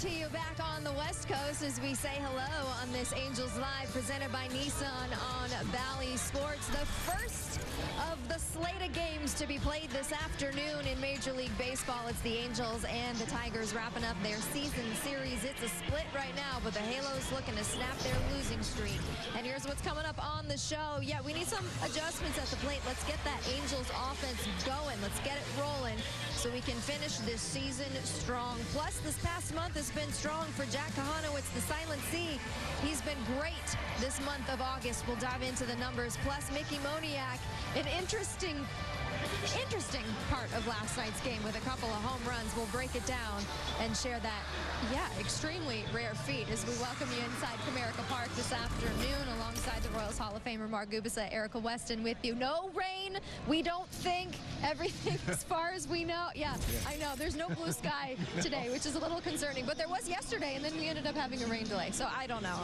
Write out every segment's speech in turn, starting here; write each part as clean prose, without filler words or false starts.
to you back on the West Coast as we say hello on this Angels Live presented by Nissan on Bally Sports. The first of the slate of games to be played this afternoon in Major League Baseball. It's the Angels and the Tigers wrapping up their season series. It's a split right now, but the Halos looking to snap their losing streak. And here's what's coming up on the show. Yeah, we need some adjustments at the plate. Let's get that Angels offense going. Let's get it rolling so we can finish this season strong. Plus, this past month has been strong for Jack Kochanowicz, the Silent C. He's been great this month of August. We'll dive into the numbers. Plus, Mickey Moniak, an interesting part of last night's game with a couple of home runs. We'll break it down and share that, extremely rare feat as we welcome you inside Comerica Park this afternoon alongside the Royals Hall of Famer Mark Gubicza, Erica Weston with you. No rain, we don't think. Everything as far as we know. Yeah, I know. There's no blue sky today, which is a little concerning. But there was yesterday, and then we ended up having a rain delay. So I don't know.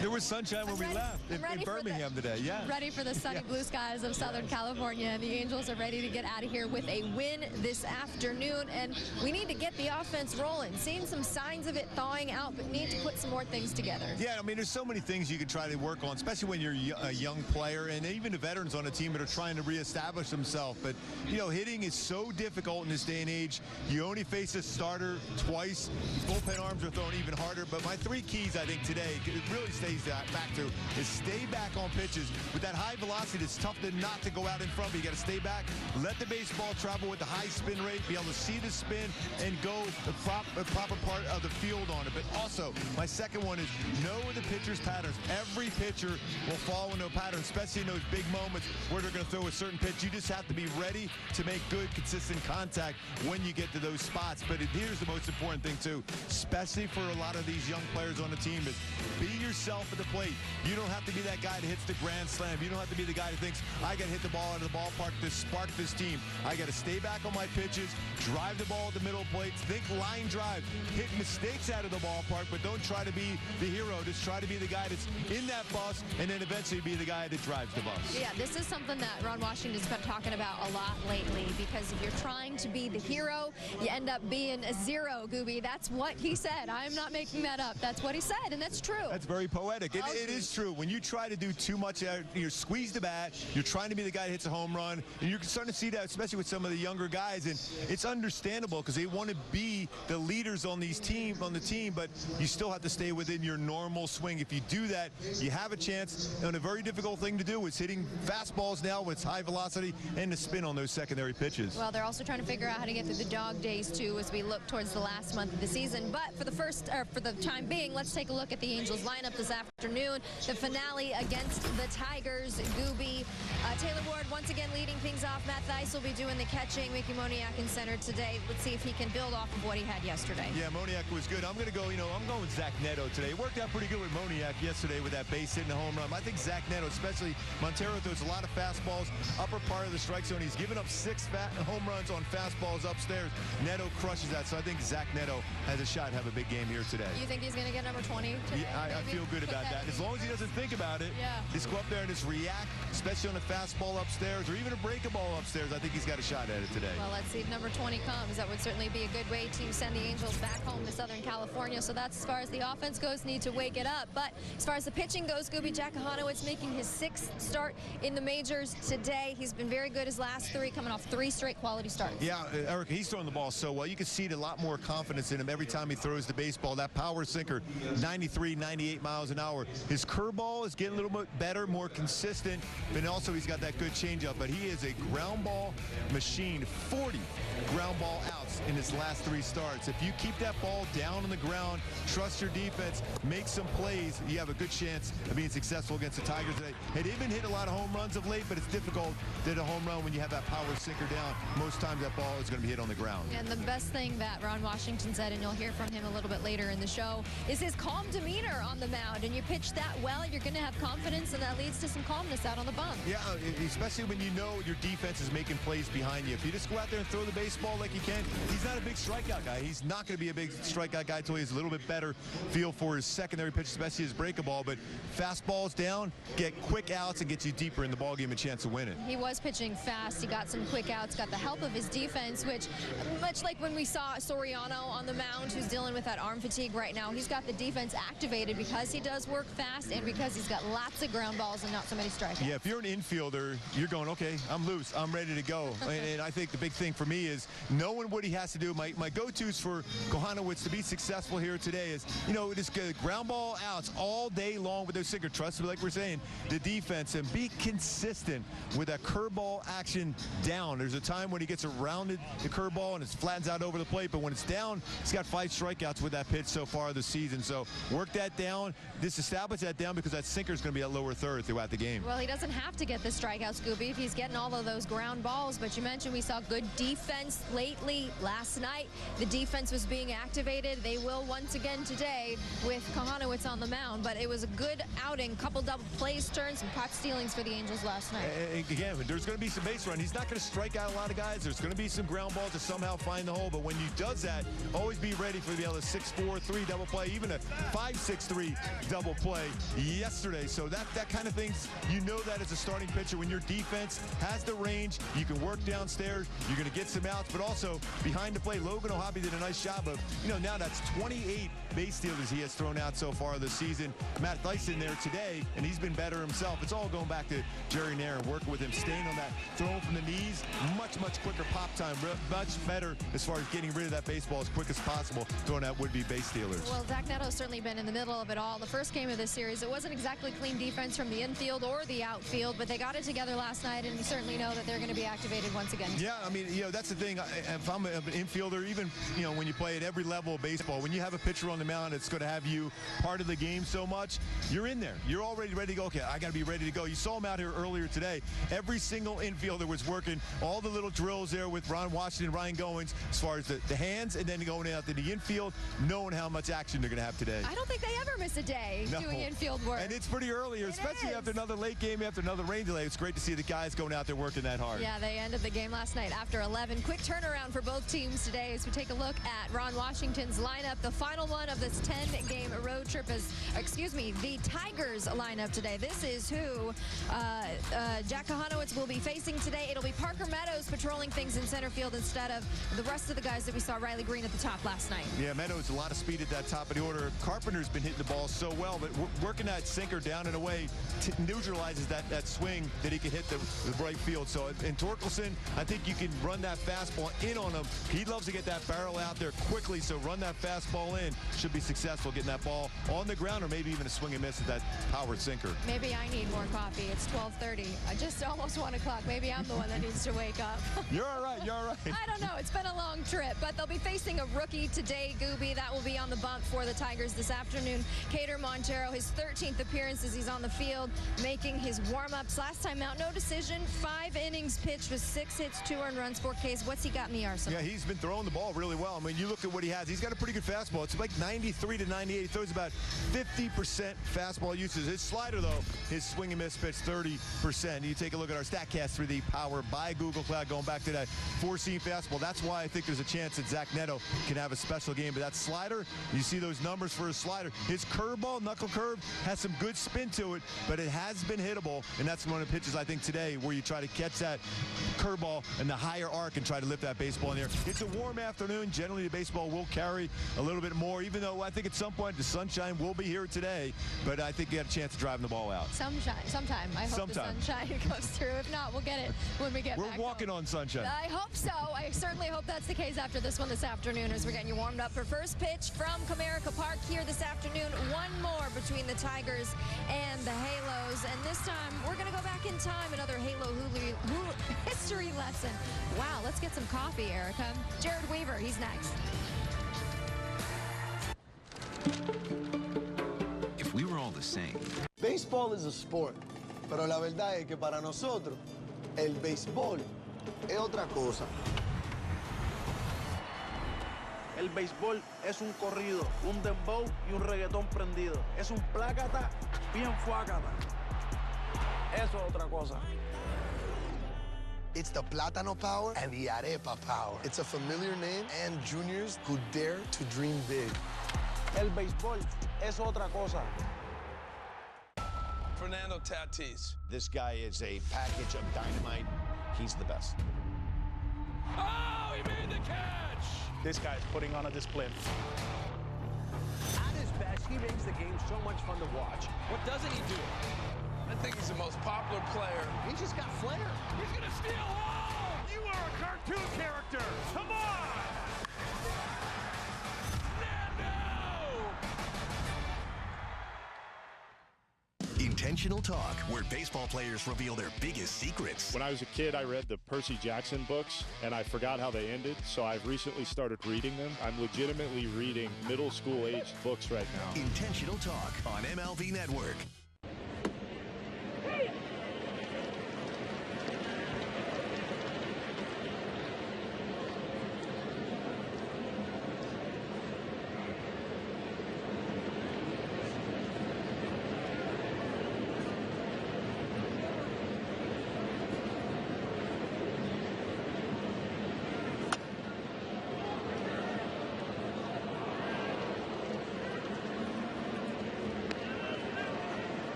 There was sunshine when we left in Birmingham today. Yeah. Ready for the sunny blue skies of Southern California. And the Angels are ready to get out of here with a win this afternoon. And we need to get the offense rolling. Seeing some signs of it thawing out, but need to put some more things together. Yeah, I mean, there's so many things you could try to work on, especially when you're a young player and even the veterans on a team that are trying to reestablish themselves. But, hitting is so difficult in this day and age. You only face a starter twice. Bullpen arms are thrown even harder. But my three keys, I think, today, it really stays back to is stay back on pitches. With that high velocity, it's tough to not to go out in front, but you got to stay back, let the baseball travel with the high spin rate, be able to see the spin and go the proper part of the field on it. But also, my second one is know the pitcher's patterns. Every pitcher will follow no pattern, especially in those big moments where they're going to throw a certain pitch. You just have to be ready to make good, consistent contact when you get to those spots. But here's the most important thing, too, especially for a lot of these young players on the team, is be yourself at the plate. You don't have to be that guy that hits the grand slam. You don't have to be the guy that thinks, I got to hit the ball out of the ballpark to spark this team. I got to stay back on my pitches, drive the ball at the middle plate, think line drive, hit mistakes out of the ballpark, but don't try to be the hero. Just try to be the guy that's in that bus and then eventually be the guy that drives the bus. Yeah, this is something that Ron Washington's been talking about a lot lately, because if you're trying to be the hero, you end up being a zero, Gooby. That's what he said. I'm not making that up. That's what he said, and that's true. That's very poetic. It is true. When you try to do too much, you squeeze the bat, you're trying to be the guy that hits a home run, and you're starting to see that, especially with some of the younger guys, and it's understandable because they want to be the leaders on the team, but you still have to stay within your normal swing. If you do that, you have a chance, and a very difficult thing to do is hitting fastballs now with high velocity and the spin on those secondary pitches. Well, they're also trying to figure out how to get through the dog days, too, as we look towards the last month of the season. But for the time being, let's take a look at the Angels lineup this afternoon. The finale against the Tigers. Gooby, Taylor Ward once again leading things off. Matt Theis will be doing the catching. Mickey Moniak in center today. Let's see if he can build off of what he had yesterday. Yeah, Moniak was good. I'm going to go, I'm going with Zach Neto today. It worked out pretty good with Moniak yesterday with that base hit and the home run. I think Zach Neto, especially Montero, throws a lot of fastballs, upper part of the strike zone. He's given up 6 home runs on fastballs upstairs. Neto crushes that, so I think Zach Neto has a shot to have a big game here today. You think he's going to get number 20 today? Yeah, I feel good about that. As long as he doesn't think about it, just go up there and just react, especially on a fastball upstairs or even a breaking ball upstairs. I think he's got a shot at it today. Well, let's see if number 20 comes. That would certainly be a good way to send the Angels back home to Southern California. So that's as far as the offense goes, need to wake it up. But as far as the pitching goes, Gooby, Jack Kochanowicz making his 6th start in the majors today. He's been very good his last 3, coming off 3 straight quality starts. Yeah, Erica, he's throwing the ball so well. You can see a lot more confidence in him every time he throws the baseball. That power sinker, 93, 98 miles an hour. His curveball is getting a little bit better, more consistent, but also he's got that good changeup. But he is a ground ball machine. 40 ground ball outs in his last 3 starts. If you keep that ball down on the ground, trust your defense, make some plays, you have a good chance of being successful against the Tigers today. They've been hitting a lot of home runs of late, but it's difficult to hit a home run when you have that power sinker down. Most times that ball is going to be hit on the ground. And the best thing that Ron Washington said, and you'll hear from him a little bit later in the show, is his calm demeanor on the mound. and you pitch that well, you're going to have confidence, and that leads to some calmness out on the bump. Yeah, especially when you know your defense is making plays behind you. If you just go out there and throw the baseball like you can, he's not a big strikeout guy. He's not going to be a big strikeout guy until he has a little bit better feel for his secondary pitch, especially his breaking ball. But fastballs down, get quick outs, and get you deeper in the ball, give him a chance to win it. He was pitching fast. He got some quick outs, got the help of his defense, which, much like when we saw Soriano on the mound, who's dealing with that arm fatigue right now, he's got the defense activated because he does work fast and because he's got lots of ground balls and not so many strikeouts. Yeah, if you're an infielder, you're going, okay, I'm loose, I'm ready to go. And I think the big thing for me is knowing what he has to do. My go-tos for Kochanowicz to be successful here today is, you know, just get ground ball outs all day long with those sinker. Trust me, like we're saying, the defense, and be consistent with that curveball action down. There's a time when he gets around the curveball and it flattens out over the plate, but when it's down, he's got 5 strikeouts with that pitch so far this season. So work that down, disestablish that down, because that sinker is going to be at lower third throughout the game. Well, he doesn't have to get the strikeout, Scooby, if he's getting all of those ground balls. But you mentioned we saw good defense lately. Last night, the defense was being activated. They will once again today with Kochanowicz on the mound. But it was a good outing, couple double plays turned, some caught stealings for the Angels last night. Again, there's going to be some base run. He's not going to strike out a lot of guys. There's going to be some ground balls to somehow find the hole. But when he does that, always be ready for the other 6-4-3 double play, even a 5-6-3 double play yesterday. So that kind of things, you know that as a starting pitcher, when your defense has the range, you can work downstairs, you're going to get some outs, but also behind the plate. Logan O'Hoppe did a nice job of, you know, now that's 28 base stealers he has thrown out so far this season. Matt Dyson there today, and he's been better himself. It's all going back to Jerry Nair, working with him, staying on that, throwing from the knees, much quicker pop time, much better as far as getting rid of that baseball as quick as possible, throwing out would-be base stealers. Well, Zach Neto's certainly been in the middle of it all. The first game of this series, it wasn't exactly clean defense from the infield or the outfield, but they got it together last night, and you certainly know that they're going to be activated once again. Yeah, I mean, you know, that's the thing. If I'm an infielder, even, you know, when you play at every level of baseball, when you have a pitcher on the mound that's going to have you part of the game so much, you're in there. You're already ready to go. Okay, I got to be ready to go. You saw him out here earlier today. Every single infielder was working all the little drills there with Ron Washington, Ryan Goins, as far as the hands, and then going out to the infield, knowing how much action they're going to have today. I don't think they ever miss a day doing infield work. And it's pretty early, especially after another late game, after another rain delay. It's great to see the guys going out there working that hard. Yeah, they ended the game last night after 11. Quick turnaround for both teams today as we take a look at Ron Washington's lineup. The final one of this 10-game road trip is, the Tigers lineup today. This is who Jack Kochanowicz will be facing today. It'll be Parker Meadows patrolling things in center field instead of the rest of the guys that we saw Riley Green at the top last night. Yeah, Meadows, a lot of speed at that top of the order. Carpenter's been hitting the ball so well, but working that sinker down and away neutralizes that swing that he can hit the right field. So in Torkelson, I think you can run that fastball in on him. He loves to get that barrel out there quickly, so run that fastball in. Should be successful getting that ball on the ground, or maybe even a swing and miss at that powered sinker. Maybe I need more coffee. It's 12:30. Just almost 1 o'clock. Maybe I'm the one that needs to wake up. You're all right. You're all right. I don't know. It's been a long trip, but they'll be facing a rookie today, Gooby. That will be on the bump for the Tigers this afternoon. Keider Montero, his 13th appearance as he's on the field, making his warm-ups. Last time out, no decision. 5 innings pitched with 6 hits, 2 earned runs, 4 Ks. What's he got in the arsenal? Yeah, he's been throwing the ball really well. I mean, you look at what he has. He's got a pretty good fastball. It's like 93 to 98. He throws about 50% fastball usage. His slider, though, his swing and miss pitch, 30%. You take a look at our StatCast 3D powered by Google Cloud, going back to that 4-seam fastball. That's why I think there's a chance that Zach Neto can have a special game. But that slider, you see those numbers for his slider. His curveball, knuckle curve, has some good spin to it, but it has been hittable, and that's one of the pitches, I think, today where you try to catch that curveball in the higher arc and try to lift that baseball in the air. It's a warm afternoon. Generally, the baseball will carry a little bit more, even though I think at some point the sunshine will be here today, but I think you have a chance of driving the ball out. Sometime. I hope the sunshine goes through. If not, we'll get it when we get back. We're walking on sunshine. I hope so. I certainly hope that's the case after this one this afternoon as we're getting you warmed up for first pitch from Comerica Park here this afternoon. One more between the Tigers and the Halos, and this time we're going to go back in time. Another Halo history lesson. Wow, let's get some coffee, Erica. Jared Weaver, he's next. If we were all the same. Baseball is a sport, pero la verdad es que para nosotros el béisbol es otra cosa. El béisbol es un corrido, un dembow y un reggaetón prendido. Es un plácata bien fuácata. Eso es otra cosa. It's the Plátano power and the Arepa power. It's a familiar name and juniors who dare to dream big. El béisbol es otra cosa. Fernando Tatis. This guy is a package of dynamite. He's the best. Oh, he made the catch! This guy's putting on a display. At his best, he makes the game so much fun to watch. What doesn't he do? I think he's the most popular player. He's just got flair. He's gonna steal home! You are a cartoon character. Come on! Intentional Talk, where baseball players reveal their biggest secrets. When I was a kid, I read the Percy Jackson books, and I forgot how they ended, so I've recently started reading them. I'm legitimately reading middle school-aged books right now. Intentional Talk on MLB Network.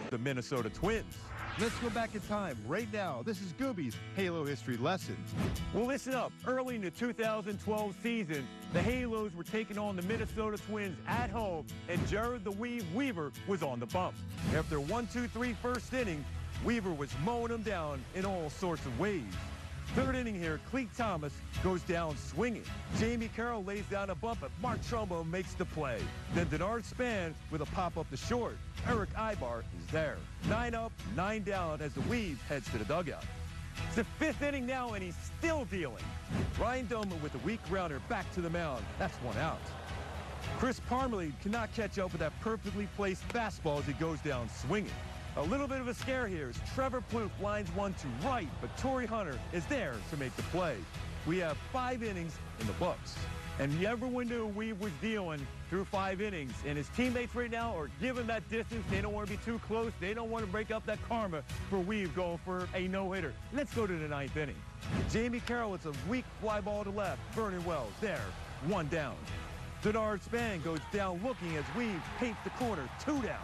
The Minnesota Twins. Let's go back in time right now. This is Gooby's Halo History Lesson. Well, listen up. Early in the 2012 season, the Halos were taking on the Minnesota Twins at home, and Jared the Weave Weaver was on the bump. After 1-2-3 first inning, Weaver was mowing them down in all sorts of ways. Third inning here, Cleet Thomas goes down swinging. Jamie Carroll lays down a bump, but Mark Trumbo makes the play. Then Denard Span with a pop up the short. Eric Ibar is there. 9 up, 9 down as the Weave heads to the dugout. It's the fifth inning now, and he's still dealing. Ryan Doman with a weak grounder back to the mound. That's 1 out. Chris Parmelee cannot catch up with that perfectly placed fastball as he goes down swinging. A little bit of a scare here as Trevor Plouffe lines one to right, but Torrey Hunter is there to make the play. We have 5 innings in the books. And everyone knew Weave was dealing through 5 innings. And his teammates right now are giving that distance. They don't want to be too close. They don't want to break up that karma for Weave going for a no-hitter. Let's go to the 9th inning. Jamie Carroll, it's a weak fly ball to left. Vernon Wells there, 1 down. Denard Span goes down looking as Weave paints the corner, 2 down.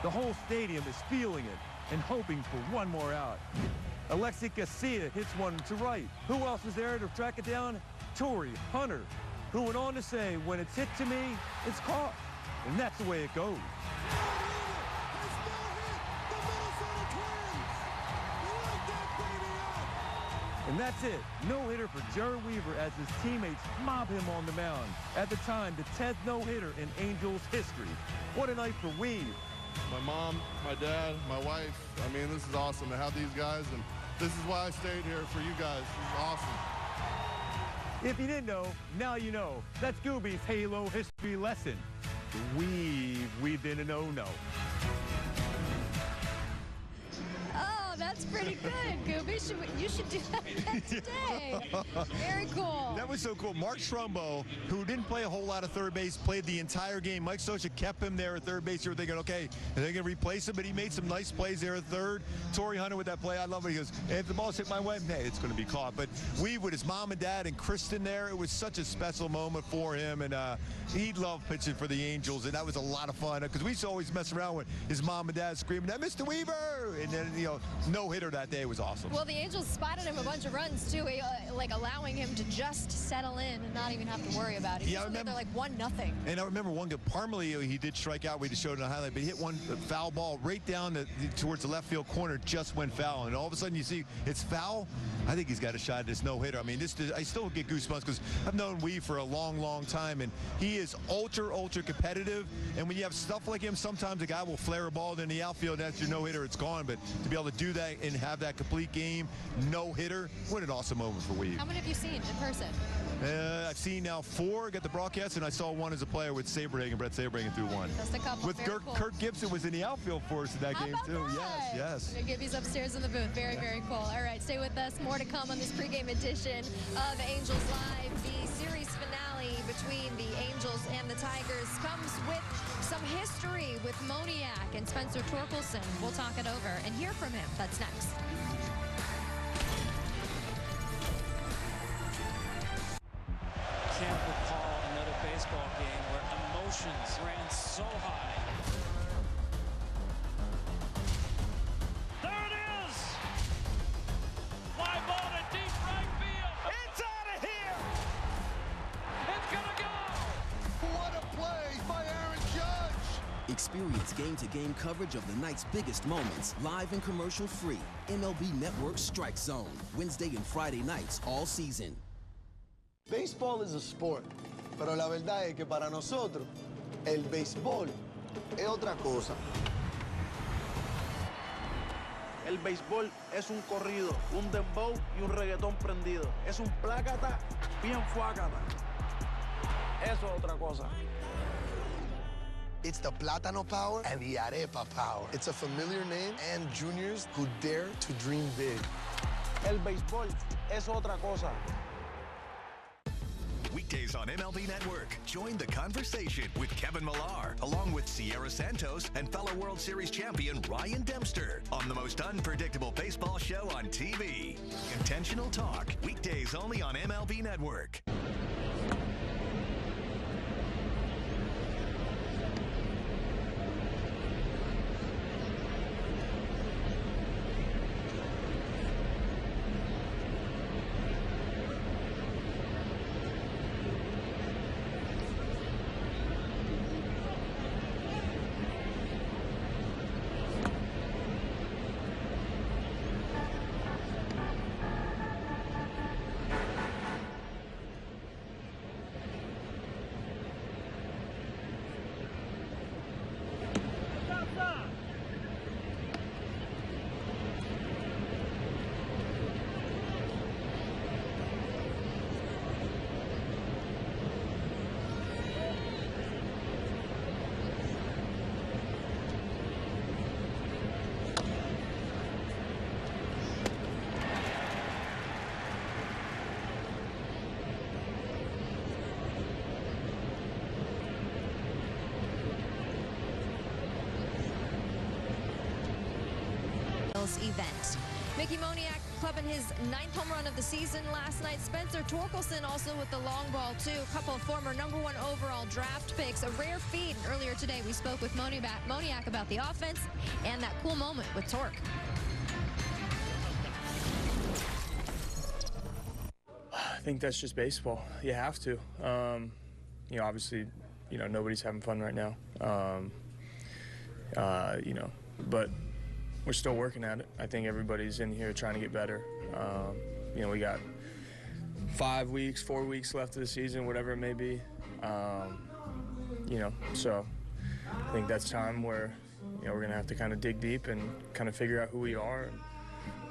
The whole stadium is feeling it and hoping for 1 more out. Alexi Garcia hits one to right. Who else is there to track it down? Torrey Hunter, who went on to say, when it's hit to me, it's caught. And that's the way it goes. And that's it. No-hitter for Jared Weaver as his teammates mob him on the mound. At the time, the 10th no-hitter in Angels history. What a night for Weave. My mom, my dad, my wife. I mean, this is awesome to have these guys, and this is why I stayed here for you guys. This is awesome. If you didn't know, now you know. That's Gooby's Halo History Lesson. We've been a no-no. Oh, that's pretty good, Gooby. You should do that again today. Very cool. That was so cool. Mark Trumbo, who didn't play a whole lot of third base, played the entire game. Mike Scioscia kept him there at third base. You were thinking, okay, are they going to replace him? But he made some nice plays there at third. Torrey Hunter with that play, I love it. He goes, if the ball's hit my way, hey, it's going to be caught. But Weave with his mom and dad and Kristen there, it was such a special moment for him. And he loved pitching for the Angels, and that was a lot of fun because we used to always mess around with his mom and dad screaming, Mr. Weaver! And then, you know, no-hitter that day was awesome. Well, the Angels spotted him a bunch of runs, too, like allowing him to just settle in and not even have to worry about it. Yeah, I remember. They're like 1-0. And I remember one good Parmelee, he did strike out. We just showed it on the highlight, but he hit one foul ball right down towards the left field corner, just went foul. And all of a sudden you see it's foul. I think he's got a shot at this no-hitter. I mean, I still get goosebumps because I've known Weave for a long, long time, and he is ultra competitive. And when you have stuff like him, sometimes a guy will flare a ball in the outfield, and that's your no-hitter, it's gone. But to be able to do that and have that complete game, no-hitter, what an awesome moment for Weave. How many have you seen in person? I've seen now 4 get the broadcast, and I saw 1 as a player with Brett Saberhagen threw 1. Just a couple. With Kirk Gibson was in the outfield for us in that game too. That? Yes. Gibby's upstairs in the booth. Very, very cool. All right, stay with us. More to come on this pregame edition of Angels Live. The series finale between the Angels and the Tigers comes with some history with Moniak and Spencer Torkelson. We'll talk it over and hear from him. That's next. Can't recall another baseball game where emotions ran so high. There it is! Fly ball to deep right field. It's out of here! It's gonna go! What a play by Aaron Judge! Experience game-to-game coverage of the night's biggest moments, live and commercial-free. MLB Network Strike Zone, Wednesday and Friday nights all season. Baseball is a sport, pero la verdad es que para nosotros, el béisbol es otra cosa. El béisbol es un corrido, un dembow y un reggaetón prendido. Es un plácata bien fuácata. Eso es otra cosa. It's the Plátano power and the Arepa power. It's a familiar name and juniors who dare to dream big. El béisbol es otra cosa. Weekdays on MLB Network. Join the conversation with Kevin Millar, along with Sierra Santos and fellow World Series champion Ryan Dempster on the most unpredictable baseball show on TV. Intentional Talk. Weekdays only on MLB Network. Event. Mickey Moniak clubbing his 9th home run of the season last night. Spencer Torkelson also with the long ball too. A couple of former #1 overall draft picks. A rare feat. And earlier today we spoke with Moniak about the offense and that cool moment with Torque. I think that's just baseball. You have to. You know, obviously, you know, nobody's having fun right now. You know, but we're still working at it. I think everybody's in here trying to get better. You know, we got 5 weeks, 4 weeks left of the season, whatever it may be. You know, so I think that's time where, you know, we're gonna have to kind of dig deep and kind of figure out who we are.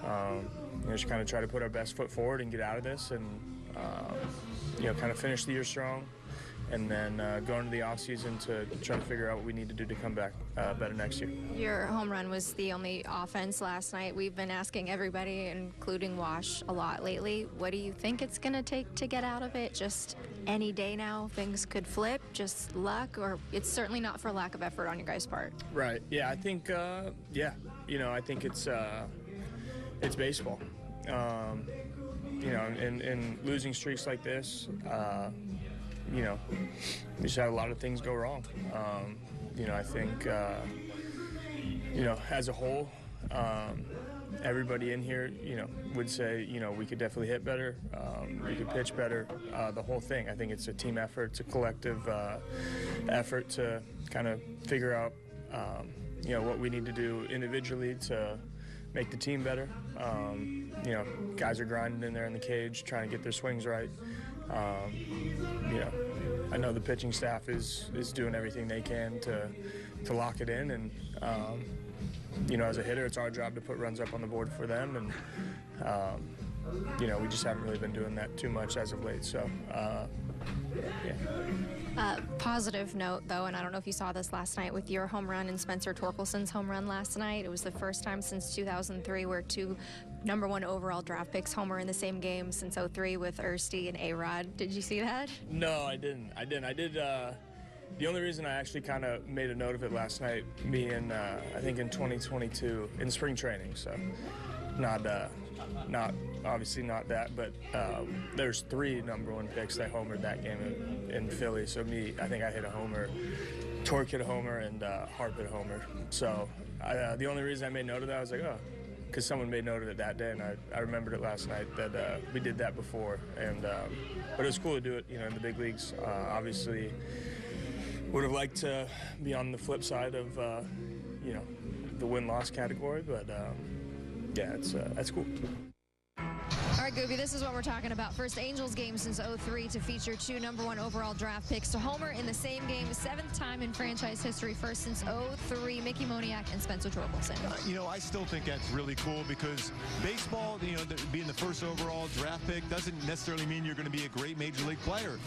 And, you know, just kind of try to put our best foot forward and get out of this and, you know, kind of finish the year strong. And then go into the offseason to try to figure out what we need to do to come back better next year. Your home run was the only offense last night. We've been asking everybody, including Wash, a lot lately. What do you think it's going to take to get out of it? Just any day now, things could flip, just luck, or it's certainly not for lack of effort on your guys' part? Right. Yeah, I think, yeah, you know, I think it's baseball. You know, in losing streaks like this, you know, we just had a lot of things go wrong. You know, I think, you know, as a whole, everybody in here, you know, would say, you know, we could definitely hit better, we could pitch better, the whole thing. I think it's a team effort, it's a collective effort to kind of figure out, you know, what we need to do individually to make the team better. You know, guys are grinding in there in the cage, trying to get their swings right. You know, I know the pitching staff is doing everything they can to lock it in, and you know, as a hitter, it's our job to put runs up on the board for them, and you know, we just haven't really been doing that too much as of late. So Positive note, though, and I don't know if you saw this last night with your home run and Spencer Torkelson's home run last night. It was the first time since 2003 where two #1 overall draft picks homer in the same game since 03 with Ersty and A-Rod. Did you see that? No, I didn't. I did. The only reason I actually kind of made a note of it last night, being I think in 2022 in spring training, so not obviously not that, but there's 3 #1 picks that homered that game in Philly. So I think I hit a homer, Torque hit a homer, and Harp hit a homer. So the only reason I made note of that, I was like, oh, because someone made note of it that day, and I remembered it last night that we did that before, and but it was cool to do it, in the big leagues. Obviously, would have liked to be on the flip side of the win-loss category, but yeah, that's cool. All right, Gooby, this is what we're talking about. First Angels game since 03 to feature 2 #1 overall draft picks to homer in the same game. 7th time in franchise history, first since 03. Mickey Moniak and Spencer Torkelson. I still think that's really cool because baseball, being the first overall draft pick doesn't necessarily mean you're going to be a great major league player.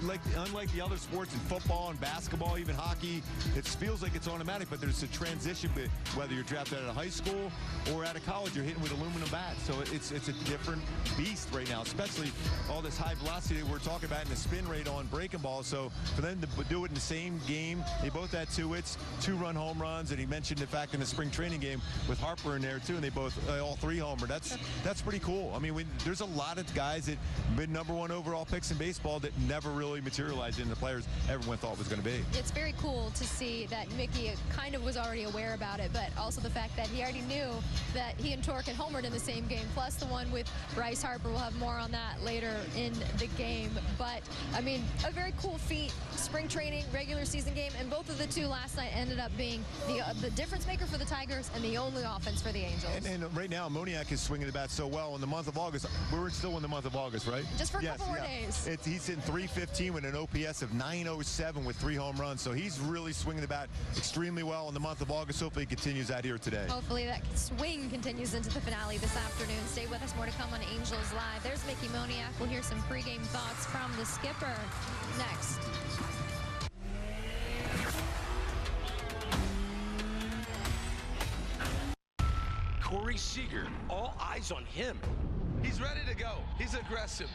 Unlike the other sports in football and basketball, even hockey, it feels like it's automatic, but there's a transition, whether you're drafted out of high school or out of college, you're hitting with aluminum bats. So it's a different beast right now, especially all this high velocity that we're talking about and the spin rate on breaking balls. So for them to do it in the same game, they both had 2 hits, 2-run home runs, and he mentioned the fact in the spring training game with Harper in there too, and they both all 3 homered. That's pretty cool. I mean, there's a lot of guys that been #1 overall picks in baseball that never really materialized into the players everyone thought was going to be. It's very cool to see that Mickey kind of was already aware about it, but also the fact that he already knew that he and Torque had homered in the same game, plus the one with Bryce Harper. We'll have more on that later in the game. But, I mean, a very cool feat. Spring training, regular season game, and both of the 2 last night ended up being the difference maker for the Tigers and the only offense for the Angels. And right now, Moniak is swinging the bat so well in the month of August. We're still in the month of August, right? Just for a couple more days. He's hitting .315 with an OPS of .907 with 3 home runs. So he's really swinging the bat extremely well in the month of August. Hopefully he continues that here today. Hopefully that swing continues into the finale this afternoon. Stay with us. More to come on Angels Live. There's Mickey Moniak. We'll hear some pregame thoughts from the skipper next. Corey Seager, all eyes on him. He's ready to go. He's aggressive.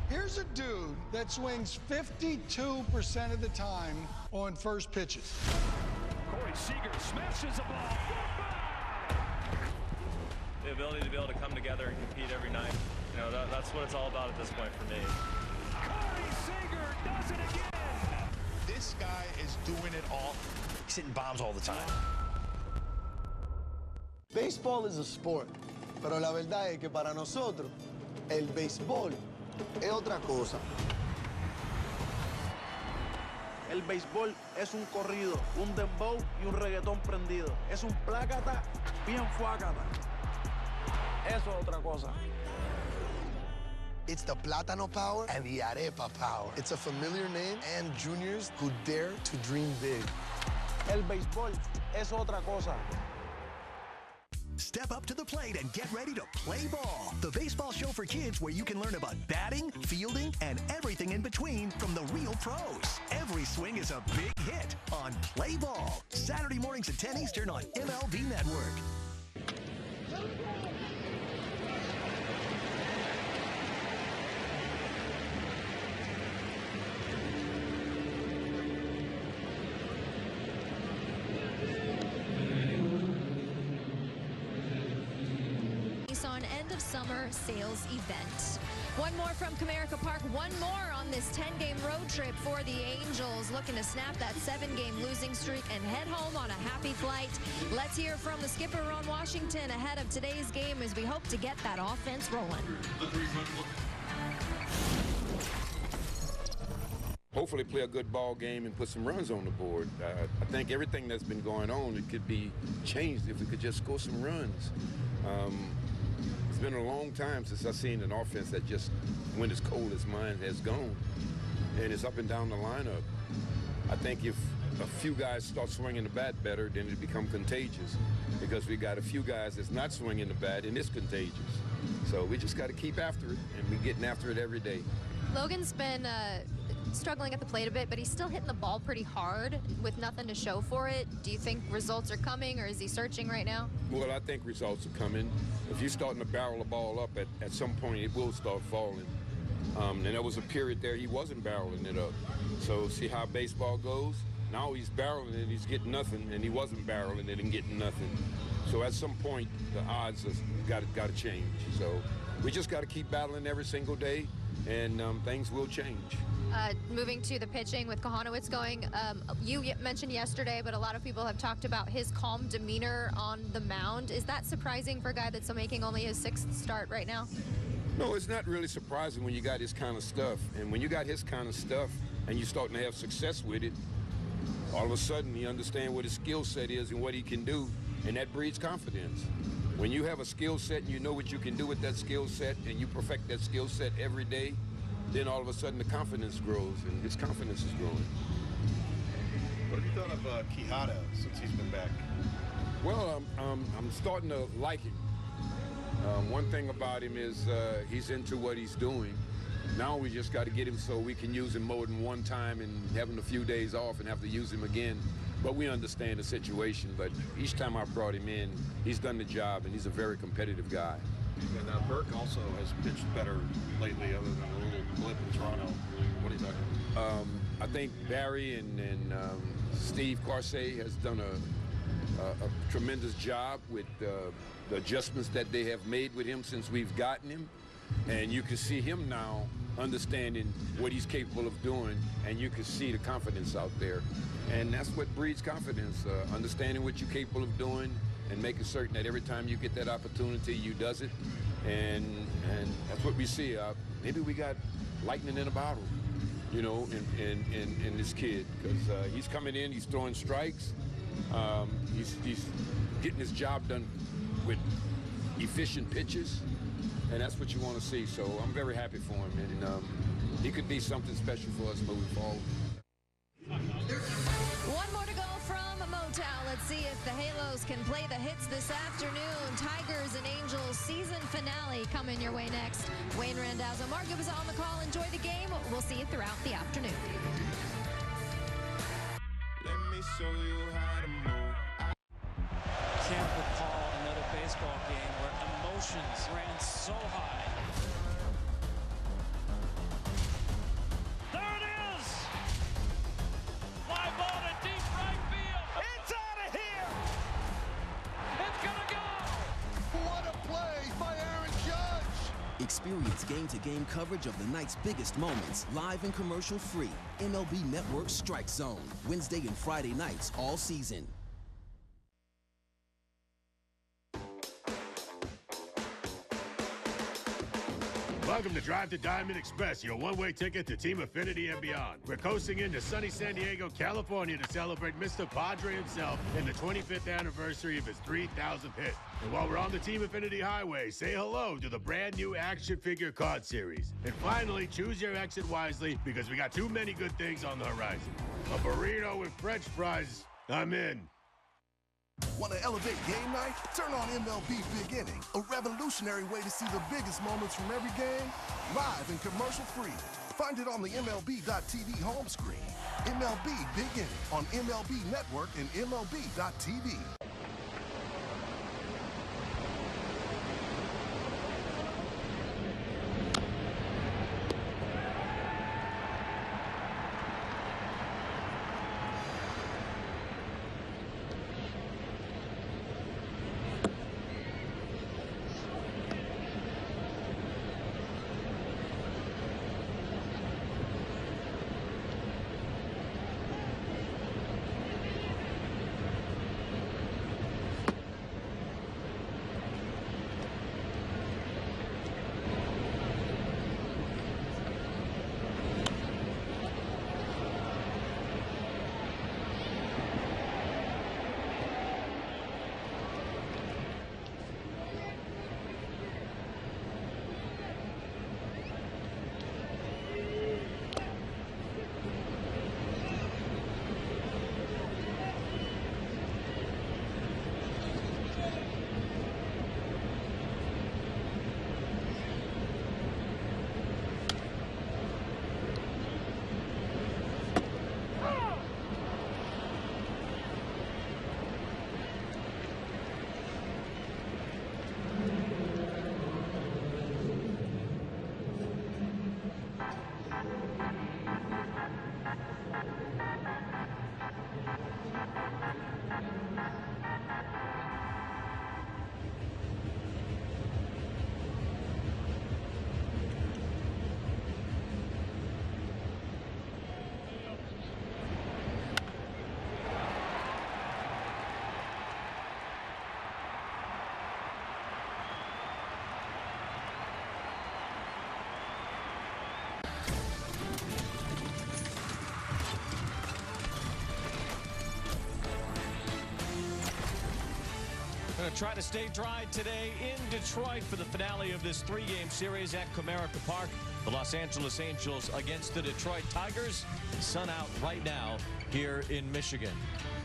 Here's a dude that swings 52% of the time on first pitches. Corey Seager smashes the ball. The ability to be able to come together and compete every night. That's what it's all about at this point for me. Corey Seager does it again. This guy is doing it all. He's hitting bombs all the time. Baseball is a sport, pero la verdad es que para nosotros el béisbol es otra cosa. El béisbol es un corrido, un dembow y un reggaetón prendido. Es un plácata bien fuácata. Eso es otra cosa. It's the Plátano power and the Arepa power. It's a familiar name and juniors who dare to dream big. El béisbol es otra cosa. Step up to the plate and get ready to play ball. The baseball show for kids where you can learn about batting, fielding, and everything in between from the real pros. Every swing is a big hit on Play Ball. Saturday mornings at 10 Eastern on MLB Network. End of summer sales event. One more from Comerica Park, one more on this 10-game road trip for the Angels, looking to snap that 7-game losing streak and head home on a happy flight. Let's hear from the skipper, Ron Washington, ahead of today's game as we hope to get that offense rolling. Hopefully play a good ball game and put some runs on the board. I think everything that's been going on, it could be changed if we could just score some runs. It's been a long time since I've seen an offense that just went as cold as mine has gone, and it's up and down the lineup. I think if a few guys start swinging the bat better, then it become contagious, because we got a few guys that's not swinging the bat, and it's contagious. So we just got to keep after it, and we're getting after it every day. Logan's been struggling at the plate a bit, but he's still hitting the ball pretty hard with nothing to show for it. Do you think results are coming, or is he searching right now? Well, I think results are coming. If you're starting to barrel the ball up, at some point it will start falling. And there was a period there he wasn't barreling it up. So see how baseball goes? Now he's barreling it, he's getting nothing, and he wasn't barreling it and getting nothing. So at some point, the odds have got to change. So we just got to keep battling every single day, and things will change. Moving to the pitching with Kochanowicz going, you mentioned yesterday, but a lot of people have talked about his calm demeanor on the mound. Is that surprising for a guy that's making only his 6th start right now? No, it's not really surprising when you got his kind of stuff. And when you got his kind of stuff and you're starting to have success with it, all of a sudden you understand what his skill set is and what he can do, and that breeds confidence. When you have a skill set and you know what you can do with that skill set and you perfect that skill set every day, then all of a sudden the confidence grows, and his confidence is growing. What have you thought of Keider since he's been back? Well, I'm starting to like him. One thing about him is he's into what he's doing. Now we just got to get him so we can use him more than one time and having a few days off and have to use him again. But we understand the situation. But each time I brought him in, he's done the job, and he's a very competitive guy. And Burke also has pitched better lately, other than a little blip in Toronto. What are you talking about? I think Barry and Steve Carsey has done a tremendous job with the adjustments that they have made with him since we've gotten him. And you can see him now understanding what he's capable of doing, and you can see the confidence out there. And that's what breeds confidence, understanding what you're capable of doing and making certain that every time you get that opportunity, you does it. And that's what we see. Maybe we got lightning in a bottle, you know, in this kid, because he's coming in, he's throwing strikes, he's getting his job done with efficient pitches. And that's what you want to see. So I'm very happy for him. And he could be something special for us moving forward. One more to go from Motown. Let's see if the Halos can play the hits this afternoon. Tigers and Angels season finale coming your way next. Wayne Randazzo, Mark Gibbs on the call. Enjoy the game. We'll see you throughout the afternoon. Let me show you how to move. Can't recall another baseball game where emotions ran so high. There it is! Fly ball to deep right field. It's out of here! It's gonna go! What a play by Aaron Judge! Experience game-to-game coverage of the night's biggest moments, live and commercial-free. MLB Network Strike Zone, Wednesday and Friday nights all season. Welcome to Drive to Diamond Express, your one-way ticket to Team Affinity and beyond. We're coasting into sunny San Diego, California to celebrate Mr. Padre himself and the 25th anniversary of his 3,000th hit. And while we're on the Team Affinity Highway, say hello to the brand new action figure card series. And finally, choose your exit wisely, because we got too many good things on the horizon. A burrito with French fries, I'm in. Want to elevate game night? Turn on MLB Big Inning, a revolutionary way to see the biggest moments from every game, live and commercial-free. Find it on the MLB.tv home screen. MLB Big Inning on MLB Network and MLB.tv. Going to try to stay dry today in Detroit for the finale of this 3-game series at Comerica Park. The Los Angeles Angels against the Detroit Tigers. Sun out right now here in Michigan.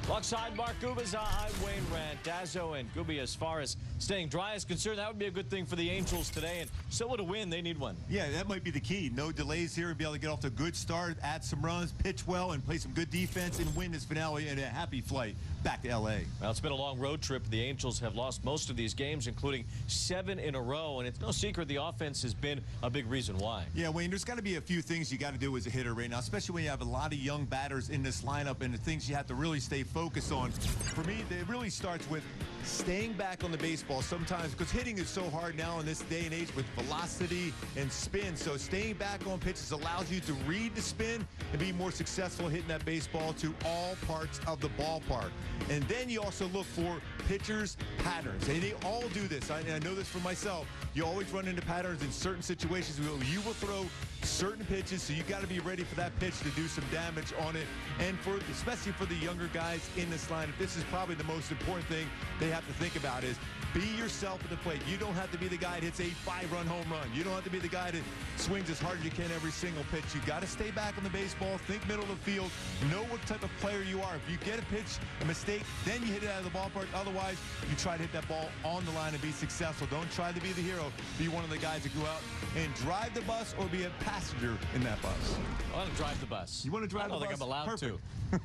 Alongside Mark Gubicza, I'm Wayne Randazzo. And Gubi, as far as staying dry is concerned, that would be a good thing for the Angels today. And so would a win. They need one. Yeah, that might be the key. No delays here and be able to get off to a good start, add some runs, pitch well, and play some good defense and win this finale in a happy flight back to L.A. Well, it's been a long road trip. The Angels have lost most of these games, including 7 in a row. And it's no secret the offense has been a big reason why. Yeah, Wayne, there's got to be a few things you got to do as a hitter right now, especially when you have a lot of young batters in this lineup and the things you have to really stay focused on. For me, it really starts with staying back on the baseball sometimes, because hitting is so hard now in this day and age with velocity and spin. So staying back on pitches allows you to read the spin and be more successful hitting that baseball to all parts of the ballpark. And then you also look for pitchers' patterns. And they all do this. I know this for myself. You always run into patterns in certain situations where you will throw certain pitches, so you got to be ready for that pitch to do some damage on it. And especially for the younger guys in this lineup, this is probably the most important thing they have to think about is be yourself at the plate. You don't have to be the guy that hits a 5-run home run. You don't have to be the guy that swings as hard as you can every single pitch. You got to stay back on the baseball, think middle of the field, know what type of player you are. If you get a pitch, a mistake, then you hit it out of the ballpark. Otherwise, you try to hit that ball on the line and be successful. Don't try to be the hero. Be one of the guys that go out and drive the bus or be a passenger in that bus. I want to drive the bus. You want to drive the bus? I don't think I'm allowed to.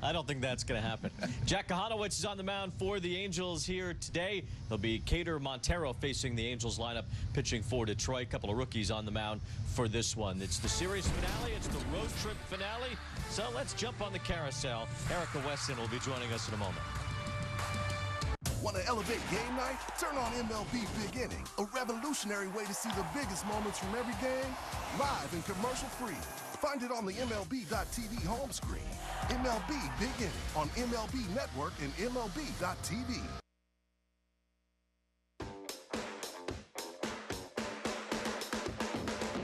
I don't think that's going to happen. Jack Kochanowicz is on the mound for the Angels here today. There'll be Keider, Montero facing the Angels lineup, pitching for Detroit. A couple of rookies on the mound for this one. It's the series finale. It's the road trip finale. So let's jump on the carousel. Erica Weston will be joining us in a moment. Want to elevate game night? Turn on MLB Big Inning, a revolutionary way to see the biggest moments from every game, live and commercial-free. Find it on the MLB.tv home screen. MLB Big Inning on MLB Network and MLB.tv.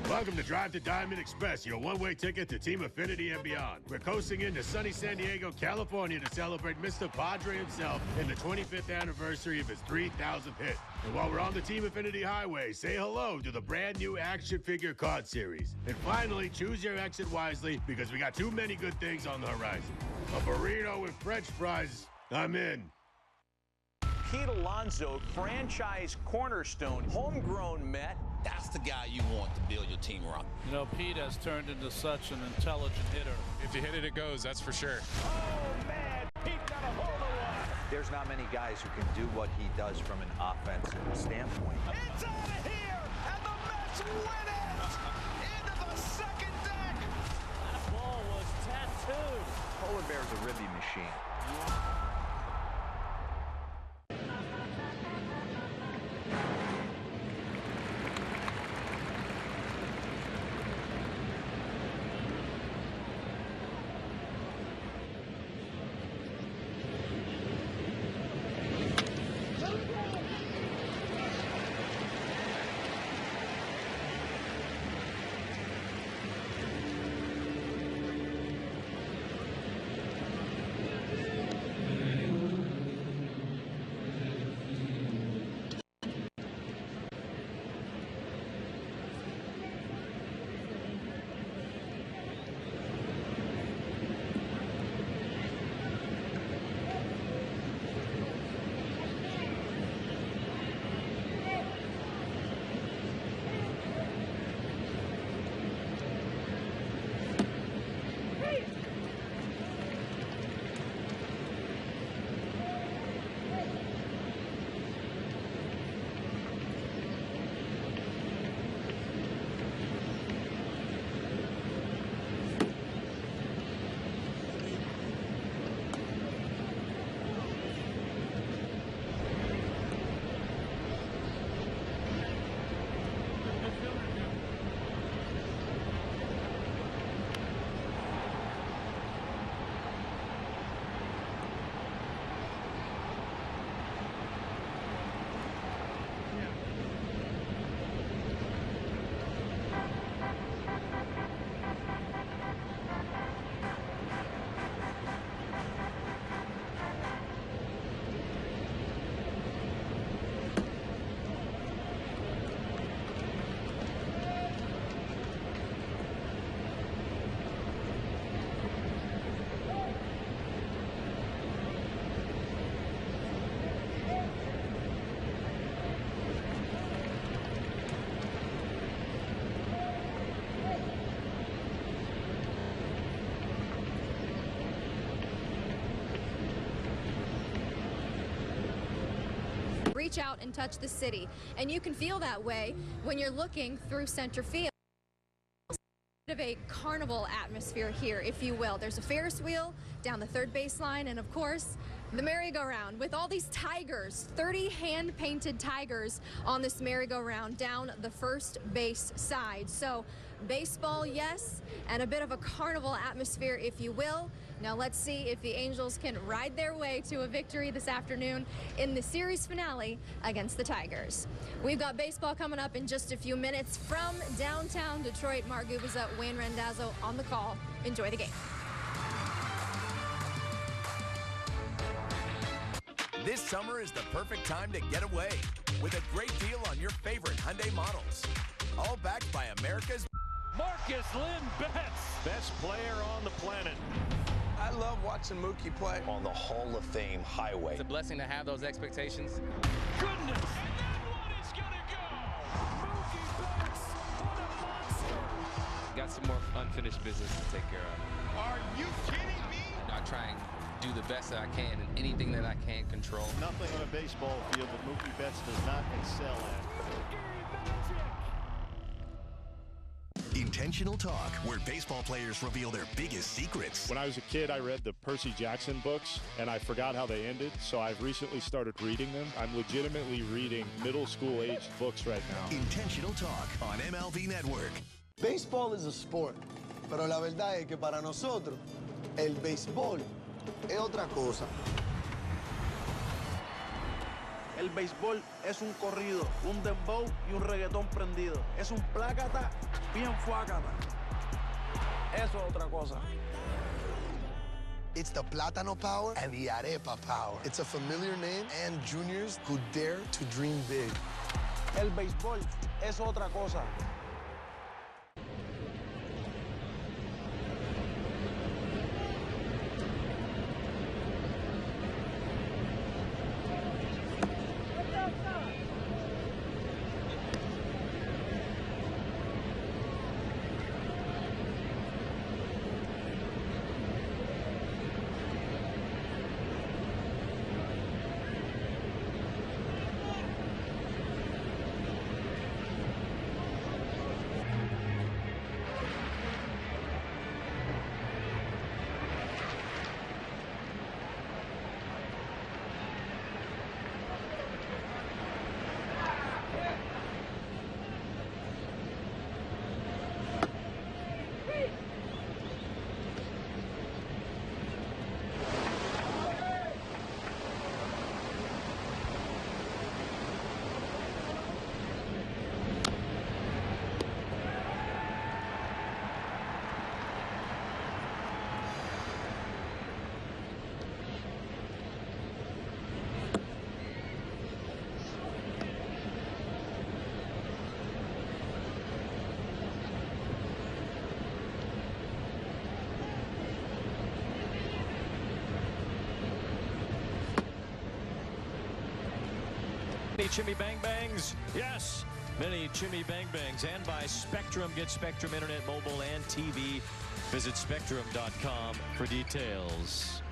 Welcome to Drive to Diamond Express, your one-way ticket to Team Affinity and beyond. We're coasting into sunny San Diego, California to celebrate Mr. Padre himself in the 25th anniversary of his 3,000th hit. And while we're on the Team Affinity Highway, say hello to the brand new action figure card series. And finally, choose your exit wisely because we got too many good things on the horizon. A burrito with French fries, I'm in. Pete Alonso, franchise cornerstone, homegrown Met. That's the guy you want to build your team around. You know, Pete has turned into such an intelligent hitter. If you hit it, it goes, that's for sure. Oh, man, Pete got a hold of one. There's not many guys who can do what he does from an offensive standpoint. It's out of here, and the Mets win it! Into the second deck! That ball was tattooed. Polar Bear's a ribby machine. reach out and touch the city. And you can feel that way when you're looking through center field. Of a carnival atmosphere here, if you will. There's a Ferris wheel down the third baseline, and of course the merry-go-round with all these tigers, 30 hand-painted tigers on this merry-go-round down the first base side. So baseball, yes, and a bit of a carnival atmosphere, if you will. Now let's see if the Angels can ride their way to a victory this afternoon in the series finale against the Tigers. We've got baseball coming up in just a few minutes from downtown Detroit. Mark Gubicza, Wayne Randazzo on the call. Enjoy the game. This summer is the perfect time to get away with a great deal on your favorite Hyundai models. All backed by America's Marcus Lynn Betts, best player on the planet. I love watching Mookie play on the Hall of Fame highway. It's a blessing to have those expectations. Goodness, and that one is gonna go. Mookie Betts, what a monster. Got some more unfinished business to take care of. Are you kidding me? I try and do the best that I can in anything that I can control. Nothing on a baseball field that Mookie Betts does not excel at. Intentional Talk, where baseball players reveal their biggest secrets. When I was a kid, I read the Percy Jackson books, and I forgot how they ended, so I've recently started reading them. I'm legitimately reading middle school-aged books right now. Intentional Talk on MLB Network. Baseball is a sport, pero la verdad es que para nosotros, el béisbol es otra cosa. El béisbol es un corrido, un dembow y un reggaetón prendido. Es un plácata bien fuácata. Eso es otra cosa. It's the Plátano Power and the Arepa Power. It's a familiar name and juniors who dare to dream big. El béisbol es otra cosa. Many Chimmy Bang Bangs? Yes, many Chimmy Bang Bangs. And by Spectrum. Get Spectrum Internet, mobile, and TV. Visit Spectrum.com for details.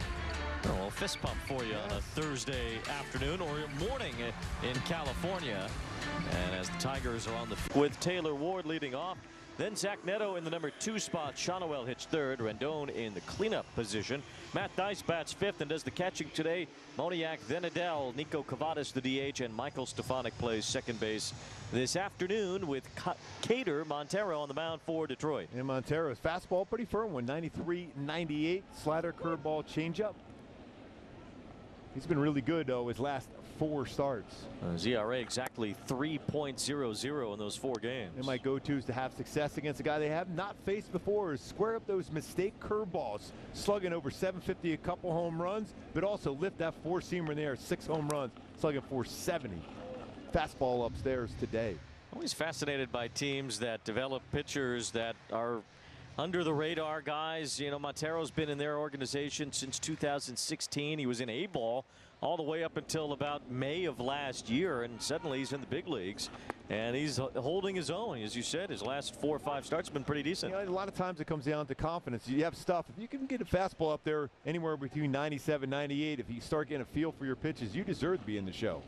Oh, well, fist pump for you on a Thursday afternoon or morning in California. And as the Tigers are on the field with Taylor Ward leading off. Then Zach Neto in the number 2 spot. Kochanowicz hits third. Rendon in the cleanup position. Matt Dice bats fifth and does the catching today. Moniak, then Adele, Nico Cavadas the DH, and Michael Stefanik plays second base this afternoon with Keider, Montero on the mound for Detroit. And Montero's fastball pretty firm one, 93-98. Slider, curveball, changeup. He's been really good though his last 4 starts. ERA exactly 3.00 in those 4 games. And my go-to is to have success against a guy they have not faced before is square up those mistake curveballs, slugging over 750, a couple home runs, but also lift that 4-seamer in there, 6 home runs, slugging 470. Fastball upstairs today. Always fascinated by teams that develop pitchers that are under the radar guys. You know, Montero's been in their organization since 2016. He was in A-ball all the way up until about May of last year, and suddenly he's in the big leagues and he's holding his own. As you said, his last 4 or 5 starts have been pretty decent. You know, a lot of times it comes down to confidence. You have stuff. If you can get a fastball up there anywhere between 97, 98, if you start getting a feel for your pitches, you deserve to be in the show.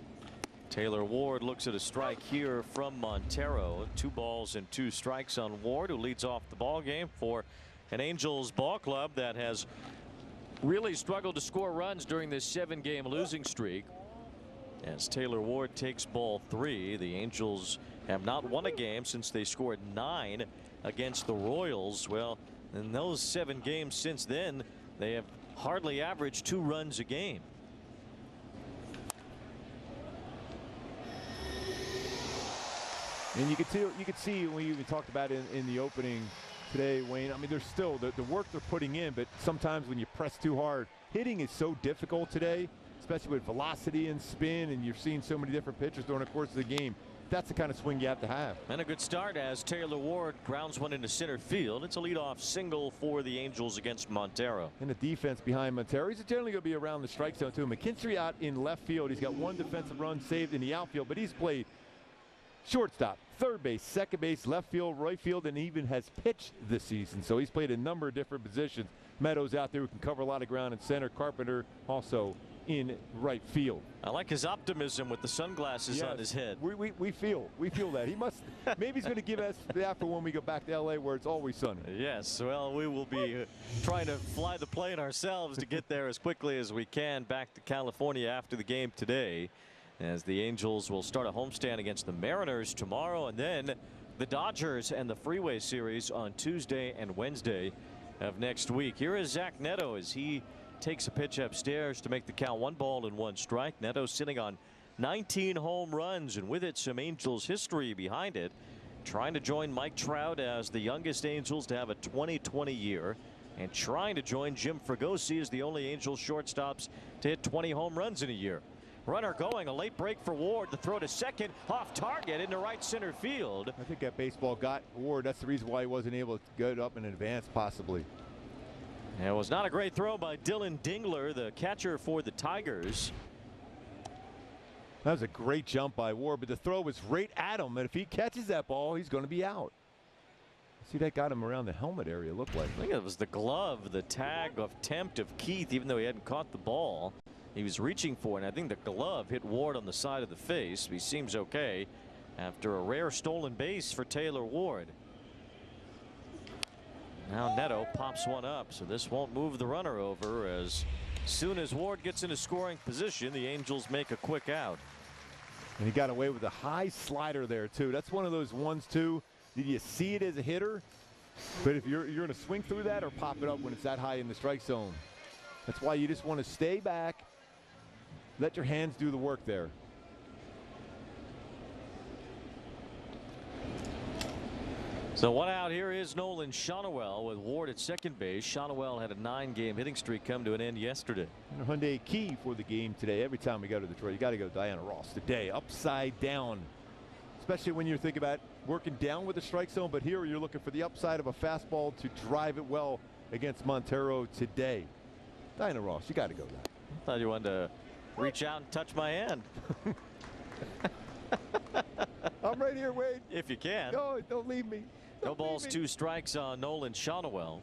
Taylor Ward looks at a strike here from Montero. 2 balls and 2 strikes on Ward, who leads off the ball game for an Angels ball club that has really struggled to score runs during this 7-game losing streak. As Taylor Ward takes ball 3, the Angels have not won a game since they scored 9 against the Royals. Well, in those 7 games since then, they have hardly averaged 2 runs a game. And you could see when you even talked about it in the opening today, Wayne. I mean, there's still the work they're putting in, but sometimes when you press too hard, hitting is so difficult today, especially with velocity and spin, and you're seeing so many different pitchers during the course of the game. That's the kind of swing you have to have. And a good start as Taylor Ward grounds one into center field. It's a leadoff single for the Angels against Montero. And the defense behind Montero, he's generally going to be around the strike zone too. McKinstry out in left field. He's got 1 defensive run saved in the outfield, but he's played shortstop, third base, second base, left field, right field, and even has pitched this season. So he's played a number of different positions. Meadows out there who can cover a lot of ground in center. Carpenter also in right field. I like his optimism with the sunglasses on his head. We feel that. He must, maybe he's going to give us that for when we go back to LA where it's always sunny. Yes, well, we will be trying to fly the plane ourselves to get there as quickly as we can back to California after the game today, as the Angels will start a homestand against the Mariners tomorrow, and then the Dodgers and the Freeway Series on Tuesday and Wednesday of next week. Here is Zach Neto as he takes a pitch upstairs to make the count. 1 ball and 1 strike. Neto sitting on 19 home runs, and with it some Angels history behind it, trying to join Mike Trout as the youngest Angels to have a 2020 year, and trying to join Jim Fregosi as the only Angels shortstops to hit 20 home runs in a year. Runner going, a late break for Ward. The throw to second, off target into right center field. I think that baseball got Ward. That's the reason why he wasn't able to get up in advance, possibly. And it was not a great throw by Dylan Dingler, the catcher for the Tigers. That was a great jump by Ward, but the throw was right at him, and if he catches that ball, he's going to be out. See, that got him around the helmet area, looked like. I think it was the glove, the tag of attempt of Keith, even though he hadn't caught the ball. He was reaching for it, and I think the glove hit Ward on the side of the face. He seems okay after a rare stolen base for Taylor Ward. Now Neto pops one up, so this won't move the runner over. As soon as Ward gets into scoring position, the Angels make a quick out. And he got away with a high slider there, too. That's one of those ones, too. Did you see it as a hitter? But if you're going to swing through that or pop it up when it's that high in the strike zone. That's why you just want to stay back. Let your hands do the work there. So one out. Here is Nolan Shonowell with Ward at second base. Shonowell had a 9-game hitting streak come to an end yesterday. And Hyundai key for the game today. Every time we go to Detroit, you got to go Diana Ross today. Upside down. Especially when you're thinking about working down with the strike zone. But here you're looking for the upside of a fastball to drive it well against Montero today. Diana Ross, you got to go there. I thought you wanted to reach out and touch my hand. I'm right here, Wade. If you can. No, don't leave me. No balls, 2 strikes on Nolan Shonowell.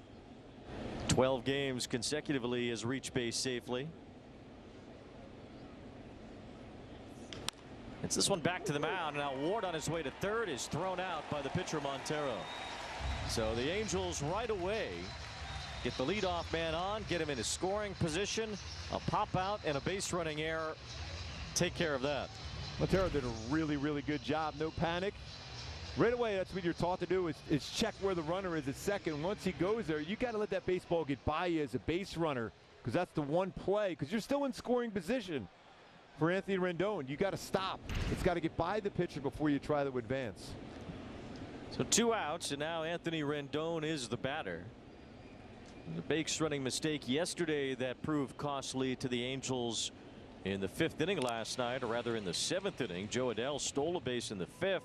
12 games consecutively has reached base safely. It's this one back to the mound. Now Ward on his way to third is thrown out by the pitcher Montero. So the Angels right away get the leadoff man on, get him into scoring position, a pop out and a base running error. Take care of that. Montero did a really, really good job. No panic. Right away, that's what you're taught to do is check where the runner is at second. Once he goes there, you got to let that baseball get by you as a base runner, because that's the one play, because you're still in scoring position for Anthony Rendon. You got to stop. It's got to get by the pitcher before you try to advance. So 2 outs, and now Anthony Rendon is the batter. The base running mistake yesterday that proved costly to the Angels in the 5th inning last night, or rather in the 7th inning. Joe Adell stole a base in the 5th,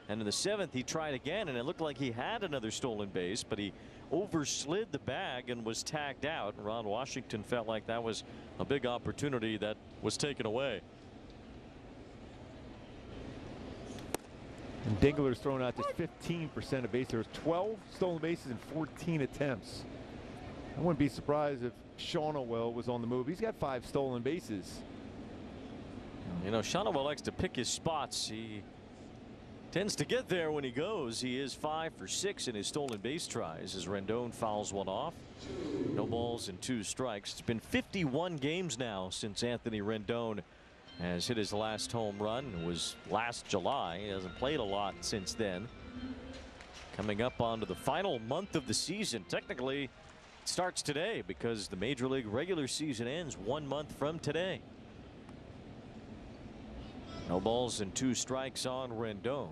and in the 7th he tried again, and it looked like he had another stolen base, but he overslid the bag and was tagged out. Ron Washington felt like that was a big opportunity that was taken away. And Dingler's thrown out just 15% of bases. There's 12 stolen bases and 14 attempts. I wouldn't be surprised if Shonowell was on the move. He's got 5 stolen bases. You know, Kochanowicz likes to pick his spots. He tends to get there when he goes. He is 5 for 6 in his stolen base tries as Rendon fouls one off. No balls and 2 strikes. It's been 51 games now since Anthony Rendon has hit his last home run. It was last July. He hasn't played a lot since then. Coming up onto the final month of the season. Technically, it starts today because the Major League regular season ends 1 month from today. No balls and 2 strikes on Rendon.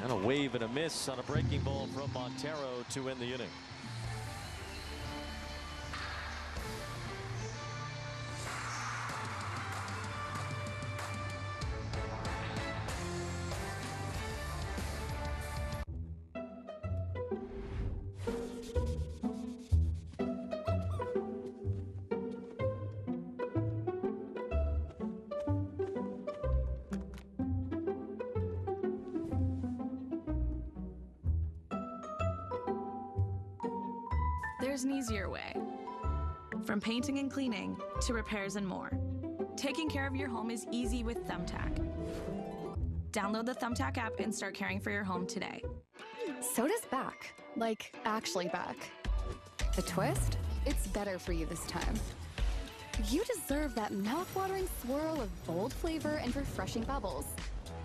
And a wave and a miss on a breaking ball from Montero to end the inning. There's an easier way. From painting and cleaning to repairs and more. Taking care of your home is easy with Thumbtack. Download the Thumbtack app and start caring for your home today. Soda's back. Like, actually back. The twist? It's better for you this time. You deserve that mouth-watering swirl of bold flavor and refreshing bubbles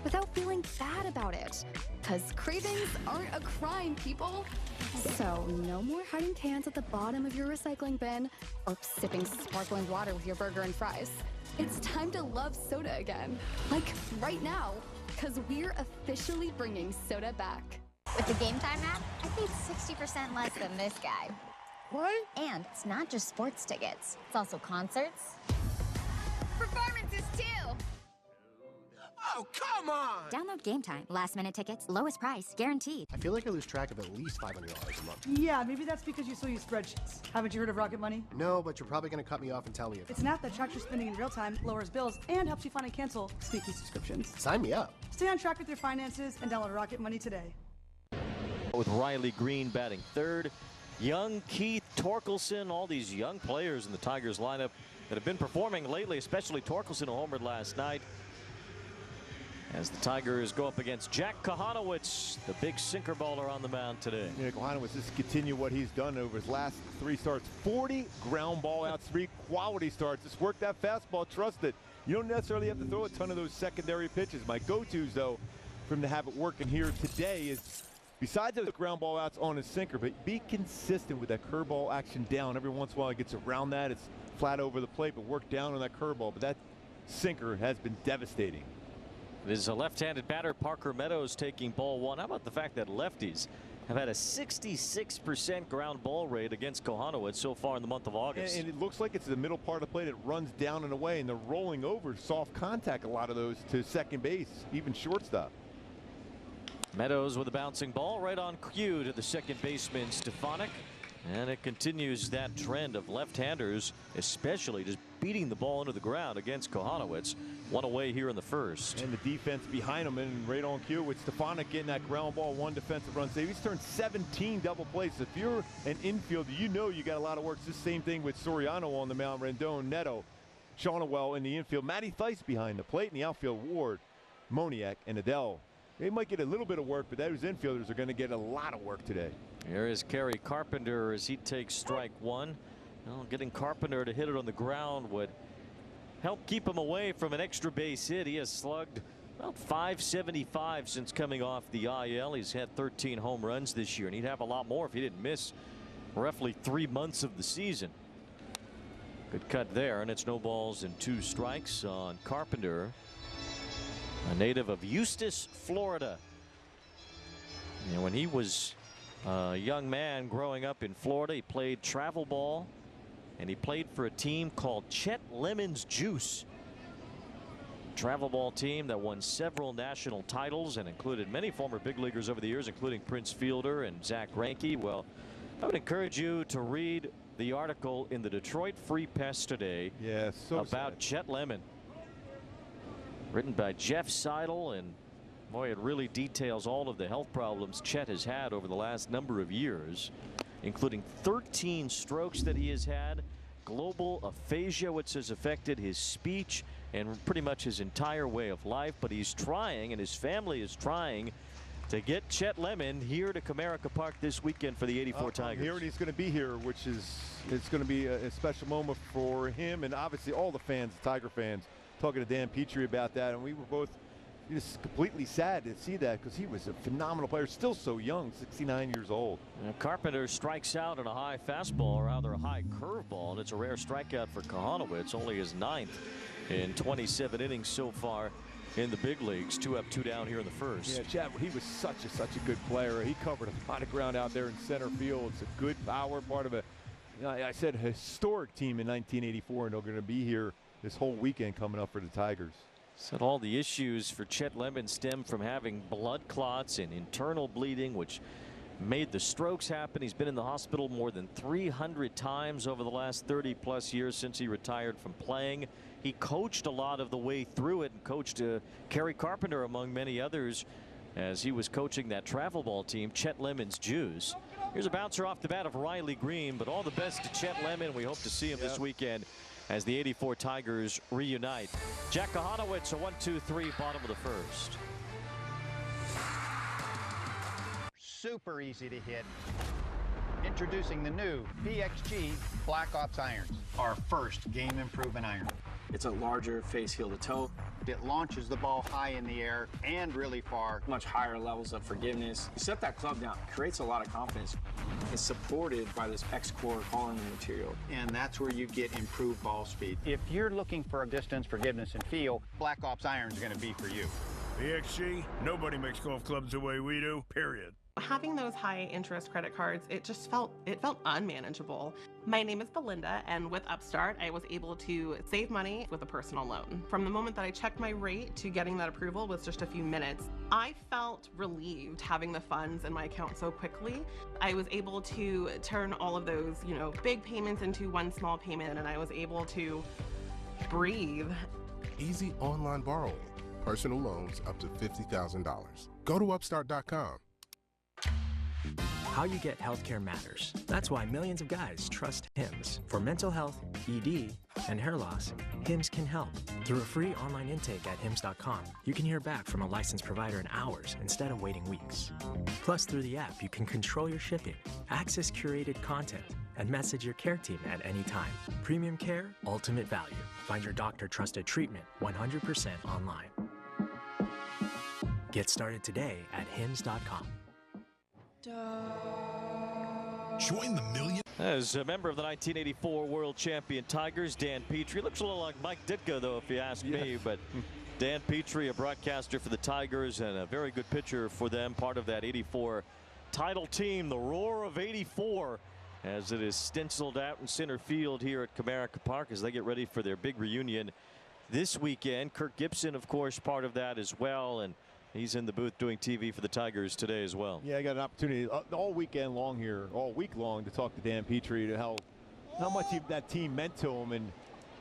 without feeling bad about it. 'Cause cravings aren't a crime, people. So no more hiding cans at the bottom of your recycling bin or sipping sparkling water with your burger and fries. It's time to love soda again. Like right now, 'cause we're officially bringing soda back. With the Game Time app, I paid 60% less than this guy. What? And it's not just sports tickets. It's also concerts. Performances, too. Oh, come on! Download Game Time. Last-minute tickets, lowest price, guaranteed. I feel like I lose track of at least $500 a month. Yeah, maybe that's because you still use spreadsheets. Haven't you heard of Rocket Money? No, but you're probably going to cut me off and tell me about it. It's an app that tracks your spending in real time, lowers bills, and helps you find and cancel sneaky subscriptions. Sign me up. Stay on track with your finances and download Rocket Money today. With Riley Green batting third, young Keith Torkelson, all these young players in the Tigers lineup that have been performing lately, especially Torkelson, who homered last night. As the Tigers go up against Jack Kochanowicz, the big sinker baller on the mound today. Yeah, Kochanowicz just continue what he's done over his last 3 starts. 40 ground ball outs, 3 quality starts. Just work that fastball, trust it. You don't necessarily have to throw a ton of those secondary pitches. My go-tos, though, for him to have it working here today is, besides those ground ball outs on his sinker, but be consistent with that curveball action down. Every once in a while, it gets around that. It's flat over the plate, but work down on that curveball. But that sinker has been devastating. It is a left-handed batter, Parker Meadows, taking ball 1. How about the fact that lefties have had a 66% ground ball rate against Kochanowicz so far in the month of August? And it looks like it's the middle part of the plate. It runs down and away, and they're rolling over soft contact, a lot of those, to second base, even shortstop. Meadows with a bouncing ball right on cue to the second baseman, Stefanik. And it continues that trend of left-handers, especially just beating the ball into the ground against Kochanowicz. 1 away here in the first. And the defense behind him and right on cue with Stefanik getting that ground ball, 1 defensive run save. He's turned 17 double plays. If you're an infielder, you know you got a lot of work. It's the same thing with Soriano on the mound, Rendon, Neto, Kochanowicz in the infield, Matty Theis behind the plate in the outfield, Ward, Moniak, and Adele. They might get a little bit of work, but those infielders are going to get a lot of work today. Here is Kerry Carpenter as he takes strike 1. Well, getting Carpenter to hit it on the ground would help keep him away from an extra base hit. He has slugged about .575 since coming off the IL. He's had 13 home runs this year, and he'd have a lot more if he didn't miss roughly 3 months of the season. Good cut there, and it's no balls and 2 strikes on Carpenter, a native of Eustis, Florida. And when he was a young man growing up in Florida, he played travel ball, and he played for a team called Chet Lemon's Juice. Travel ball team that won several national titles and included many former big leaguers over the years, including Prince Fielder and Zach Greinke. Well, I would encourage you to read the article in the Detroit Free Press today about sad. Chet Lemon. Written by Jeff Seidel, and boy, it really details all of the health problems Chet has had over the last number of years, including 13 strokes that he has had, global aphasia, which has affected his speech and pretty much his entire way of life. But he's trying, and his family is trying, to get Chet Lemon here to Comerica Park this weekend for the 84 Tigers. Here, and he's going to be here, which is it's going to be a special moment for him and obviously all the fans, the Tiger fans. Talking to Dan Petrie about that, and we were both just completely sad to see that because he was a phenomenal player, still so young, 69 years old. And Carpenter strikes out on a high fastball, or rather a high curveball, and it's a rare strikeout for Kochanowicz, only his 9th in 27 innings so far in the big leagues. 2 up, 2 down here in the first. Yeah, Chad, he was such a good player. He covered a lot of ground out there in center field. It's a good power, part of a, I said, historic team in 1984, and they're going to be here this whole weekend coming up for the Tigers. Said all the issues for Chet Lemon stem from having blood clots and internal bleeding, which made the strokes happen. He's been in the hospital more than 300 times over the last 30+ years since he retired from playing. He coached a lot of the way through it, and coached Kerry Carpenter among many others as he was coaching that travel ball team, Chet Lemon's Jews. Here's a bouncer off the bat of Riley Green, but all the best to Chet Lemon. We hope to see him this weekend as the 84 Tigers reunite. Jack Kochanowicz, a 1-2-3, bottom of the first. Super easy to hit. Introducing the new PXG Black Ops irons, our first game improving iron. It's a larger face heel to toe. It launches the ball high in the air and really far. Much higher levels of forgiveness. You set that club down, creates a lot of confidence. It's supported by this X-Core polymer material. And that's where you get improved ball speed. If you're looking for a distance, forgiveness, and feel, Black Ops irons are going to be for you. PXG, nobody makes golf clubs the way we do, period. Having those high interest credit cards, it felt unmanageable. My name is Belinda, and with Upstart, I was able to save money with a personal loan. From the moment that I checked my rate to getting that approval was just a few minutes. I felt relieved having the funds in my account so quickly. I was able to turn all of those, big payments into one small payment, and I was able to breathe. Easy online borrowing. Personal loans up to $50,000. Go to Upstart.com. How you get healthcare matters. That's why millions of guys trust Hims. For mental health, ED, and hair loss, Hims can help. Through a free online intake at Hims.com, you can hear back from a licensed provider in hours instead of waiting weeks. Plus, through the app, you can control your shipping, access curated content, and message your care team at any time. Premium care, ultimate value. Find your doctor-trusted treatment 100% online. Get started today at Hims.com. Join the million. As a member of the 1984 World Champion Tigers, Dan Petrie looks a little like Mike Ditka, though, if you ask me. But Dan Petrie, a broadcaster for the Tigers and a very good pitcher for them, part of that 84 title team, the Roar of 84, as it is stenciled out in center field here at Comerica Park as they get ready for their big reunion this weekend. Kirk Gibson, of course, part of that as well, and he's in the booth doing TV for the Tigers today as well. Yeah, I got an opportunity all weekend long here, all week long, to talk to Dan Petrie to how much that team meant to him. And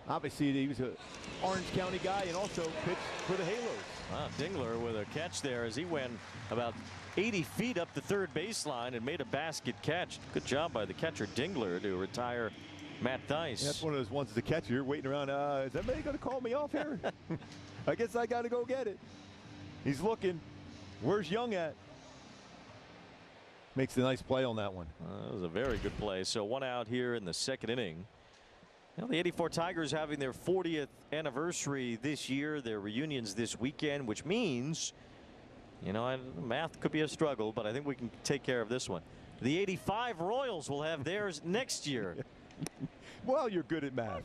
obviously he was an Orange County guy and also pitched for the Halos. Wow, Dingler with a catch there as he went about 80 feet up the third baseline and made a basket catch. Good job by the catcher Dingler to retire Matt Thaiss. That's one of those ones, the catcher, you're waiting around. Is anybody going to call me off here? I guess I got to go get it. He's looking. Where's Young at? Makes a nice play on that one. That was a very good play. So 1 out here in the second inning. Well, the 84 Tigers having their 40th anniversary this year. Their reunions this weekend, which means, math could be a struggle, but I think we can take care of this one. The 85 Royals will have theirs next year. Well, you're good at math.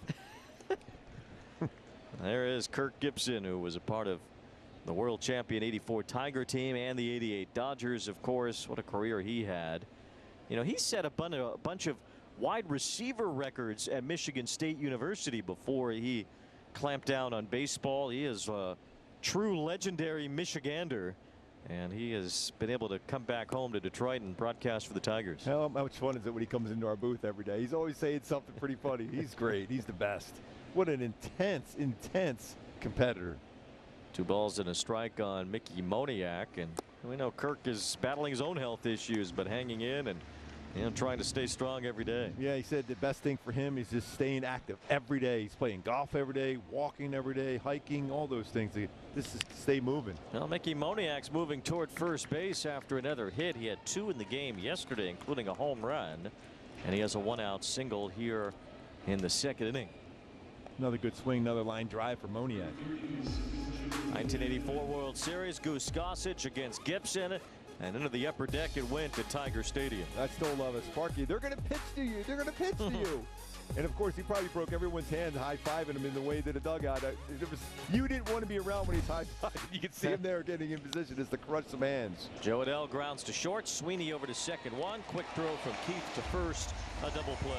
There is Kirk Gibson, who was a part of the world champion 84 Tiger team and the 88 Dodgers, of course. What a career he had. He set a bunch of wide receiver records at Michigan State University before he clamped down on baseball. He is a true legendary Michigander, and he has been able to come back home to Detroit and broadcast for the Tigers. How much fun is it when he comes into our booth every day? He's always saying something pretty funny. He's great. He's the best. What an intense competitor. 2 balls and a strike on Mickey Moniak, and we know Kirk is battling his own health issues, but hanging in and Yeah, trying to stay strong every day. Yeah, he said the best thing for him is just staying active every day. He's playing golf every day, walking every day, hiking, all those things. This is stay moving. Well, Mickey Moniak's moving toward first base after another hit. He had 2 in the game yesterday, including a home run. And he has a 1-out single here in the 2nd inning. Another good swing, another line drive for Moniak. 1984 World Series, Goose Gossage against Gibson. And into the upper deck it went at Tiger Stadium. I still love it. Sparky, they're going to pitch to you. They're going to pitch to you. And, of course, he probably broke everyone's hand high-fiving him in the way to the dugout. You didn't want to be around when he's high-fiving. You can see him there getting in position just to crush some hands. Joe Adele grounds to short. Sweeney over to second one. Quick throw from Keith to first. A double play.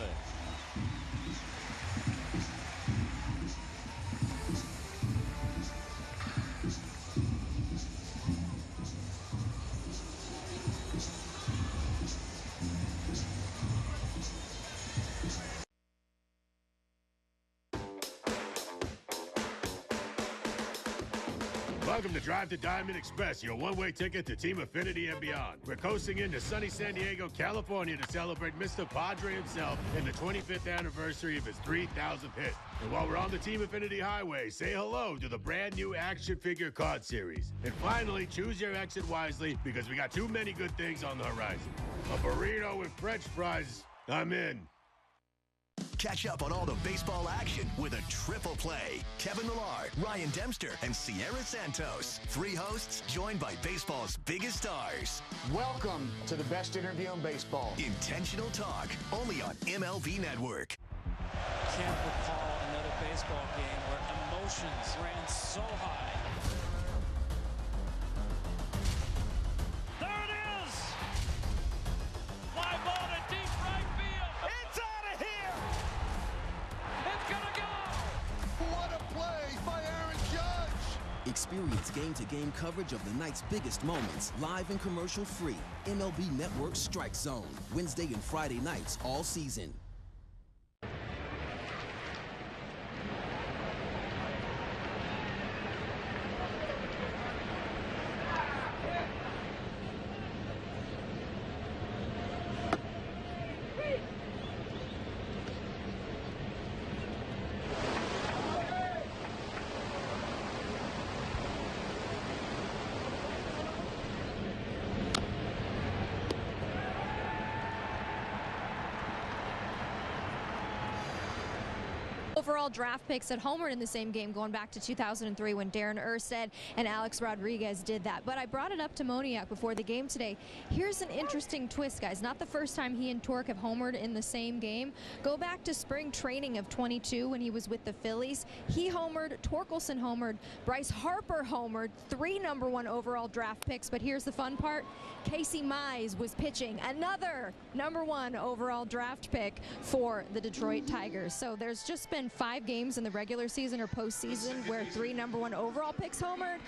Welcome to Drive to Diamond Express, your one-way ticket to Team Affinity and beyond. We're coasting into sunny San Diego, California to celebrate Mr. Padre himself in the 25th anniversary of his 3,000th hit. And while we're on the Team Affinity Highway, say hello to the brand new action figure card series. And finally, choose your exit wisely because we got too many good things on the horizon. A burrito with French fries, I'm in. Catch up on all the baseball action with a triple play. Kevin Millar, Ryan Dempster, and Sierra Santos. 3 hosts joined by baseball's biggest stars. Welcome to the best interview in baseball. Intentional Talk, only on MLB Network. Can't recall another baseball game where emotions ran so high. There it is! Fly ball to deep right field. It's out of here! It's gonna go! What a play by Aaron Judge! Experience game-to-game coverage of the night's biggest moments, live and commercial-free. MLB Network Strike Zone, Wednesday and Friday nights all season. Overall draft picks had homered in the same game going back to 2003 when Darren Erstad and Alex Rodriguez did that. But I brought it up to Moniak before the game today. Here's an interesting twist, guys. Not the first time he and Torque have homered in the same game. Go back to spring training of 22 when he was with the Phillies. He homered, Torkelson homered, Bryce Harper homered, 3 #1 overall draft picks. But here's the fun part. Casey Mize was pitching, another #1 overall draft pick for the Detroit Tigers. So there's just been 5 games in the regular season or postseason where 3 #1 overall picks homered.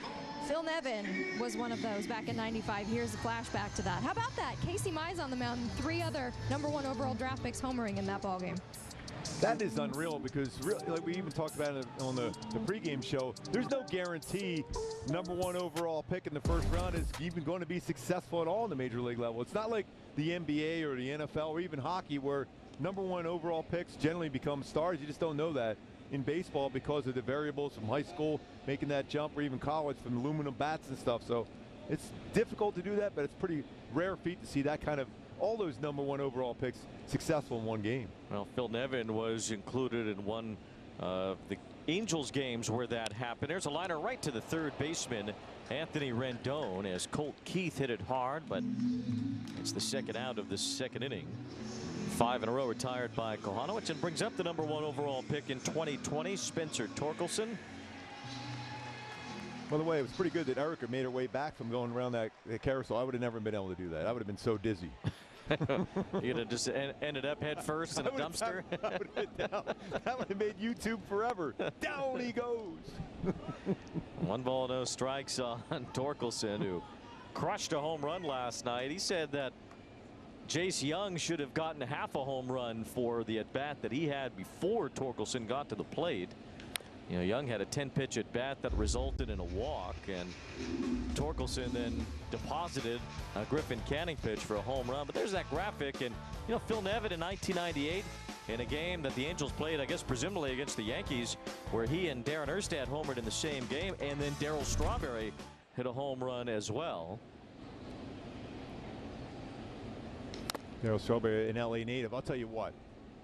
Phil Nevin was one of those back in '95. Here's a flashback to that. How about that? Casey Mize on the mound and 3 other #1 overall draft picks homering in that ballgame. That is unreal because, like we even talked about it on the pregame show, there's no guarantee #1 overall pick in the first round is even going to be successful at all in the major league level. It's not like the NBA or the NFL or even hockey where #1 overall picks generally become stars. You just don't know that in baseball because of the variables from high school, making that jump, or even college from aluminum bats and stuff. So it's difficult to do that, but it's pretty rare feat to see that kind of all those #1 overall picks successful in one game. Well, Phil Nevin was included in one of the Angels games where that happened. There's a liner right to the third baseman, Anthony Rendon, as Colt Keith hit it hard, but it's the second out of the second inning. 5 in a row retired by Kochanowicz, and brings up the #1 overall pick in 2020, Spencer Torkelson. By the way, it was pretty good that Erica made her way back from going around that carousel. I would have never been able to do that. I would have been so dizzy. You'd have just ended up head first in a dumpster. That would have made YouTube forever. Down he goes. 1 ball, no strikes on Torkelson, who crushed a home run last night. He said that Jace Young should have gotten half a home run for the at-bat that he had before Torkelson got to the plate. You know, Young had a 10-pitch at bat that resulted in a walk, and Torkelson then deposited a Griffin Canning pitch for a home run. But there's that graphic, and you know, Phil Nevin in 1998 in a game that the Angels played, I guess presumably against the Yankees, where he and Darren Erstad homered in the same game, and then Darryl Strawberry hit a home run as well. Darryl Strawberry, an LA native. I'll tell you what,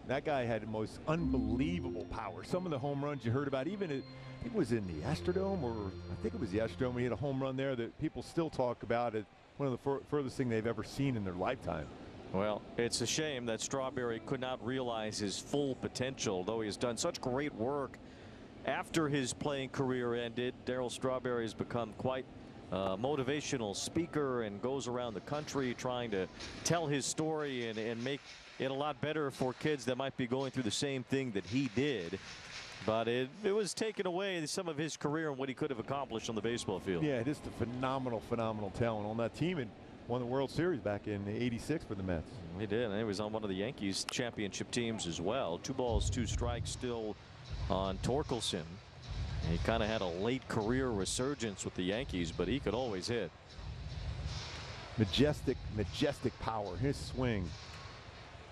that guy had the most unbelievable power. Some of the home runs you heard about, even I think it was in the Astrodome, or I think it was the Astrodome. He had a home run there that people still talk about it. One of the furthest thing they've ever seen in their lifetime. Well, it's a shame that Strawberry could not realize his full potential, though he has done such great work after his playing career ended. Darryl Strawberry has become quite a motivational speaker and goes around the country trying to tell his story and make it a lot better for kids that might be going through the same thing that he did. But it was taken away, some of his career and what he could have accomplished on the baseball field. Yeah, just a phenomenal talent on that team, and won the World Series back in '86 for the Mets. He did, and he was on one of the Yankees championship teams as well. 2 balls, 2 strikes still on Torkelson. He kind of had a late career resurgence with the Yankees, but he could always hit. Majestic power. His swing.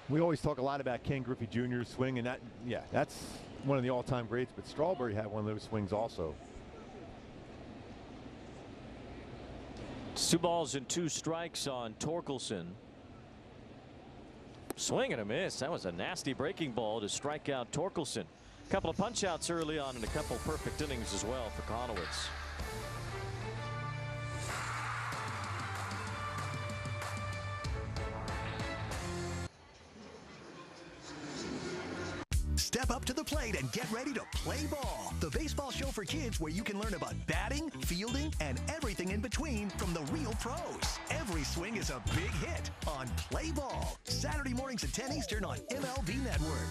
We always talk a lot about Ken Griffey Jr.'s swing, and that's one of the all-time greats. But Strawberry had one of those swings also. 2 balls and 2 strikes on Torkelson. Swing and a miss. That was a nasty breaking ball to strike out Torkelson. A couple of punch outs early on and a couple perfect innings as well for Kochanowicz. Step up to the plate and get ready to play ball. The baseball show for kids where you can learn about batting, fielding, and everything in between from the real pros. Every swing is a big hit on Play Ball. Saturday mornings at 10 Eastern on MLB Network.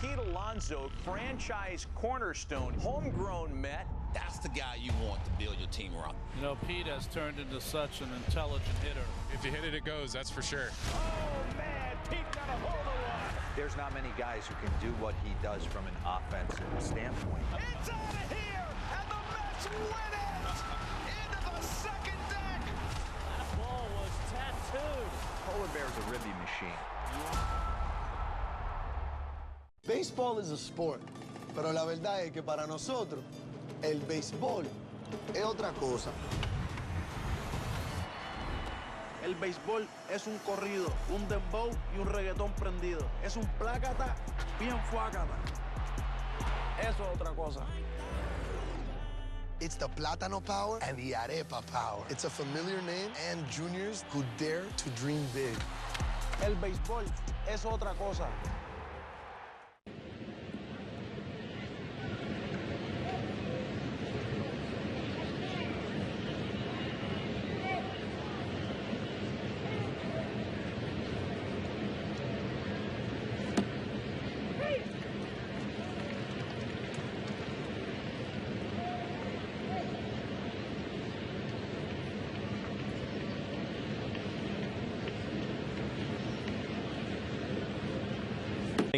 Pete Alonso, franchise cornerstone, homegrown Met. That's the guy you want to build your team around. You know, Pete has turned into such an intelligent hitter. If you hit it, it goes, that's for sure. Oh, man, Pete got a hold of one. There's not many guys who can do what he does from an offensive standpoint. It's out of here, and the Mets win it! Into the second deck! That ball was tattooed. Polar Bear's a ribby machine. Baseball is a sport, pero la verdad es que para nosotros, el béisbol es otra cosa. El béisbol es un corrido, un dembow y un reggaetón prendido. Es un plácata bien fuácata. Eso es otra cosa. It's the Plátano power and the Arepa power. It's a familiar name and juniors who dare to dream big. El béisbol es otra cosa.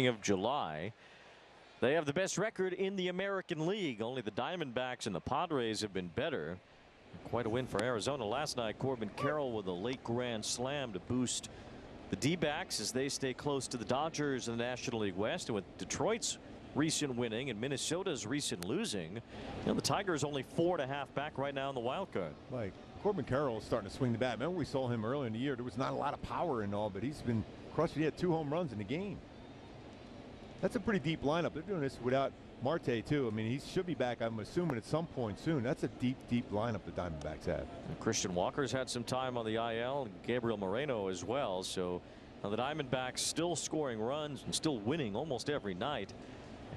Of July. They have the best record in the American League. Only the Diamondbacks and the Padres have been better. Quite a win for Arizona last night. Corbin Carroll with a late grand slam to boost the D-backs as they stay close to the Dodgers in the National League West. And with Detroit's recent winning and Minnesota's recent losing, you know, the Tigers only 4.5 back right now in the wild card. Like Corbin Carroll is starting to swing the bat. Remember we saw him earlier in the year. There was not a lot of power and all, but he's been crushing. He had 2 home runs in the game. That's a pretty deep lineup. They're doing this without Marte, too. I mean, he should be back, I'm assuming, at some point soon. That's a deep lineup the Diamondbacks have. And Christian Walker's had some time on the IL, and Gabriel Moreno as well. So the Diamondbacks still scoring runs and still winning almost every night.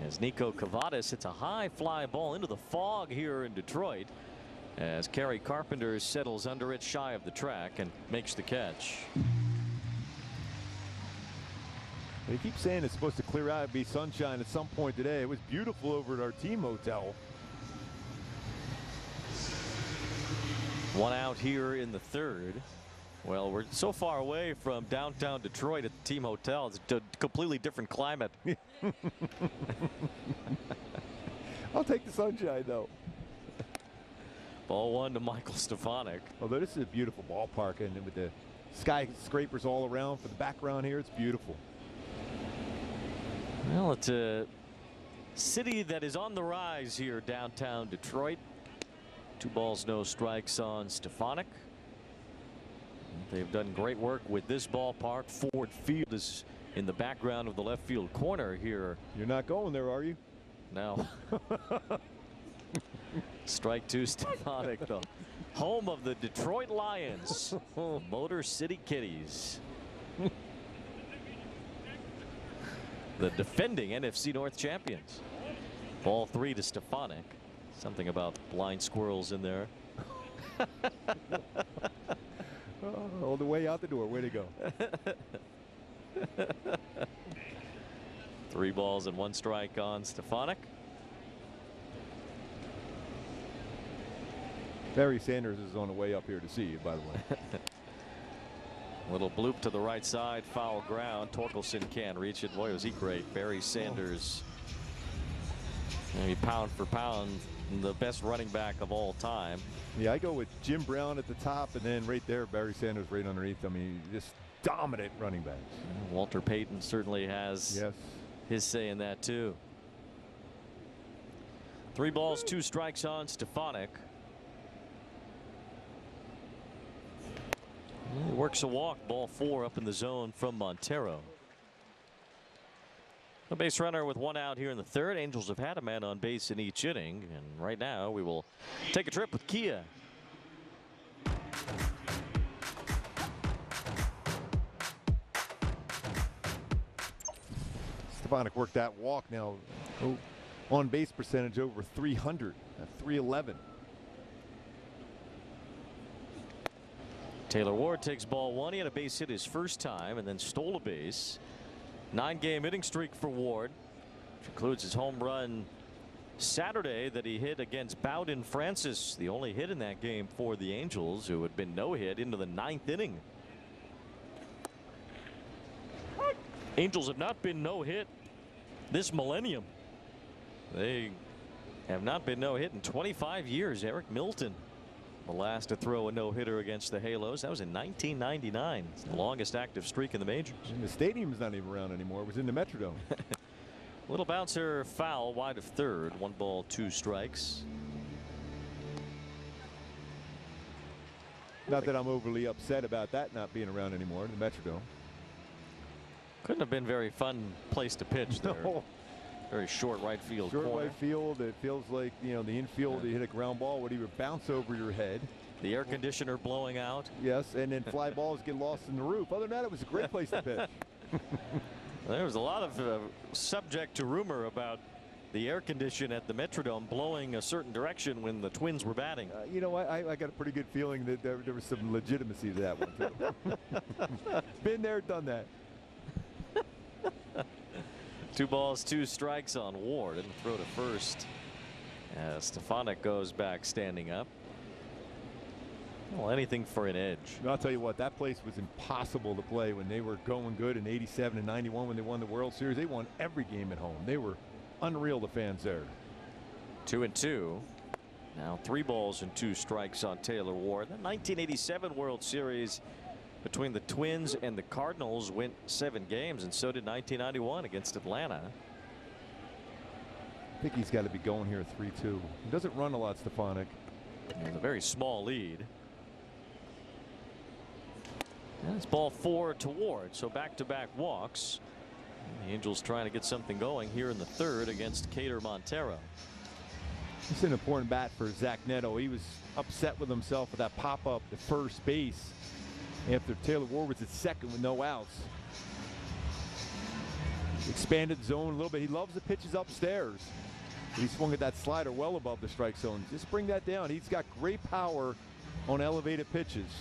As Nico Cavadas hits a high fly ball into the fog here in Detroit, as Kerry Carpenter settles under it shy of the track and makes the catch. They keep saying it's supposed to clear out and be sunshine at some point today. It was beautiful over at our team hotel. 1 out here in the 3rd. Well, we're so far away from downtown Detroit at the team hotel. It's a completely different climate. I'll take the sunshine, though. Ball 1 to Michael Stefanik. Although this is a beautiful ballpark, and with the skyscrapers all around for the background here, it's beautiful. Well, it's a city that is on the rise here, downtown Detroit. 2 balls, no strikes on Stefanik. They've done great work with this ballpark. Ford Field is in the background of the left field corner here. You're not going there, are you? No. Strike 2, Stefanik, the home of the Detroit Lions, Motor City Kitties. The defending NFC North champions. Ball 3 to Stefanik. Something about blind squirrels in there. All the way out the door. Way to go. 3 balls and 1 strike on Stefanik. Barry Sanders is on the way up here to see you, by the way. Little bloop to the right side, foul ground. Torkelson can't reach it. Boy, was he great. Barry Sanders, maybe pound for pound, the best running back of all time. Yeah, I go with Jim Brown at the top, and then right there, Barry Sanders right underneath. I mean, just dominant running backs. Walter Payton certainly has his say in that, too. 3 balls, 2 strikes on Stefanik. He works a walk. Ball 4 up in the zone from Montero. A base runner with 1 out here in the 3rd. Angels have had a man on base in each inning, and right now we will take a trip with Kia. Stefanik worked that walk now. On base percentage over 300 at 311. Taylor Ward takes ball 1. He had a base hit his first time and then stole a base. 9-game hitting streak for Ward, which includes his home run Saturday that he hit against Bowden Francis, the only hit in that game for the Angels, who had been no hit into the 9th inning. Angels have not been no hit this millennium. They have not been no hit in 25 years. Eric Milton, the last to throw a no-hitter against the Halos. That was in 1999. It's the longest active streak in the majors. And the stadium's not even around anymore. It was in the Metrodome. Little bouncer foul wide of 3rd. 1 ball, 2 strikes. Not that I'm overly upset about that not being around anymore, the Metrodome. Couldn't have been very fun place to pitch there. No. Very short right field Short corner. right field. It feels like, you know, the infield, you hit a ground ball would either bounce over your head. The air conditioner blowing out. Yes, and then fly balls get lost in the roof. Other than that, it was a great place to pitch. There was a lot of subject to rumor about the air condition at the Metrodome blowing a certain direction when the Twins were batting. You know, I got a pretty good feeling that there was some legitimacy to that one, too. Been there, done that. 2 balls, 2 strikes on Ward, and throw to first as Stefanik goes back standing up. Well, anything for an edge. I'll tell you what, that place was impossible to play when they were going good in '87 and '91 when they won the World Series. They won every game at home. They were unreal, the fans there. 2-2. Now 3 balls and 2 strikes on Taylor Ward. The 1987 World Series between the Twins and the Cardinals went 7 games, and so did 1991 against Atlanta. I think he's got to be going here 3-2. He doesn't run a lot, Stefanik. It's a very small lead. And it's ball 4 to Ward, so back-to-back walks. The Angels trying to get something going here in the 3rd against Keider Montero. This is an important bat for Zach Neto. He was upset with himself with that pop-up to first base after Taylor Ward was at second with no outs. Expanded zone a little bit. He loves the pitches upstairs. He swung at that slider well above the strike zone. Just bring that down. He's got great power on elevated pitches.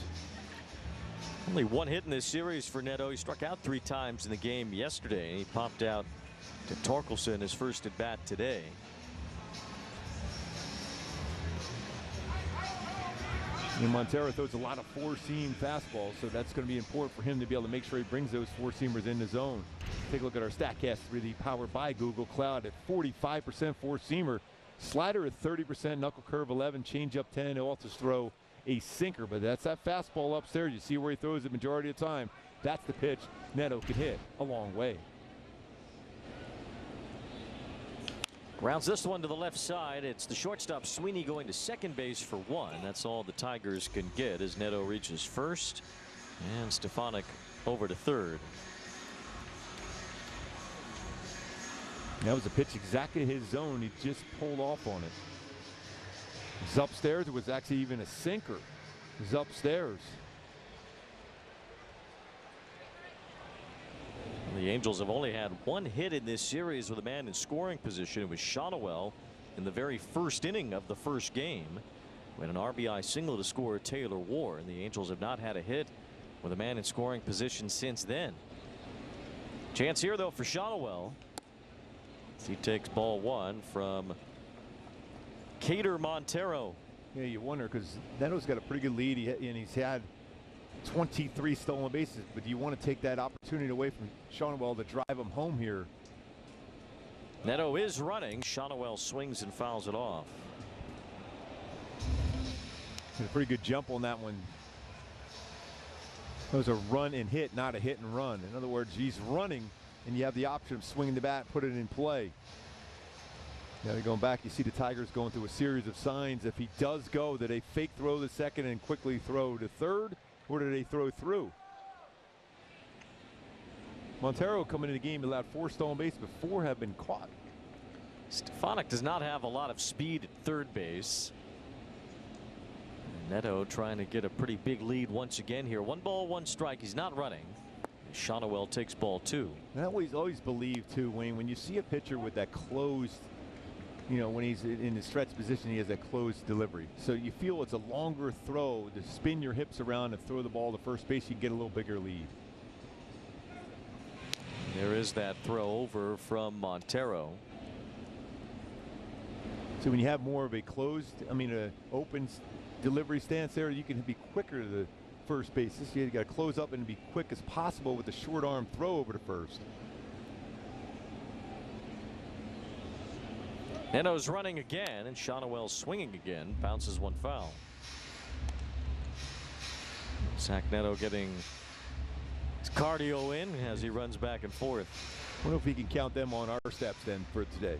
Only 1 hit in this series for Neto. He struck out 3 times in the game yesterday. He popped out to Torkelson his first at bat today. And Montero throws a lot of 4-seam fastballs, so that's going to be important for him to be able to make sure he brings those 4-seamers in the zone. Take a look at our StatCast 3D powered by Google Cloud at 45% 4-seamer. Slider at 30%, knuckle curve 11, changeup 10. He'll also throw a sinker, but that's that fastball upstairs. You see where he throws it majority of the time. That's the pitch Neto can hit a long way. Grounds this one to the left side. It's the shortstop Sweeney going to second base for one. That's all the Tigers can get as Neto reaches first, and Stefanik over to third. That was a pitch exactly his zone. He just pulled off on it. It's upstairs. It was actually even a sinker. It was upstairs. The Angels have only had one hit in this series with a man in scoring position. It was Kochanowicz in the very first inning of the first game when an RBI single to score Taylor Ward. And the Angels have not had a hit with a man in scoring position since then. Chance here though for Kochanowicz. He takes ball one from Keider Montero. Yeah, you wonder because Neto's got a pretty good lead, and he's had 23 stolen bases, but you want to take that opportunity away from Kochanowicz to drive him home here. Neto is running. Kochanowicz swings and fouls it off. A pretty good jump on that one. It was a run and hit, not a hit and run. In other words, he's running, and you have the option of swinging the bat, put it in play. Now going back, you see the Tigers going through a series of signs. If he does go, that they fake throw the second and quickly throw to third, or do they throw through? Montero coming into the game allowed 4 stolen bases, but 4 have been caught. Stefanik does not have a lot of speed at third base. Neto trying to get a pretty big lead once again here. 1 ball, 1 strike. He's not running. Kochanowicz takes ball 2. And I always believe too, Wayne, when you see a pitcher with that closed, you know, when he's in the stretch position, he has that closed delivery. So you feel it's a longer throw to spin your hips around and throw the ball to first base. You get a little bigger lead. There is that throw over from Montero. So when you have more of a closed, a open delivery stance there, you can be quicker to the first base. This you got to close up and be quick as possible with the short arm throw over to first. Neto's running again, and Kochanowicz swinging again. Bounces 1 foul. Zach Neto getting his cardio in as he runs back and forth. I wonder if he can count them on our steps then for today.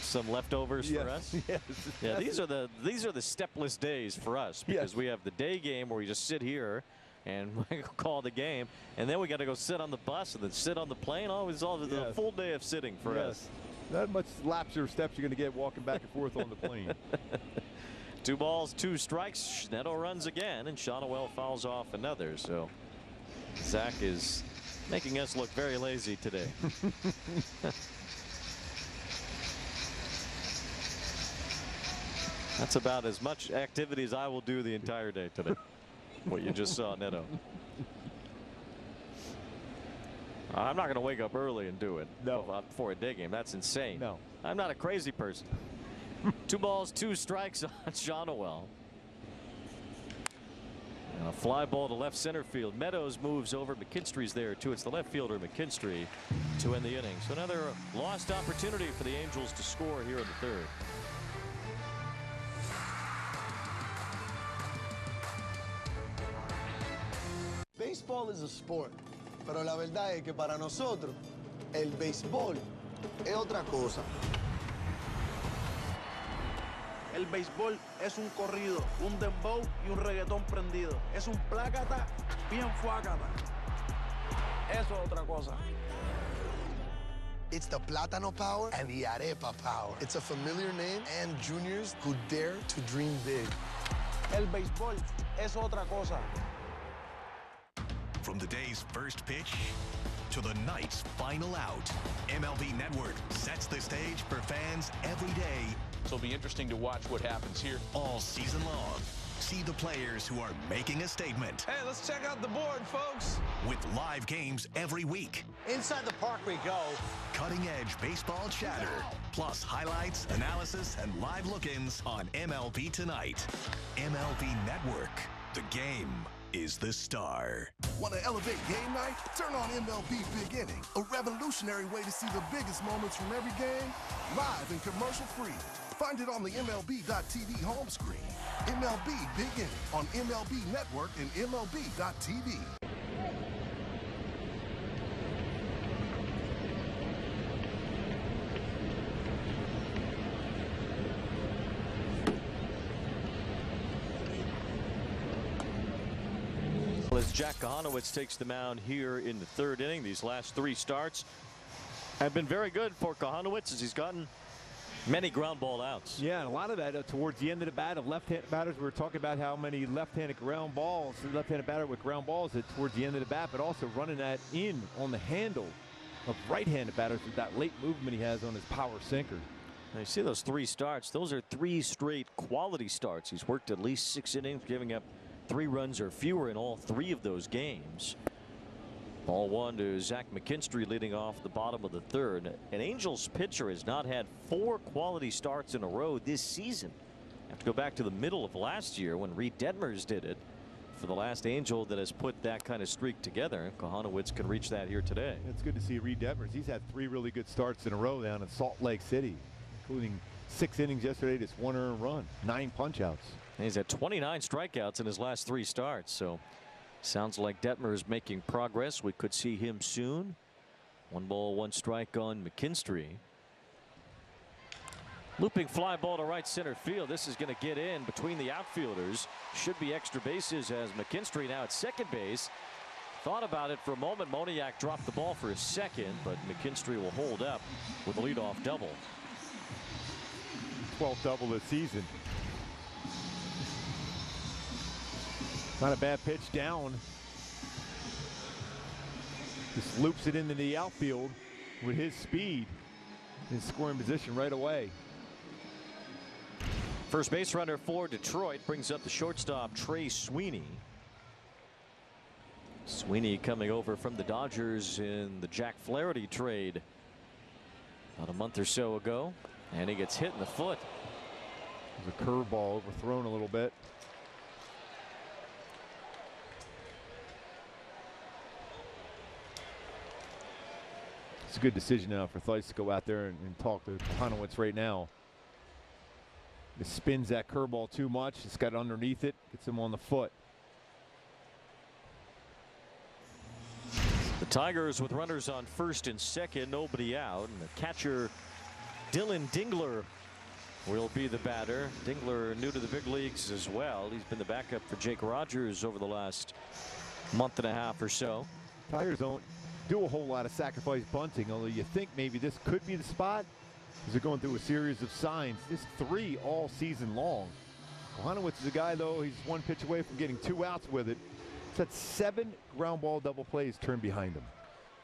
Some leftovers for us. Yes. Yeah, these are the stepless days for us because we have the day game where we just sit here and call the game, and then we got to go sit on the bus and then sit on the plane. Always all the full day of sitting for us. Not much laps or steps you're going to get walking back and forth on the plane. 2 balls, 2 strikes. Neto runs again, and Kochanowicz fouls off another. So Zach is making us look very lazy today. That's about as much activity as I will do the entire day today. What you just saw, Neto. I'm not going to wake up early and do it. No. Before a day game. That's insane. No. I'm not a crazy person. 2 balls, 2 strikes on Kochanowicz. And a fly ball to left center field. Meadows moves over. McKinstry's there too. It's the left fielder McKinstry to end the inning. So another lost opportunity for the Angels to score here in the 3rd. Baseball is a sport, pero la verdad es que para nosotros el béisbol es otra cosa. El béisbol es un corrido, un dembow y un reggaetón prendido. Es un plácata bien fuácata. Eso es otra cosa. It's the Plátano Power and the Arepa Power. It's a familiar name and juniors who dare to dream big. El béisbol es otra cosa. From the day's first pitch to the night's final out, MLB Network sets the stage for fans every day. So it'll be interesting to watch what happens here all season long. See the players who are making a statement. Hey, let's check out the board, folks. With live games every week. Inside the park we go. Cutting-edge baseball chatter. Plus highlights, analysis, and live look-ins on MLB Tonight. MLB Network. The game is the star. Want to elevate game night? Turn on MLB Big Inning, a revolutionary way to see the biggest moments from every game, live and commercial-free. Find it on the MLB.tv home screen. MLB Big Inning on MLB Network and MLB.tv. As Jack Kochanowicz takes the mound here in the third inning, these last three starts have been very good for Kochanowicz as he's gotten many ground ball outs. Yeah, and a lot of that towards the end of the bat of left-handed batters. We were talking about how many left-handed ground balls, left-handed batter with ground balls towards the end of the bat, but also running that in on the handle of right-handed batters with that late movement he has on his power sinker. Now you see those three starts. Those are three straight quality starts. He's worked at least 6 innings, giving up 3 runs or fewer in all 3 of those games. Ball 1 to Zach McKinstry leading off the bottom of the third. An Angels pitcher has not had 4 quality starts in a row this season. Have to go back to the middle of last year when Reed Detmers did it for the last Angel that has put that kind of streak together. Kochanowicz can reach that here today. It's good to see Reed Detmers. He's had 3 really good starts in a row down in Salt Lake City, including 6 innings yesterday, just 1 earned run, 9 punch-outs. And he's had 29 strikeouts in his last 3 starts. So sounds like Detmer is making progress. We could see him soon. 1 ball, 1 strike on McKinstry. Looping fly ball to right center field. This is going to get in between the outfielders. Should be extra bases as McKinstry now at second base. Thought about it for a moment. Moniak dropped the ball for a second, but McKinstry will hold up with a leadoff double. 12th double this season. Not a bad pitch down. Just loops it into the outfield with his speed in scoring position right away. First base runner for Detroit brings up the shortstop Trey Sweeney. Sweeney coming over from the Dodgers in the Jack Flaherty trade about a month or so ago, and he gets hit in the foot. There's a curveball overthrown a little bit. It's a good decision now for Theis to go out there and talk to Kochanowicz right now. It spins that curveball too much. It's got underneath it. Gets him on the foot. The Tigers with runners on first and second, nobody out. And the catcher, Dylan Dingler, will be the batter. Dingler new to the big leagues as well. He's been the backup for Jake Rogers over the last month and a half or so. Tigers don't do a whole lot of sacrifice bunting, although you think maybe this could be the spot as they're going through a series of signs. This 3 all season long. Kochanowicz is a guy, though, he's 1 pitch away from getting 2 outs with it. He's had 7 ground ball double plays turned behind him.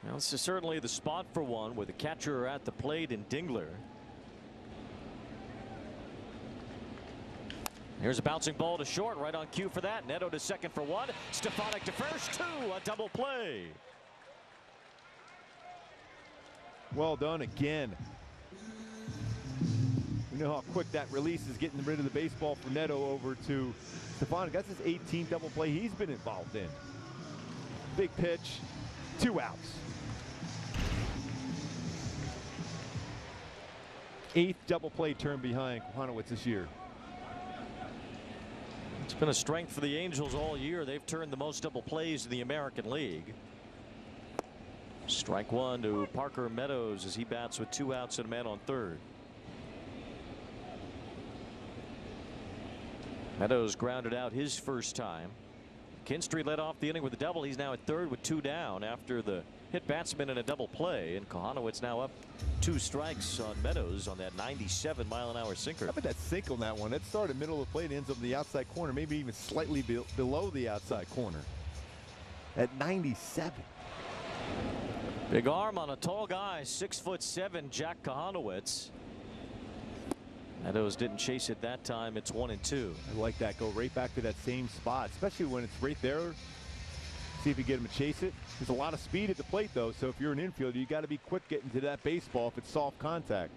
Well, this is certainly the spot for one with the catcher at the plate in Dingler. Here's a bouncing ball to short, right on cue for that. Neto to second for 1. Stefanik to first, 2. A double play. Well done again. We know how quick that release is, getting rid of the baseball for Neto over to Stefanik. That's his 18th double play he's been involved in. Big pitch, 2 outs. 8th double play turned behind Kochanowicz this year. It's been a strength for the Angels all year. They've turned the most double plays in the American League. Strike 1 to Parker Meadows as he bats with 2 outs and a man on third. Meadows grounded out his first time. Kinstry led off the inning with a double. He's now at third with 2 down after the hit batsman in a double play. And Kochanowicz now up 2 strikes on Meadows on that 97-mile-an-hour sinker. How about that sink on that one? It started middle of the plate, ends up in the outside corner, maybe even slightly below the outside corner. At 97. Big arm on a tall guy, 6'7", Jack Kochanowicz. Meadows didn't chase it that time. It's 1-2. I like that. Go right back to that same spot, especially when it's right there. See if you get him to chase it. There's a lot of speed at the plate, though, so if you're an infielder, you got to be quick getting to that baseball if it's soft contact.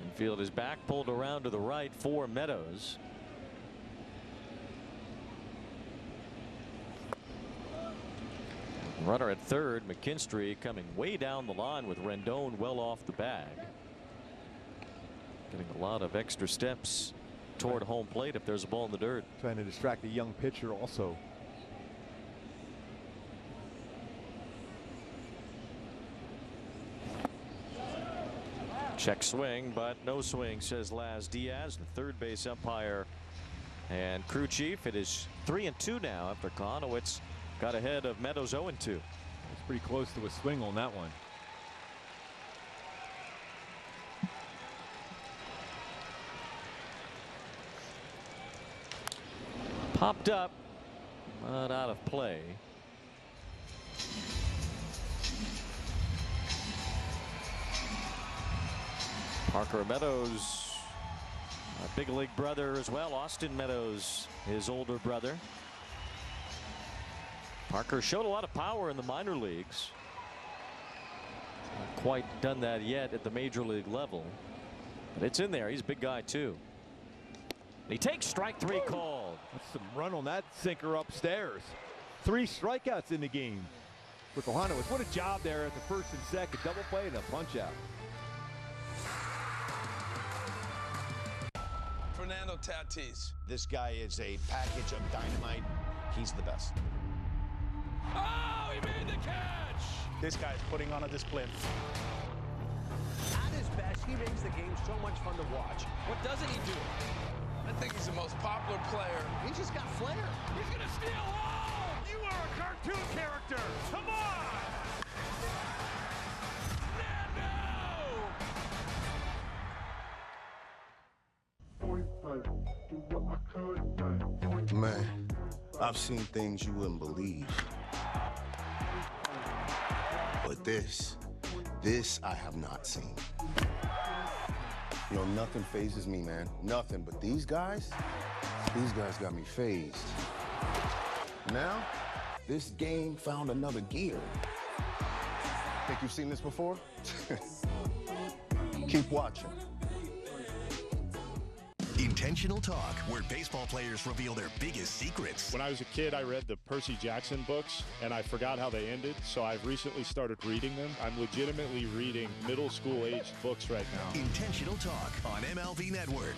Infield is back, pulled around to the right for Meadows. Runner at third, McKinstry coming way down the line with Rendon well off the bag. Getting a lot of extra steps toward home plate if there's a ball in the dirt. Trying to distract the young pitcher also. Check swing, but no swing, says Laz Diaz, the third base umpire and crew chief. It is 3-2 now after Kochanowicz got ahead of Meadows 0-2. It's pretty close to a swing on that one. Popped up, but out of play. Parker Meadows, a big league brother as well. Austin Meadows, his older brother. Parker showed a lot of power in the minor leagues. Not quite done that yet at the major league level, but it's in there. He's a big guy too. He takes strike 3 called. That's some run on that sinker upstairs. 3 strikeouts in the game with Kochanowicz. What a job there at the first and second. Double play and a punch out. Fernando Tatis. This guy is a package of dynamite. He's the best. Oh, he made the catch! This guy's putting on a display. At his best, he makes the game so much fun to watch. What doesn't he do? I think he's the most popular player. He just got flair. He's gonna steal home! You are a cartoon character! Come on! Man, I've seen things you wouldn't believe. But this I have not seen. You know, nothing phases me, man. Nothing. But these guys got me phased. Now, this game found another gear. Think you've seen this before? Keep watching. Intentional Talk, where baseball players reveal their biggest secrets. When I was a kid, I read the Percy Jackson books, and I forgot how they ended, so I've recently started reading them. I'm legitimately reading middle school-aged books right now. Intentional Talk on MLB Network.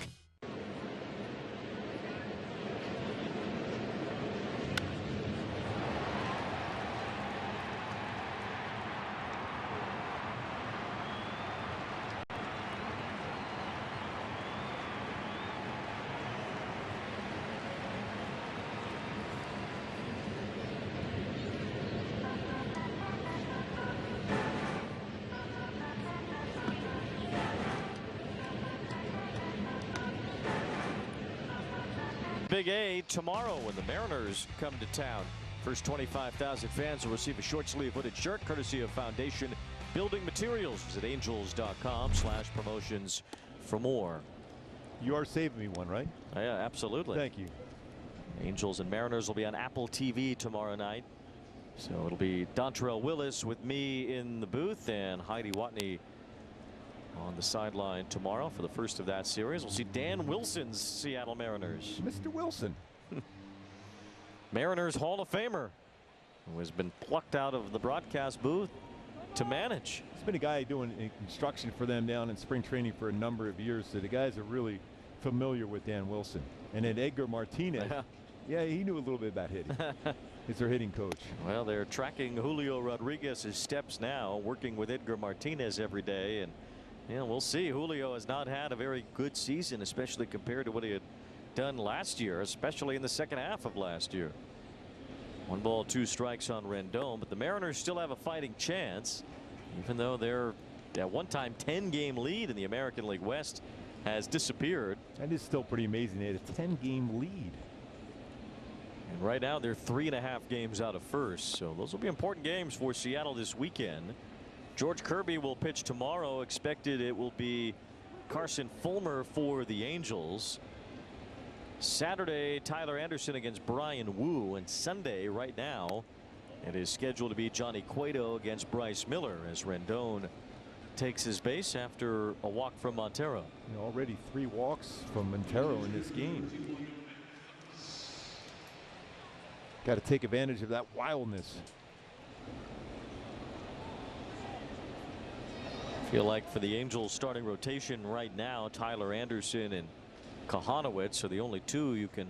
Big A tomorrow when the Mariners come to town. First 25,000 fans will receive a short sleeve hooded shirt courtesy of Foundation Building Materials. Visit angels.com/promotions for more. You are saving me one, right? Yeah, absolutely. Thank you. Angels and Mariners will be on Apple TV tomorrow night. So it'll be Dontrell Willis with me in the booth and Heidi Watney on the sideline tomorrow for the first of that series. We'll see Dan Wilson's Seattle Mariners. Mr. Wilson. Mariners Hall of Famer who has been plucked out of the broadcast booth to manage. He's been a guy doing instruction for them down in spring training for a number of years. So the guys are really familiar with Dan Wilson. And then Edgar Martinez. Yeah, he knew a little bit about hitting. He's their hitting coach. Well, they're tracking Julio Rodriguez's steps now, working with Edgar Martinez every day. And yeah, we'll see. Julio has not had a very good season, especially compared to what he had done last year, especially in the second half of last year. 1 ball, 2 strikes on Rendon, but the Mariners still have a fighting chance, even though their at one time 10-game lead in the American League West has disappeared. That is still pretty amazing. They had a 10-game lead. And right now they're 3.5 games out of first, so those will be important games for Seattle this weekend. George Kirby will pitch tomorrow. Expected it will be Carson Fulmer for the Angels. Saturday, Tyler Anderson against Brian Wu. And Sunday, right now, it is scheduled to be Johnny Cueto against Bryce Miller as Rendon takes his base after a walk from Montero. You know, already 3 walks from Montero in this game. Got to take advantage of that wildness. Feel like for the Angels starting rotation right now, Tyler Anderson and Kochanowicz are the only two you can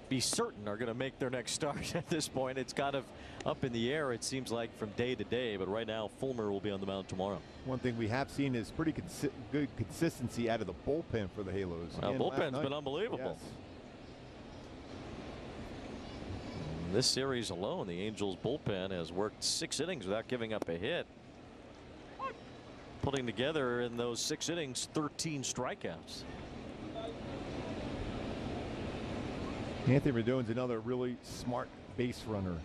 be certain are going to make their next start at this point. It's kind of up in the air, it seems like, from day to day, but right now Fulmer will be on the mound tomorrow. One thing we have seen is pretty good consistency out of the bullpen for the Halos. Bullpen's been unbelievable. Yes. This series alone, the Angels bullpen has worked 6 innings without giving up a hit, putting together in those 6 innings 13 strikeouts. Anthony Rendon's another really smart base runner.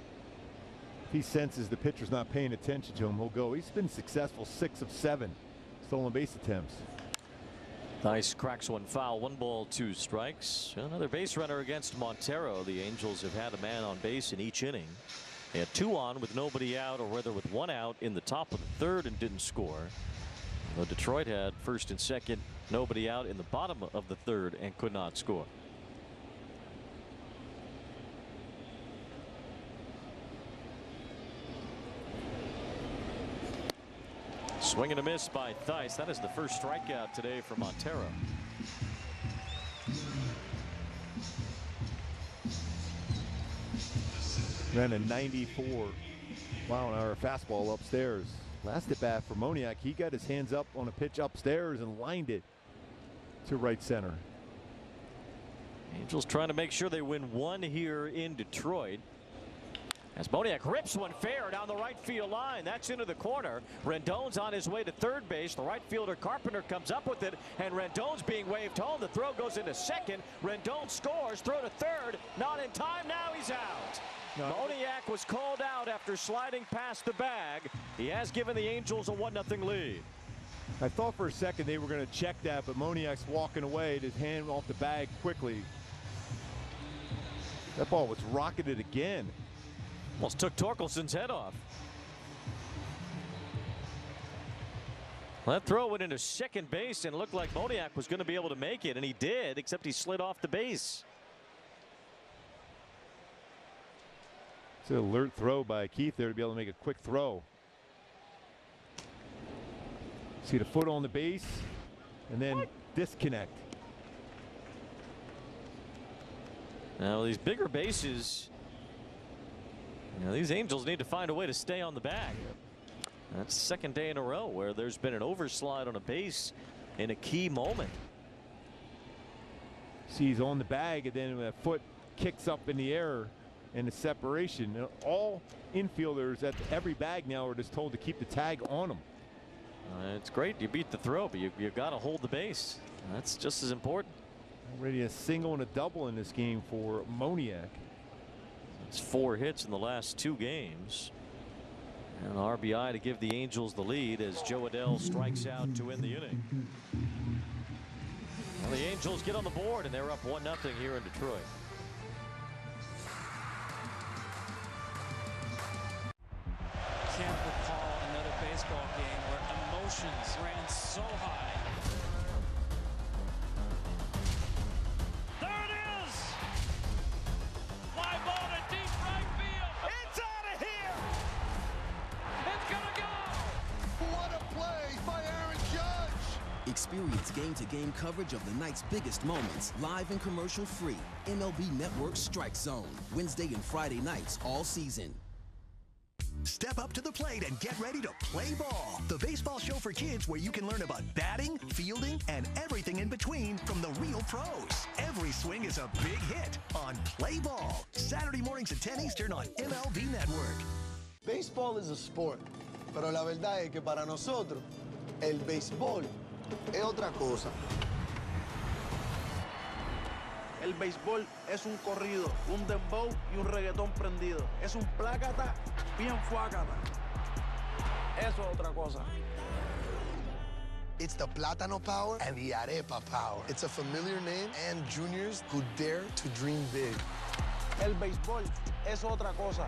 If he senses the pitcher's not paying attention to him, he'll go. He's been successful 6 of 7 stolen base attempts. Nice, cracks one foul, 1 ball, 2 strikes. Another base runner against Montero. The Angels have had a man on base in each inning. They had 2 on with nobody out, or rather with 1 out in the top of the 3rd and didn't score. Though Detroit had 1st and 2nd, nobody out in the bottom of the 3rd and could not score. Swing and a miss by Theis. That is the first strikeout today for Montero. Ran a 94 mile-an-hour fastball upstairs. Last at bat for Moniak, he got his hands up on a pitch upstairs and lined it to right center. Angels trying to make sure they win 1 here in Detroit. As Moniak rips one fair down the right field line. That's into the corner. Rendon's on his way to 3rd base. The right fielder Carpenter comes up with it, and Rendon's being waved home. The throw goes into 2nd. Rendon scores. Throw to 3rd. Not in time. Now he's out. No. Moniak was called out after sliding past the bag. He has given the Angels a 1-0 lead. I thought for a second they were going to check that, but Moniak's walking away, his hand off the bag quickly. That ball was rocketed again. Almost took Torkelson's head off. That throw went into 2nd base and looked like Moniak was going to be able to make it, and he did, except he slid off the base. It's an alert throw by Keith there to be able to make a quick throw. See the foot on the base and then disconnect. Now these bigger bases, these Angels need to find a way to stay on the bag. That's the 2nd day in a row where there's been an overslide on a base in a key moment. See, he's on the bag, and then that foot kicks up in the air and the separation. All infielders at every bag now are just told to keep the tag on them. It's great you beat the throw, but you got to hold the base. That's just as important. Already a single and a double in this game for Moniak. It's 4 hits in the last 2 games. And an RBI to give the Angels the lead as Joe Adell strikes out to end the inning. Well, the Angels get on the board, and they're up 1-0 here in Detroit. Can't recall another baseball game where emotions ran so high. There it is! Fly ball to deep right field. It's out of here! It's gonna go! What a play by Aaron Judge! Experience game-to-game coverage of the night's biggest moments, live and commercial-free. MLB Network Strike Zone, Wednesday and Friday nights all season. Step up to the plate and get ready to play ball. The baseball show for kids where you can learn about batting, fielding, and everything in between from the real pros. Every swing is a big hit on Play Ball. Saturday mornings at 10 Eastern on MLB Network. Baseball is a sport, pero la verdad es que para nosotros, el béisbol es otra cosa. El béisbol es un corrido, un dembow y un reggaetón prendido. Es un plácata bien fuácata. Eso es otra cosa. It's the Plátano Power and the Arepa Power. It's a familiar name and juniors who dare to dream big. El béisbol es otra cosa.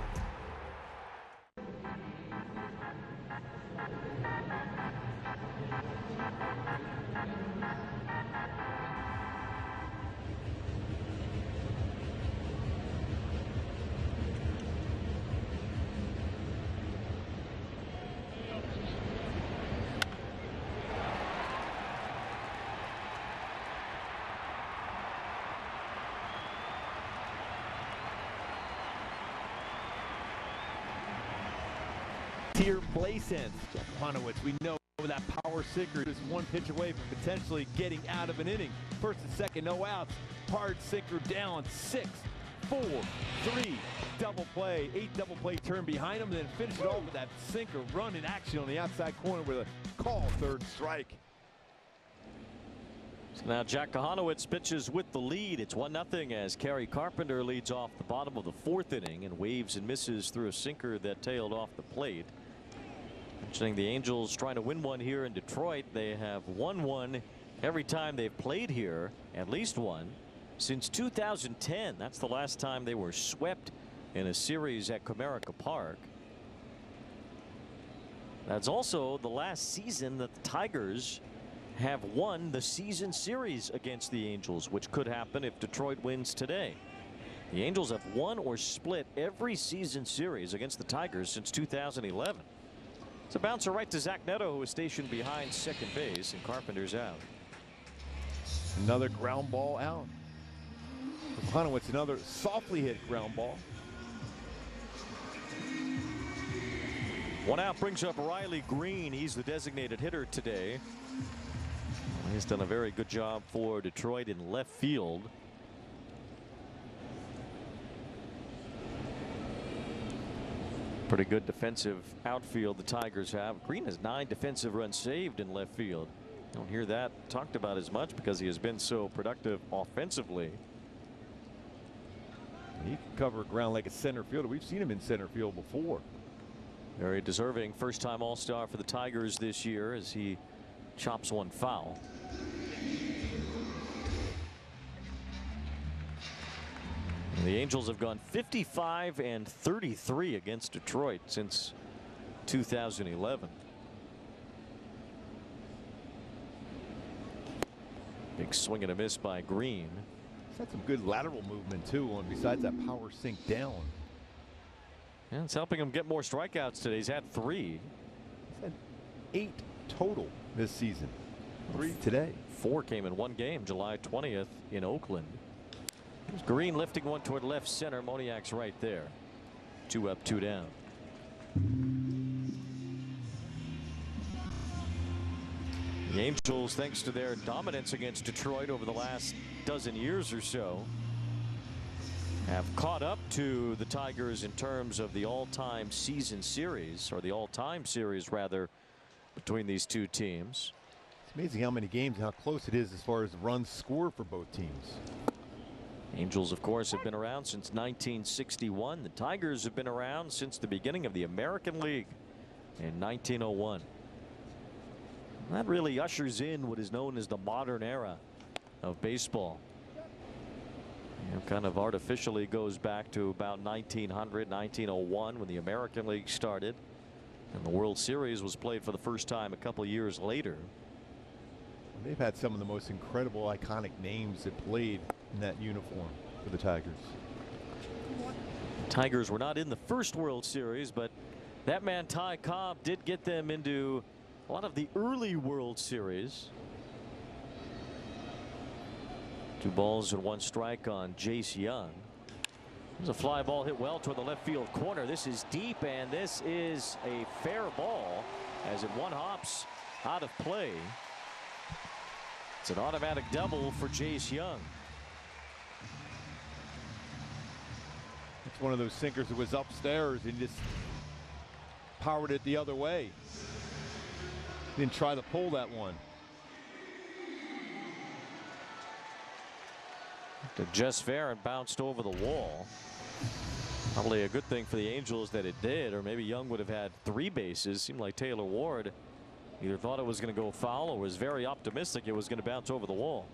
tier play sense. Kochanowicz, we know that power sinker is one pitch away from potentially getting out of an inning. First and second, no outs. Hard sinker down, 6, 4, 3, double play, 8 double play turn behind him, and then finish it off with that sinker run in action on the outside corner with a call, third strike. So now Jack Kochanowicz pitches with the lead. It's 1-0 as Kerry Carpenter leads off the bottom of the 4th inning and waves and misses through a sinker that tailed off the plate. Mentioning the Angels trying to win one here in Detroit. They have won one every time they've played here, at least one, since 2010. That's the last time they were swept in a series at Comerica Park. That's also the last season that the Tigers have won the season series against the Angels, which could happen if Detroit wins today. The Angels have won or split every season series against the Tigers since 2011. It's a bouncer right to Zach Neto, who is stationed behind second base, and Carpenter's out. Another ground ball out. Kochanowicz, another softly hit ground ball. One out brings up Riley Green. He's the designated hitter today. He's done a very good job for Detroit in left field. Pretty good defensive outfield the Tigers have. Green has 9 defensive runs saved in left field. Don't hear that talked about as much because he has been so productive offensively. He can cover ground like a center fielder. We've seen him in center field before. Very deserving first-time All-Star for the Tigers this year as he chops one foul. And the Angels have gone 55 and 33 against Detroit since 2011. Big swing and a miss by Green. He's had some good lateral movement too, and besides that power sink down. And it's helping him get more strikeouts today. He's had 3. He's had 8 total this season. 3 today. 4 came in one game, July 20th in Oakland. There's Green lifting one toward left center. Moniak's right there. 2 up, 2 down. The Angels, thanks to their dominance against Detroit over the last dozen years or so, have caught up to the Tigers in terms of the all-time season series, or the all-time series rather, between these two teams. It's amazing how many games and how close it is as far as runs scored for both teams. Angels, of course, have been around since 1961. The Tigers have been around since the beginning of the American League in 1901. And that really ushers in what is known as the modern era of baseball. Kind of artificially goes back to about 1900, 1901 when the American League started, and the World Series was played for the first time a couple years later. They've had some of the most incredible, iconic names that played in that uniform for the Tigers. Tigers were not in the first World Series, but that man Ty Cobb did get them into a lot of the early World Series. 2 balls and 1 strike on Jace Young. There's a fly ball hit well toward the left field corner. This is deep, and this is a fair ball as it one hops out of play. It's an automatic double for Jace Young. It's one of those sinkers that was upstairs and just powered it the other way. Didn't try to pull that one. To just fair and bounced over the wall. Probably a good thing for the Angels that it did, or maybe Young would have had 3 bases. Seemed like Taylor Ward either thought it was going to go foul or was very optimistic it was going to bounce over the wall.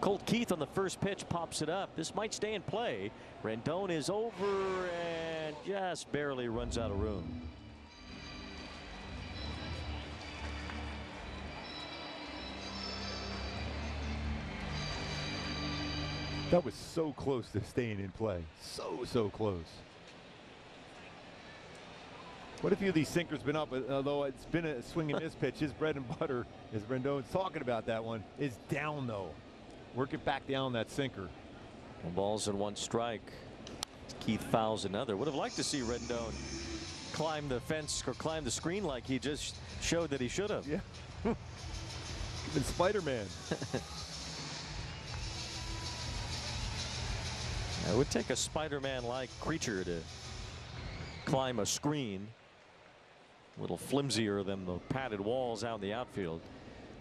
Colt Keith on the first pitch pops it up. This might stay in play. Rendon is over and just barely runs out of room. That was so close to staying in play. So close. What a few of these sinkers been up, although it's been a swing and miss pitch. His bread and butter, as Rendon's talking about that one, is down though. Work it back down that sinker. 2 balls and 1 strike. Keith fouls another. Would have liked to see Rendon climb the fence or climb the screen like he just showed that he should have. Yeah. Even Spider-Man. It would take a Spider-Man-like creature to climb a screen. A little flimsier than the padded walls out in the outfield.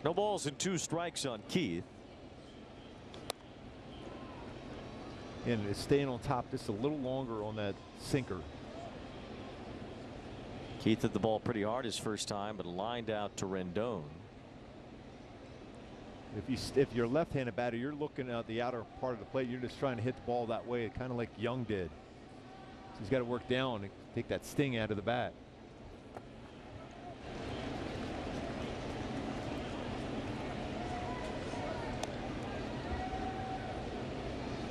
No balls and 2 strikes on Keith. And it's staying on top just a little longer on that sinker. Keith hit the ball pretty hard his first time, but lined out to Rendon. If you're a left-handed batter, you're looking at the outer part of the plate. You're just trying to hit the ball that way, kind of like Young did. So he's got to work down and take that sting out of the bat.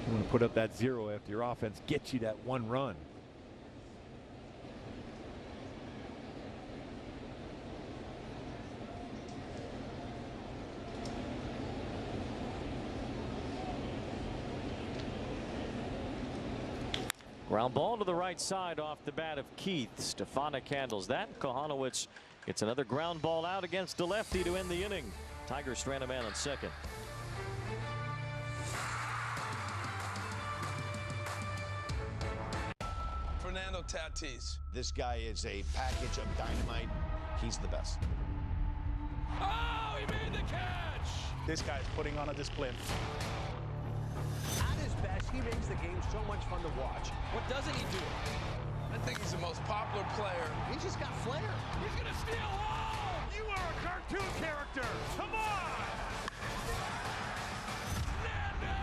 You want to put up that 0 after your offense gets you that 1 run. Ground ball to the right side off the bat of Keith. Stefanik handles that. Kochanowicz gets another ground ball out against a lefty to end the inning. Tigers strand a man on second. Fernando Tatis. This guy is a package of dynamite. He's the best. Oh, he made the catch! This guy's putting on a display. At his best, he makes the game so much fun to watch. What doesn't he do? I think he's the most popular player. He just got flair. He's gonna steal home! You are a cartoon character! Come on! Nando!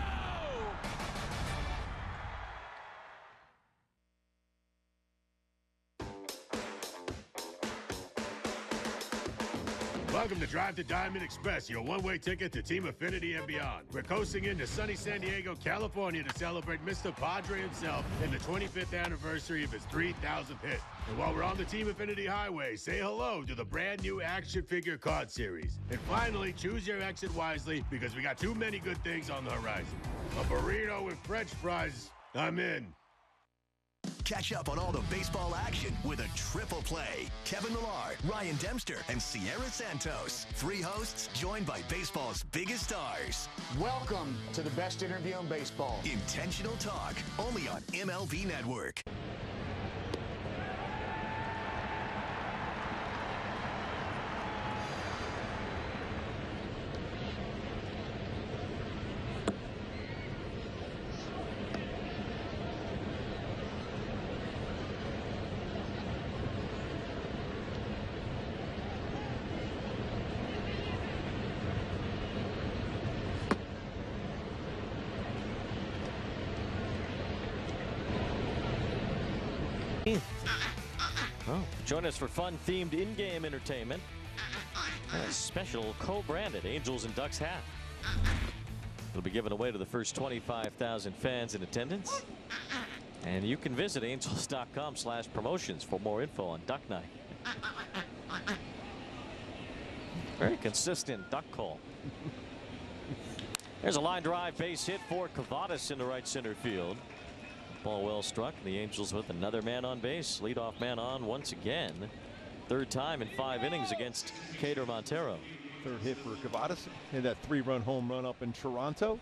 Welcome to Drive to Diamond Express, your one-way ticket to Team Affinity and beyond. We're coasting into sunny San Diego, California to celebrate Mr. Padre himself and the 25th anniversary of his 3,000th hit. And while we're on the Team Affinity Highway, say hello to the brand new action figure card series. And finally, choose your exit wisely because we got too many good things on the horizon. A burrito with French fries, I'm in. Catch up on all the baseball action with a triple play. Kevin Millar, Ryan Dempster, and Sierra Santos. 3 hosts joined by baseball's biggest stars. Welcome to the best interview in baseball. Intentional Talk, only on MLB Network. Oh, join us for fun-themed in-game entertainment. A special co-branded Angels and Ducks hat. It'll be given away to the first 25,000 fans in attendance. And you can visit angels.com/promotions for more info on Duck Night. Very consistent duck call. There's a line drive base hit for Kochanowicz in the right center field. Ball well struck. The Angels with another man on base. Leadoff man on once again. 3rd time in 5 innings against Keider Montero. 3rd hit for Kochanowicz. And that 3-run home run up in Toronto.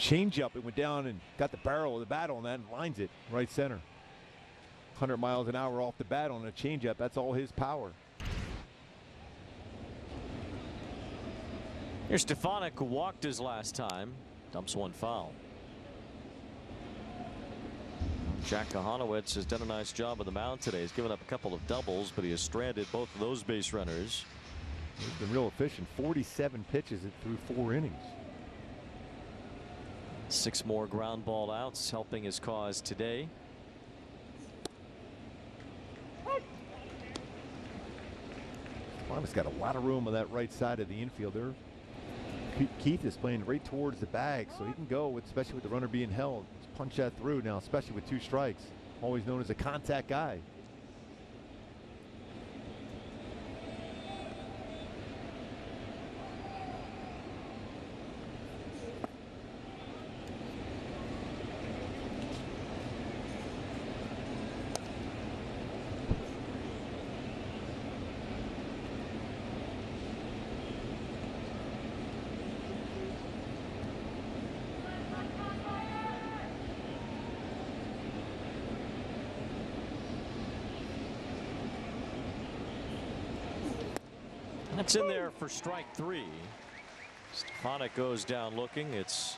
Changeup. It went down and got the barrel of the bat on that and lines it right center. 100 miles an hour off the bat on a changeup. That's all his power. Here's Stefanik, who walked his last time. Dumps 1 foul. Jack Kochanowicz has done a nice job on the mound today. He's given up a couple of doubles, but he has stranded both of those base runners. He's been real efficient. 47 pitches through 4 innings. 6 more ground ball outs helping his cause today. He's got a lot of room on that right side of the infield there. Keith is playing right towards the bag, so he can go, especially with the runner being held. Just punch that through now, especially with 2 strikes. Always known as a contact guy. That's in there for strike 3. Stefanik goes down looking. It's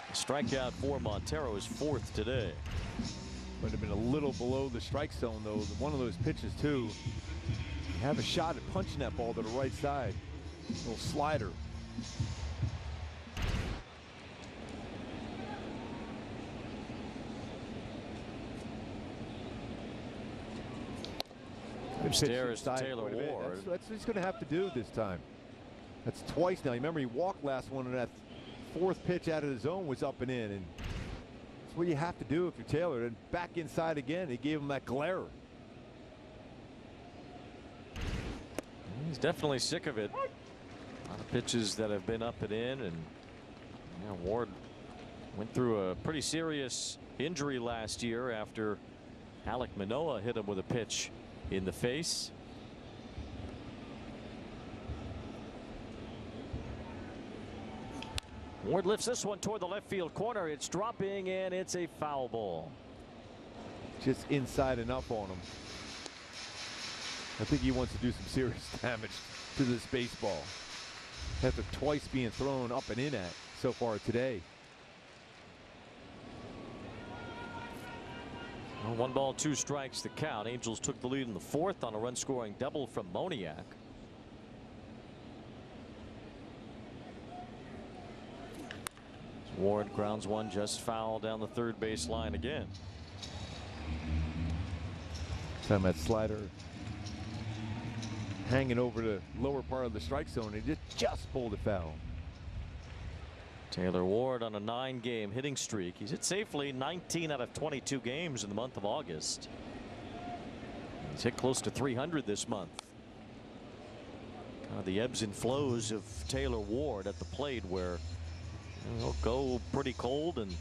a strikeout for Montero, his 4th today. Might have been a little below the strike zone, though. One of those pitches, too. You have a shot at punching that ball to the right side. A little slider. Upstairs to Taylor Ward. That's what he's going to have to do this time. That's twice now. You remember he walked last one, and that 4th pitch out of the zone was up and in. And that's what you have to do if you're Taylor. And back inside again, he gave him that glare. He's definitely sick of it. A lot of pitches that have been up and in, and Ward went through a pretty serious injury last year after Alek Manoah hit him with a pitch in the face. Ward lifts this one toward the left field corner. It's dropping, and it's a foul ball. Just inside enough on him. I think he wants to do some serious damage to this baseball after twice being thrown up and in at so far today. 1 ball, 2 strikes the count. Angels took the lead in the 4th on a run scoring double from Moniak. Ward grounds one just foul down the 3rd base line again. Time that slider hanging over the lower part of the strike zone. He just pulled it foul. Taylor Ward on a 9-game hitting streak. He's hit safely 19 out of 22 games in the month of August. He's hit close to 300 this month. The ebbs and flows of Taylor Ward at the plate, where he'll go pretty cold and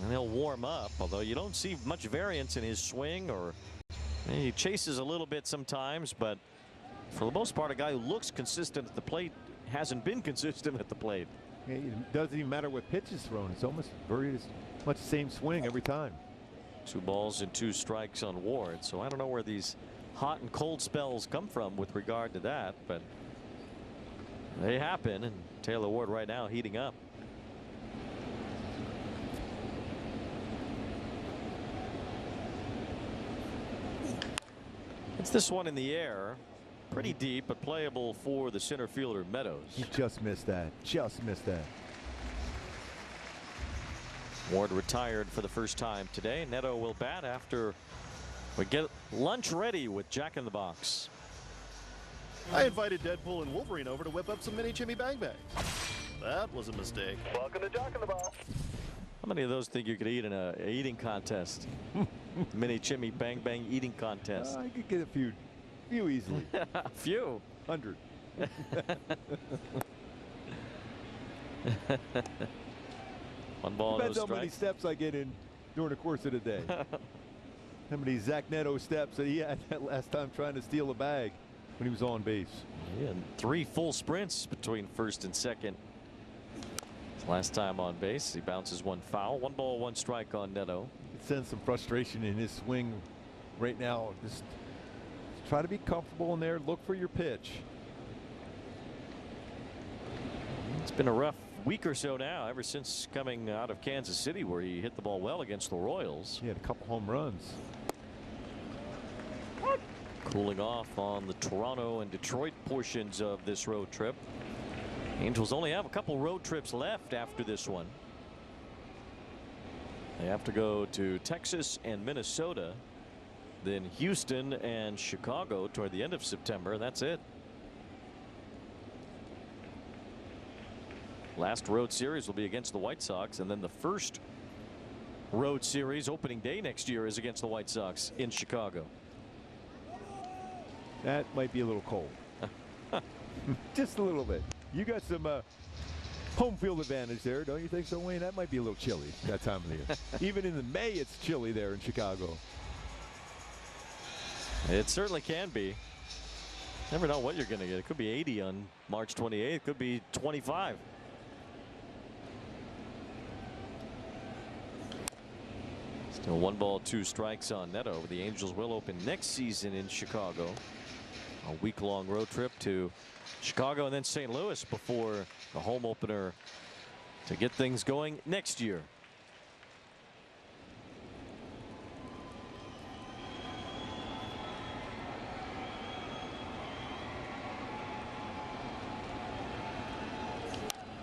he'll warm up, although you don't see much variance in his swing, or he chases a little bit sometimes, but for the most part, a guy who looks consistent at the plate hasn't been consistent at the plate. It doesn't even matter what pitch is thrown. It's almost very much the same swing every time. 2 balls and 2 strikes on Ward. So I don't know where these hot and cold spells come from with regard to that, but they happen, and Taylor Ward right now heating up. It's this one in the air. Pretty deep, but playable for the center fielder Meadows. He just missed that. Just missed that. Ward retired for the first time today. Neto will bat after we get lunch ready with Jack in the Box. I invited Deadpool and Wolverine over to whip up some mini chimmy bang bangs. That was a mistake. Welcome to Jack in the Box. How many of those think you could eat in a eating contest? Mini chimmy bang bang eating contest. I could get a few easily. A few. 100. One ball, Depends no how many steps I get in during the course of the day. How many Zach Neto steps that he had that last time trying to steal a bag when he was on base. Yeah, 3 full sprints between 1st and 2nd. Last time on base, he bounces 1 foul. 1 ball, 1 strike on Neto. It sends some frustration in his swing right now. Just try to be comfortable in there. Look for your pitch. It's been a rough week or so now, ever since coming out of Kansas City, where he hit the ball well against the Royals. He had a couple home runs. Cooling off on the Toronto and Detroit portions of this road trip. Angels only have a couple road trips left after this one. They have to go to Texas and Minnesota, then Houston and Chicago toward the end of September. That's it. Last road series will be against the White Sox, and then the first road series opening day next year is against the White Sox in Chicago. That might be a little cold. Just a little bit. You got some home field advantage there, don't you think so, Wayne? That might be a little chilly that time of the year. Even in the May, it's chilly there in Chicago. It certainly can be. Never know what you're going to get. It could be 80 on March 28th. It could be 25. Still 1 ball, 2 strikes on Neto. The Angels will open next season in Chicago A week-long road trip to Chicago and then St. Louis before the home opener to get things going next year.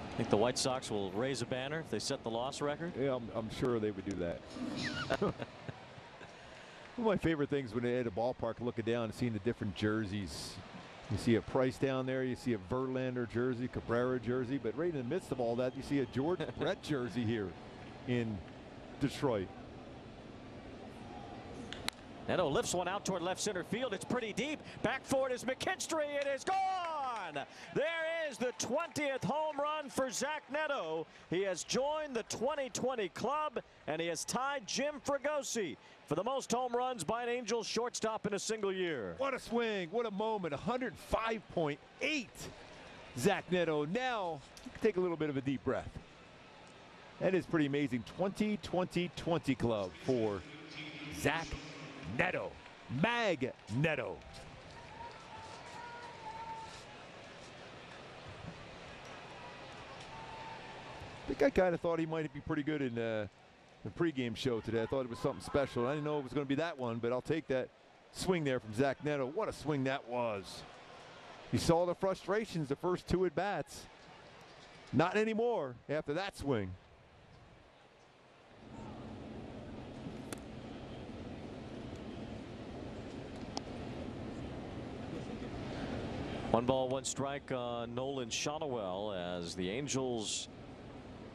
I think the White Sox will raise a banner if they set the loss record. Yeah, I'm sure they would do that. One of my favorite things when they're at a ballpark, looking down and seeing the different jerseys. You see a Price down there, you see a Verlander jersey, Cabrera jersey, but right in the midst of all that, you see a Jordan Brett jersey here in Detroit. Neto lifts one out toward left center field. It's pretty deep. Back for it is McKinstry. It is gone. There is the 20th home run for Zach Neto. He has joined the 2020 club, and he has tied Jim Fregosi for the most home runs by an Angels shortstop in a single year. What a swing. What a moment. 105.8. Zach Neto. Now, take a little bit of a deep breath. That is pretty amazing. 20-20-20 club for Zach Neto. Mag Neto. I think I kind of thought he might be pretty good in the pregame show today. I thought it was something special. I didn't know it was going to be that one, but I'll take that swing there from Zach Neto. What a swing that was. You saw the frustrations the first two at-bats. Not anymore after that swing. One ball, one strike on Nolan Kochanowicz as the Angels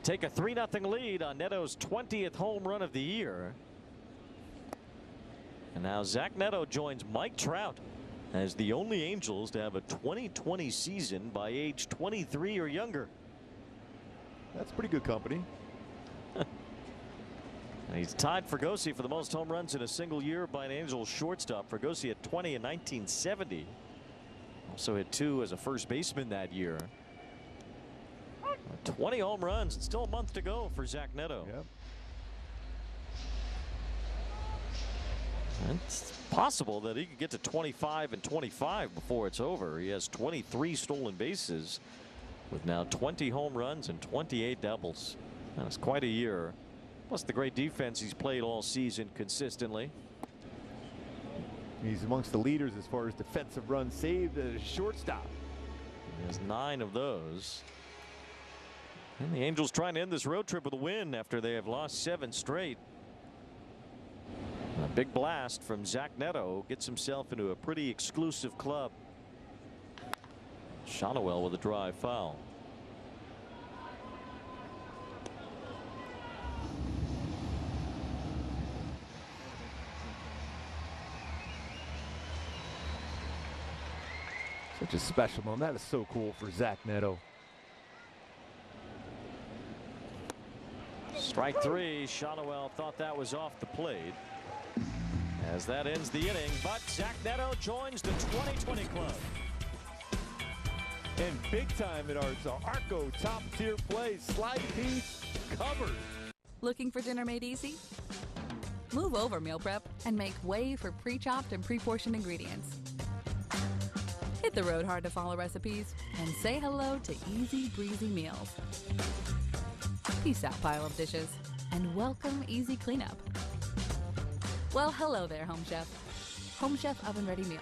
take a 3-0 lead on Neto's 20th home run of the year. And now Zach Neto joins Mike Trout as the only Angels to have a 2020 season by age 23 or younger. That's pretty good company. And he's tied Fregosi for the most home runs in a single year by an Angels shortstop. Fregosi had 20 in 1970. Also hit 2 as a first baseman that year. 20 home runs and still a month to go for Zach Neto. Yep. It's possible that he could get to 25 and 25 before it's over. He has 23 stolen bases with now 20 home runs and 28 doubles. That's quite a year. Plus the great defense he's played all season consistently. He's amongst the leaders as far as defensive runs saved as a shortstop. He has 9 of those. And the Angels trying to end this road trip with a win after they have lost 7 straight. A big blast from Zach Neto gets himself into a pretty exclusive club. Kochanowicz with a drive foul. Such a special moment. That is so cool for Zach Neto. Strike 3. Kochanowicz thought that was off the plate as that ends the inning, but Zach Neto joins the 2020 club. And big time at our Arco top tier play. Slide piece covered. Looking for dinner made easy? Move over meal prep and make way for pre-chopped and pre-portioned ingredients. Hit the road hard to follow recipes and say hello to easy breezy meals. Peace out, pile of dishes, and welcome easy cleanup. Well, hello there, Home Chef. Home Chef oven-ready meals,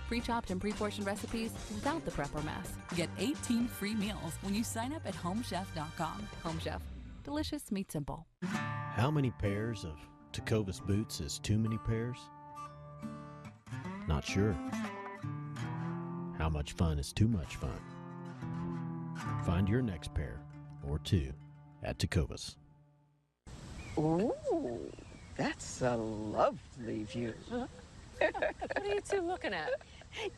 pre-chopped and pre-portioned recipes without the prep or mess. Get 18 free meals when you sign up at homechef.com. Home Chef, delicious meat simple. How many pairs of Tecovas boots is too many pairs? Not sure. How much fun is too much fun? Find your next pair or two at Tecovas. Ooh, that's a lovely view. What are you two looking at?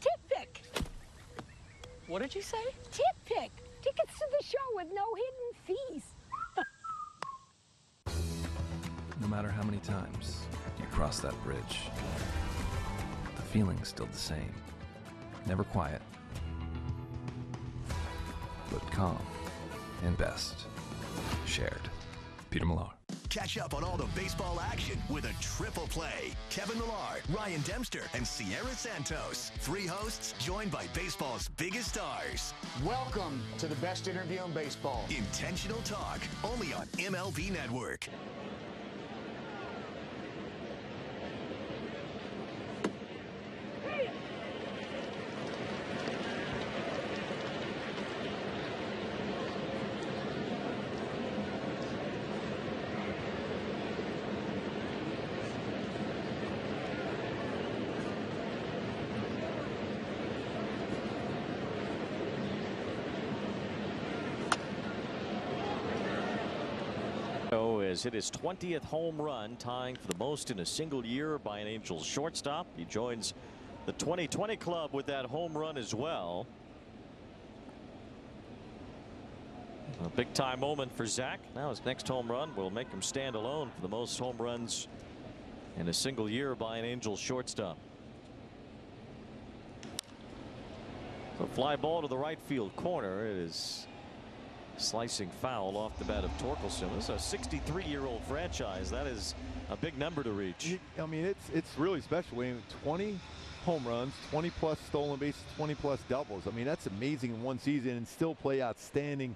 Tip pick. What did you say? Tip pick. Tickets to the show with no hidden fees. No matter how many times you cross that bridge, the feeling's still the same. Never quiet, but calm and best shared. Peter Millar. Catch up on all the baseball action with a triple play. Kevin Millar, Ryan Dempster, and Sierra Santos. 3 hosts joined by baseball's biggest stars. Welcome to the best interview in baseball. Intentional Talk, only on MLB Network. Has hit his 20th home run, tying for the most in a single year by an Angels shortstop. He joins the 2020 club with that home run as well. A big time moment for Zach. Now his next home run will make him stand alone for the most home runs in a single year by an Angels shortstop. So fly ball to the right field corner. It is slicing foul off the bat of Torkelson. This is a 63-year-old franchise. That is a big number to reach. I mean, it's really special. 20 home runs, 20 plus stolen bases, 20 plus doubles. I mean, that's amazing in one season, and still play outstanding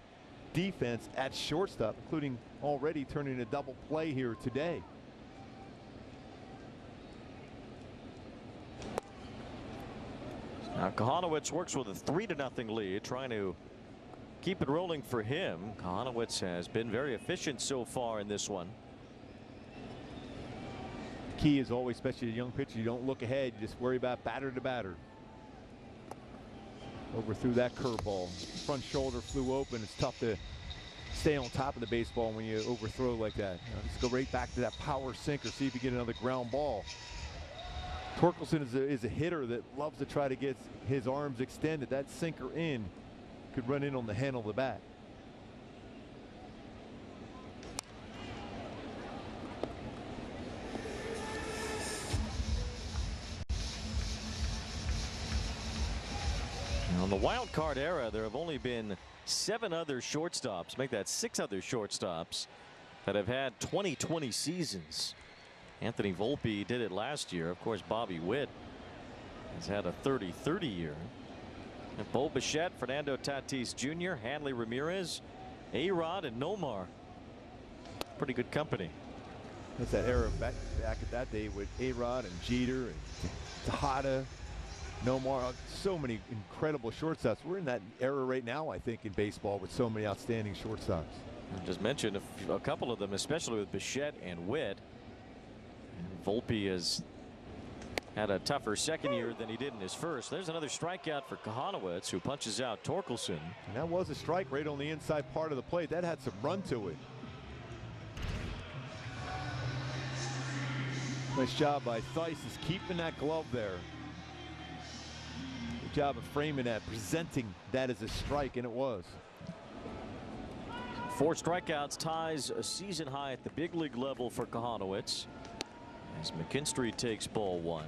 defense at shortstop, including already turning a double play here today. Now Kochanowicz works with a 3-0 lead, trying to keep it rolling for him. Kochanowicz has been very efficient so far in this one. Key is always, especially a young pitcher, you don't look ahead, you just worry about batter to batter. Overthrew that curveball. Front shoulder flew open. It's tough to stay on top of the baseball when you overthrow like that. Just go right back to that power sinker, see if you get another ground ball. Torkelson is a hitter that loves to try to get his arms extended. That sinker in could run in on the handle of the bat. In the wild card era, there have only been 7 other shortstops, make that 6 other shortstops, that have had 2020 seasons. Anthony Volpe did it last year. Of course, Bobby Witt has had a 30-30 year. And Bo Bichette, Fernando Tatis Jr., Hanley Ramirez, A-Rod, and Nomar. Pretty good company. That's that era back at that day with A-Rod and Jeter and Tejada, Nomar. So many incredible shortstops. We're in that era right now, I think, in baseball with so many outstanding shortstops. I just mentioned a couple of them, especially with Bichette and Witt. And Volpe has had a tougher second year than he did in his first. There's another strikeout for Kochanowicz, who punches out Torkelson. And that was a strike right on the inside part of the plate. That had some run to it. Nice job by Theis, is keeping that glove there. Good job of framing that, presenting that as a strike, and it was. 4 strikeouts ties a season high at the big league level for Kochanowicz, as McKinstry takes ball 1.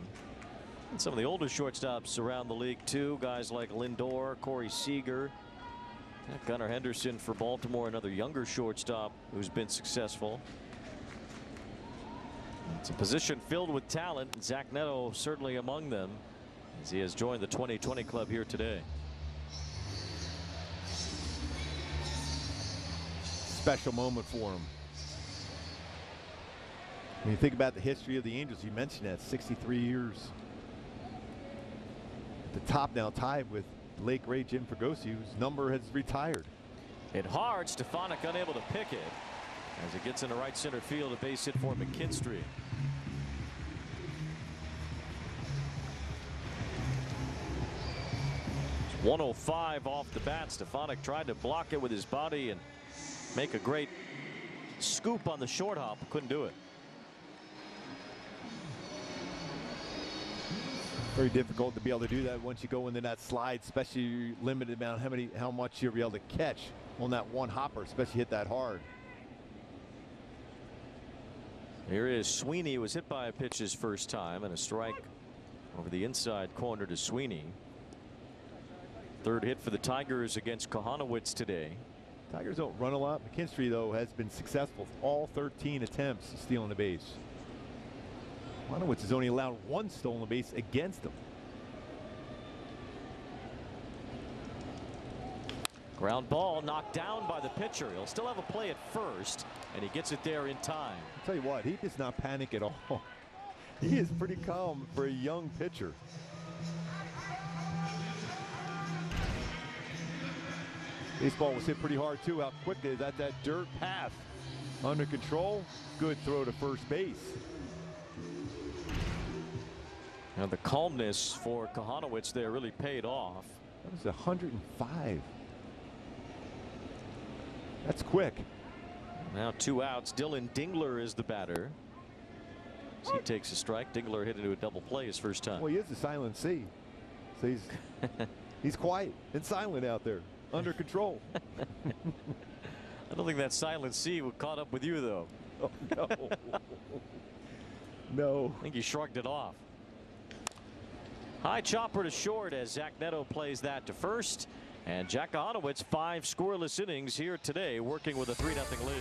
And some of the older shortstops around the league too, guys like Lindor, Corey Seager, Gunnar Henderson for Baltimore, another younger shortstop who's been successful. It's a position filled with talent, and Zach Neto certainly among them, as he has joined the 2020 club here today. Special moment for him. When you think about the history of the Angels, you mentioned that 63 years. At the top now, tied with late great Jim Fregosi, whose number has retired. Hit hard, Stefanik unable to pick it as it gets into right center field. A base hit for McKinstry. It's 105 off the bat. Stefanik tried to block it with his body and make a great scoop on the short hop. Couldn't do it. Very difficult to be able to do that once you go into that slide, especially limited amount how much you'll be able to catch on that one hopper, especially hit that hard. Here is Sweeney, who was hit by a pitch his first time, and a strike over the inside corner to Sweeney. 3rd hit for the Tigers against Kochanowicz today. Tigers don't run a lot. McKinstry, though, has been successful. All 13 attempts stealing the base. Kochanowicz has only allowed 1 stolen base against him. Ground ball knocked down by the pitcher. He'll still have a play at first, and he gets it there in time. I'll tell you what, he does not panic at all. He is pretty calm for a young pitcher. Baseball was hit pretty hard too. How quickly is that dirt path? Under control. Good throw to first base. And the calmness for Kochanowicz there really paid off. That was 105. That's quick. Now 2 outs. Dylan Dingler is the batter. As he takes a strike. Dingler hit into a double play his first time. Well, he is a silent C. So he's quiet and silent out there. Under control. I don't think that silent C would caught up with you, though. Oh, no. No. I think he shrugged it off. High chopper to short as Zach Neto plays that to first. And Jack Kochanowicz, 5 scoreless innings here today, working with a 3-0 lead.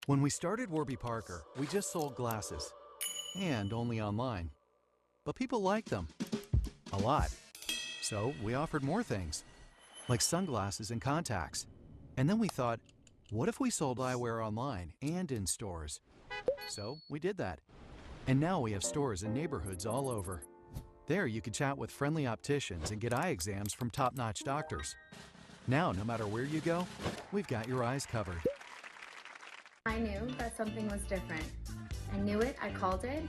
When we started Warby Parker, we just sold glasses, and only online. But people liked them a lot. So we offered more things, like sunglasses and contacts. And then we thought, what if we sold eyewear online and in stores? So we did that. And now we have stores in neighborhoods all over. There you can chat with friendly opticians and get eye exams from top-notch doctors. Now, no matter where you go, we've got your eyes covered. I knew that something was different. I knew it, I called it,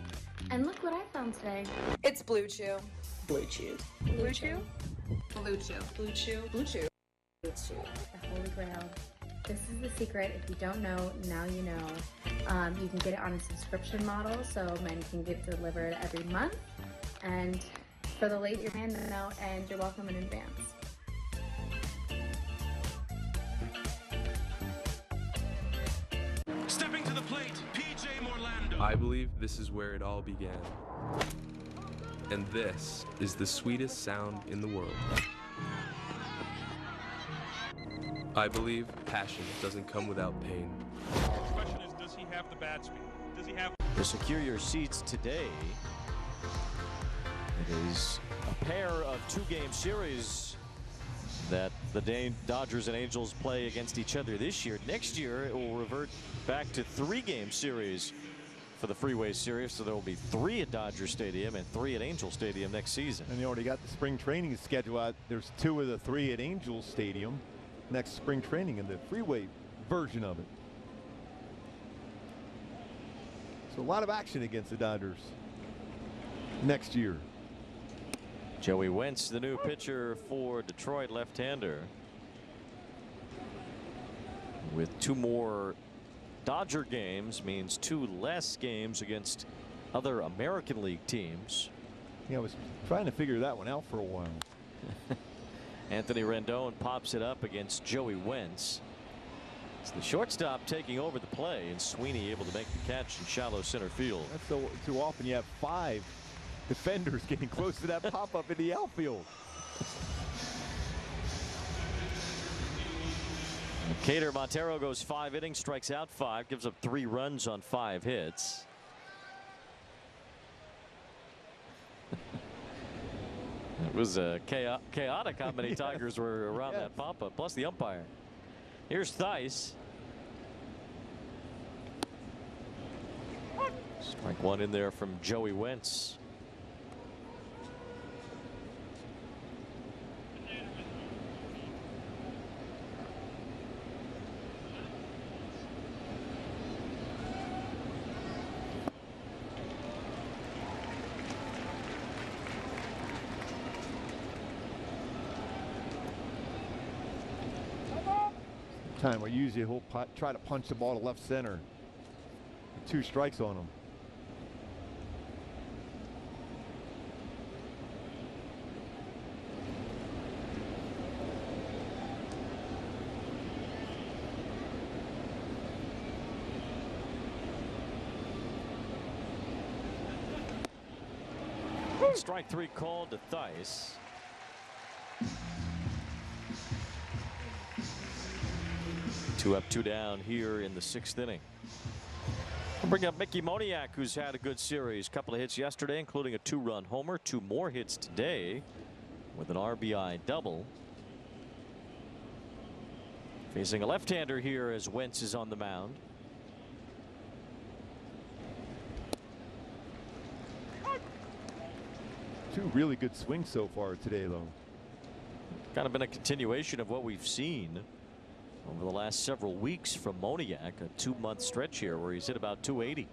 and look what I found today. It's Blue Chew. Blue Chew. Blue Chew? Blue Chew. Blue Chew. Blue Chew. Blue Chew. The Holy Grail. This is the secret. If you don't know, now you know. You can get it on a subscription model, so men can get delivered every month. And for the late, your man know, and you're welcome in advance. Stepping to the plate, PJ Morlando. I believe this is where it all began. And this is the sweetest sound in the world. I believe passion doesn't come without pain. The question is, does he have the bat speed? Does he have... To secure your seats today, it is a pair of 2-game series that the Dodgers and Angels play against each other this year. Next year, it will revert back to 3-game series for the Freeway Series, so there will be 3 at Dodger Stadium and 3 at Angel Stadium next season. And they already got the spring training schedule out. There's 2 of the 3 at Angel Stadium next spring training in the Freeway version of it. So a lot of action against the Dodgers next year. Joey Wentz, the new pitcher for Detroit, left-hander. With 2 more Dodger games means 2 less games against other American League teams. Yeah, I was trying to figure that one out for a while. Anthony Rendon pops it up against Joey Wentz. It's the shortstop taking over the play, and Sweeney able to make the catch in shallow center field. That's so too often you have 5 defenders getting close to that pop-up in the outfield. Keider Montero goes 5 innings, strikes out 5, gives up 3 runs on 5 hits. It was chaotic how many Tigers were around that pop-up, plus the umpire. Here's Theis. Strike 1 in there from Joey Wentz. time where usually he'll try to punch the ball to left center. 2 strikes on him. Strike 3 called to Theis. Two up, 2 down here in the 6th inning. We'll bring up Mickey Moniak, who's had a good series. A couple of hits yesterday, including a 2-run homer. 2 more hits today with an RBI double. Facing a left-hander here as Wentz is on the mound. Two really good swings so far today, though. Kind of been a continuation of what we've seen over the last several weeks from Moniak. A 2-month stretch here where he's hit about 280.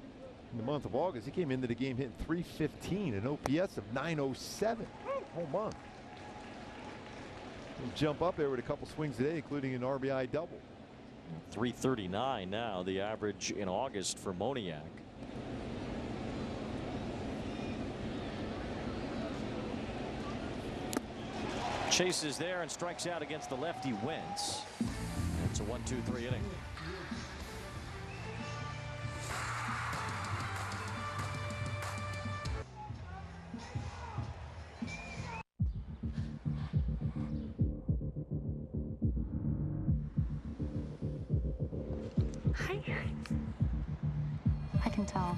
In the month of August, he came into the game hitting .315, an OPS of .907. Whole month. He'll jump up there with a couple swings today, including an RBI double. .339 now, the average in August for Moniak. Chases there and strikes out against the lefty Wentz. It's a 1-2-3 inning. Hi. I can tell.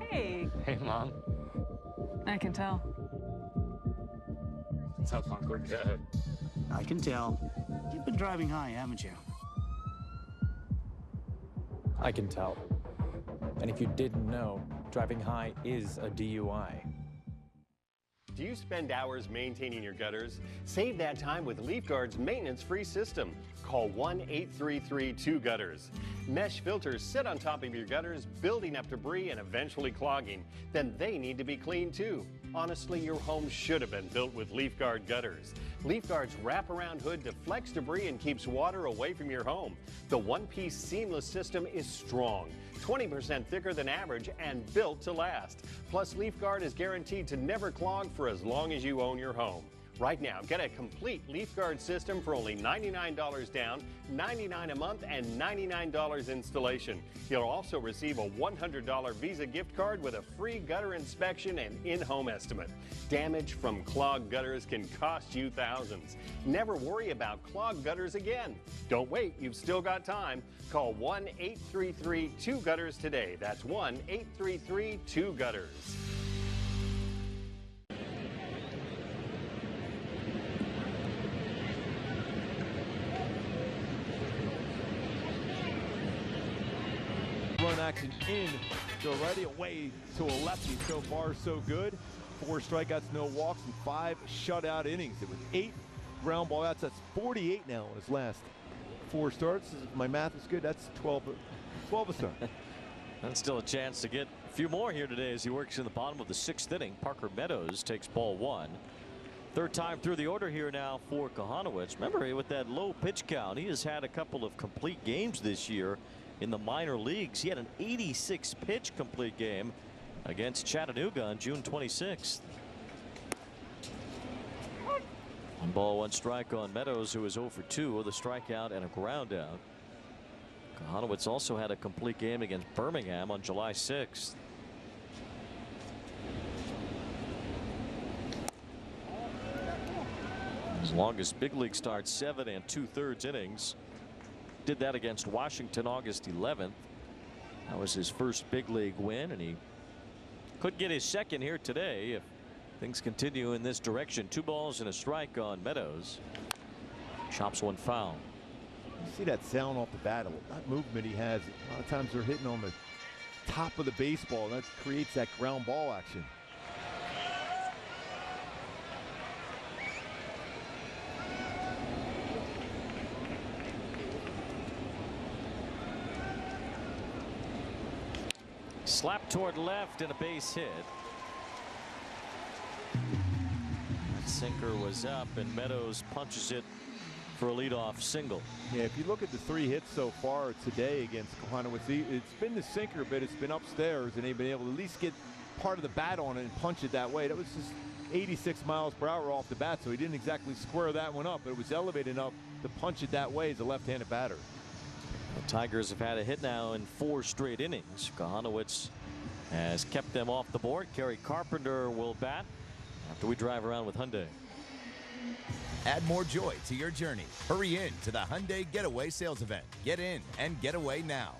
Hey. Hey, Mom. I can tell. Sounds awkward. I can tell. You've been driving high, haven't you? I can tell. And if you didn't know, driving high is a DUI. Do you spend hours maintaining your gutters? Save that time with LeafGuard's maintenance-free system. Call 1-833-2-GUTTERS. Mesh filters sit on top of your gutters, building up debris and eventually clogging. Then they need to be cleaned too. Honestly, your home should have been built with LeafGuard gutters. LeafGuard's wraparound hood deflects debris and keeps water away from your home. The one-piece seamless system is strong, 20% thicker than average and built to last. Plus, LeafGuard is guaranteed to never clog for as long as you own your home. Right now, get a complete LeafGuard system for only $99 down, $99 a month, and $99 installation. You'll also receive a $100 Visa gift card with a free gutter inspection and in-home estimate. Damage from clogged gutters can cost you thousands. Never worry about clogged gutters again. Don't wait, you've still got time. Call 1-833-2-GUTTERS today. That's 1-833-2-GUTTERS. Run action in, go right away to a lefty. So far, so good. 4 strikeouts, no walks, and 5 shutout innings. It was 8 ground ball outs. That's 48 now in his last 4 starts. If my math is good, that's 12 a start. And still a chance to get a few more here today as he works in the bottom of the 6th inning. Parker Meadows takes ball 1. 3rd time through the order here now for Kochanowicz. Remember, with that low pitch count, he has had a couple of complete games this year in the minor leagues. He had an 86 pitch complete game against Chattanooga on June 26th. 1 ball, 1 strike on Meadows, who is 0 for 2 with a strikeout and a ground out. Kochanowicz also had a complete game against Birmingham on July 6th. His longest big league start, 7 2/3 innings. Did that against Washington August 11th. That was his first big league win, and he could get his second here today if things continue in this direction. 2 balls and a strike on Meadows. Chops 1 foul. You see that sound off the bat, that movement he has. A lot of times they're hitting on the top of the baseball. That creates that ground ball action. Slap toward left and a base hit. That sinker was up and Meadows punches it for a leadoff single. Yeah, if you look at the 3 hits so far today against Kochanowicz, it's been the sinker, but it's been upstairs, and they've been able to at least get part of the bat on it and punch it that way. That was just 86 miles per hour off the bat, so he didn't exactly square that one up, but it was elevated enough to punch it that way as a left-handed batter. The Tigers have had a hit now in 4 straight innings. Kochanowicz has kept them off the board. Kerry Carpenter will bat after we drive around with Hyundai. Add more joy to your journey. Hurry in to the Hyundai Getaway Sales Event. Get in and get away now.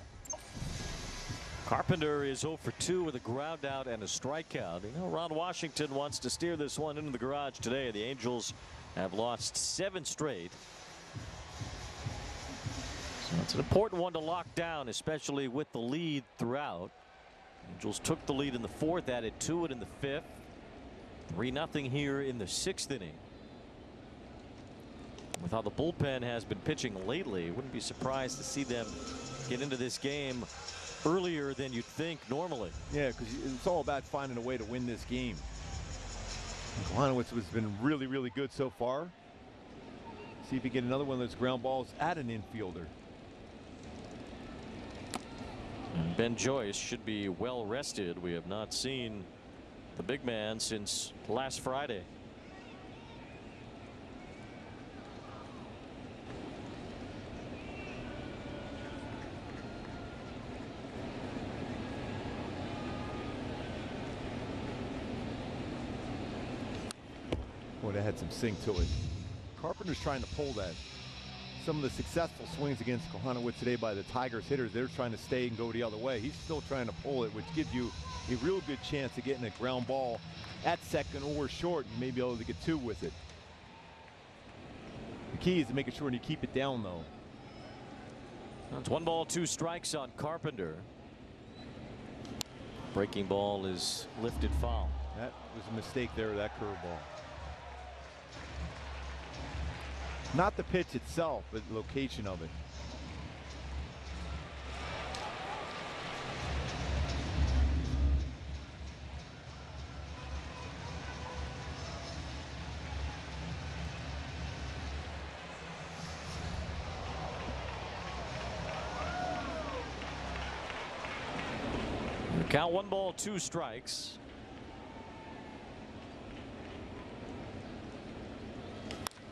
Carpenter is 0 for 2 with a ground out and a strikeout. You know, Ron Washington wants to steer this one into the garage today. The Angels have lost 7 straight. So it's an important one to lock down, especially with the lead throughout. Angels took the lead in the 4th, added to it in the 5th. 3-0 here in the 6th inning. With how the bullpen has been pitching lately, wouldn't be surprised to see them get into this game earlier than you'd think normally. Yeah, because it's all about finding a way to win this game. Kochanowicz has been really, really good so far. See if he get another one of those ground balls at an infielder. And Ben Joyce should be well rested. We have not seen the big man since last Friday. Boy, that had some sink to it. Carpenter's trying to pull that. Some of the successful swings against Kochanowicz today by the Tigers hitters, they're trying to stay and go the other way. He's still trying to pull it, which gives you a real good chance of getting a ground ball at second or short. You may be able to get 2 with it. The key is to making sure you keep it down, though. It's 1 ball, 2 strikes on Carpenter. Breaking ball is lifted foul. That was a mistake there, that curveball. Not the pitch itself, but the location of it. Count 1 ball, 2 strikes.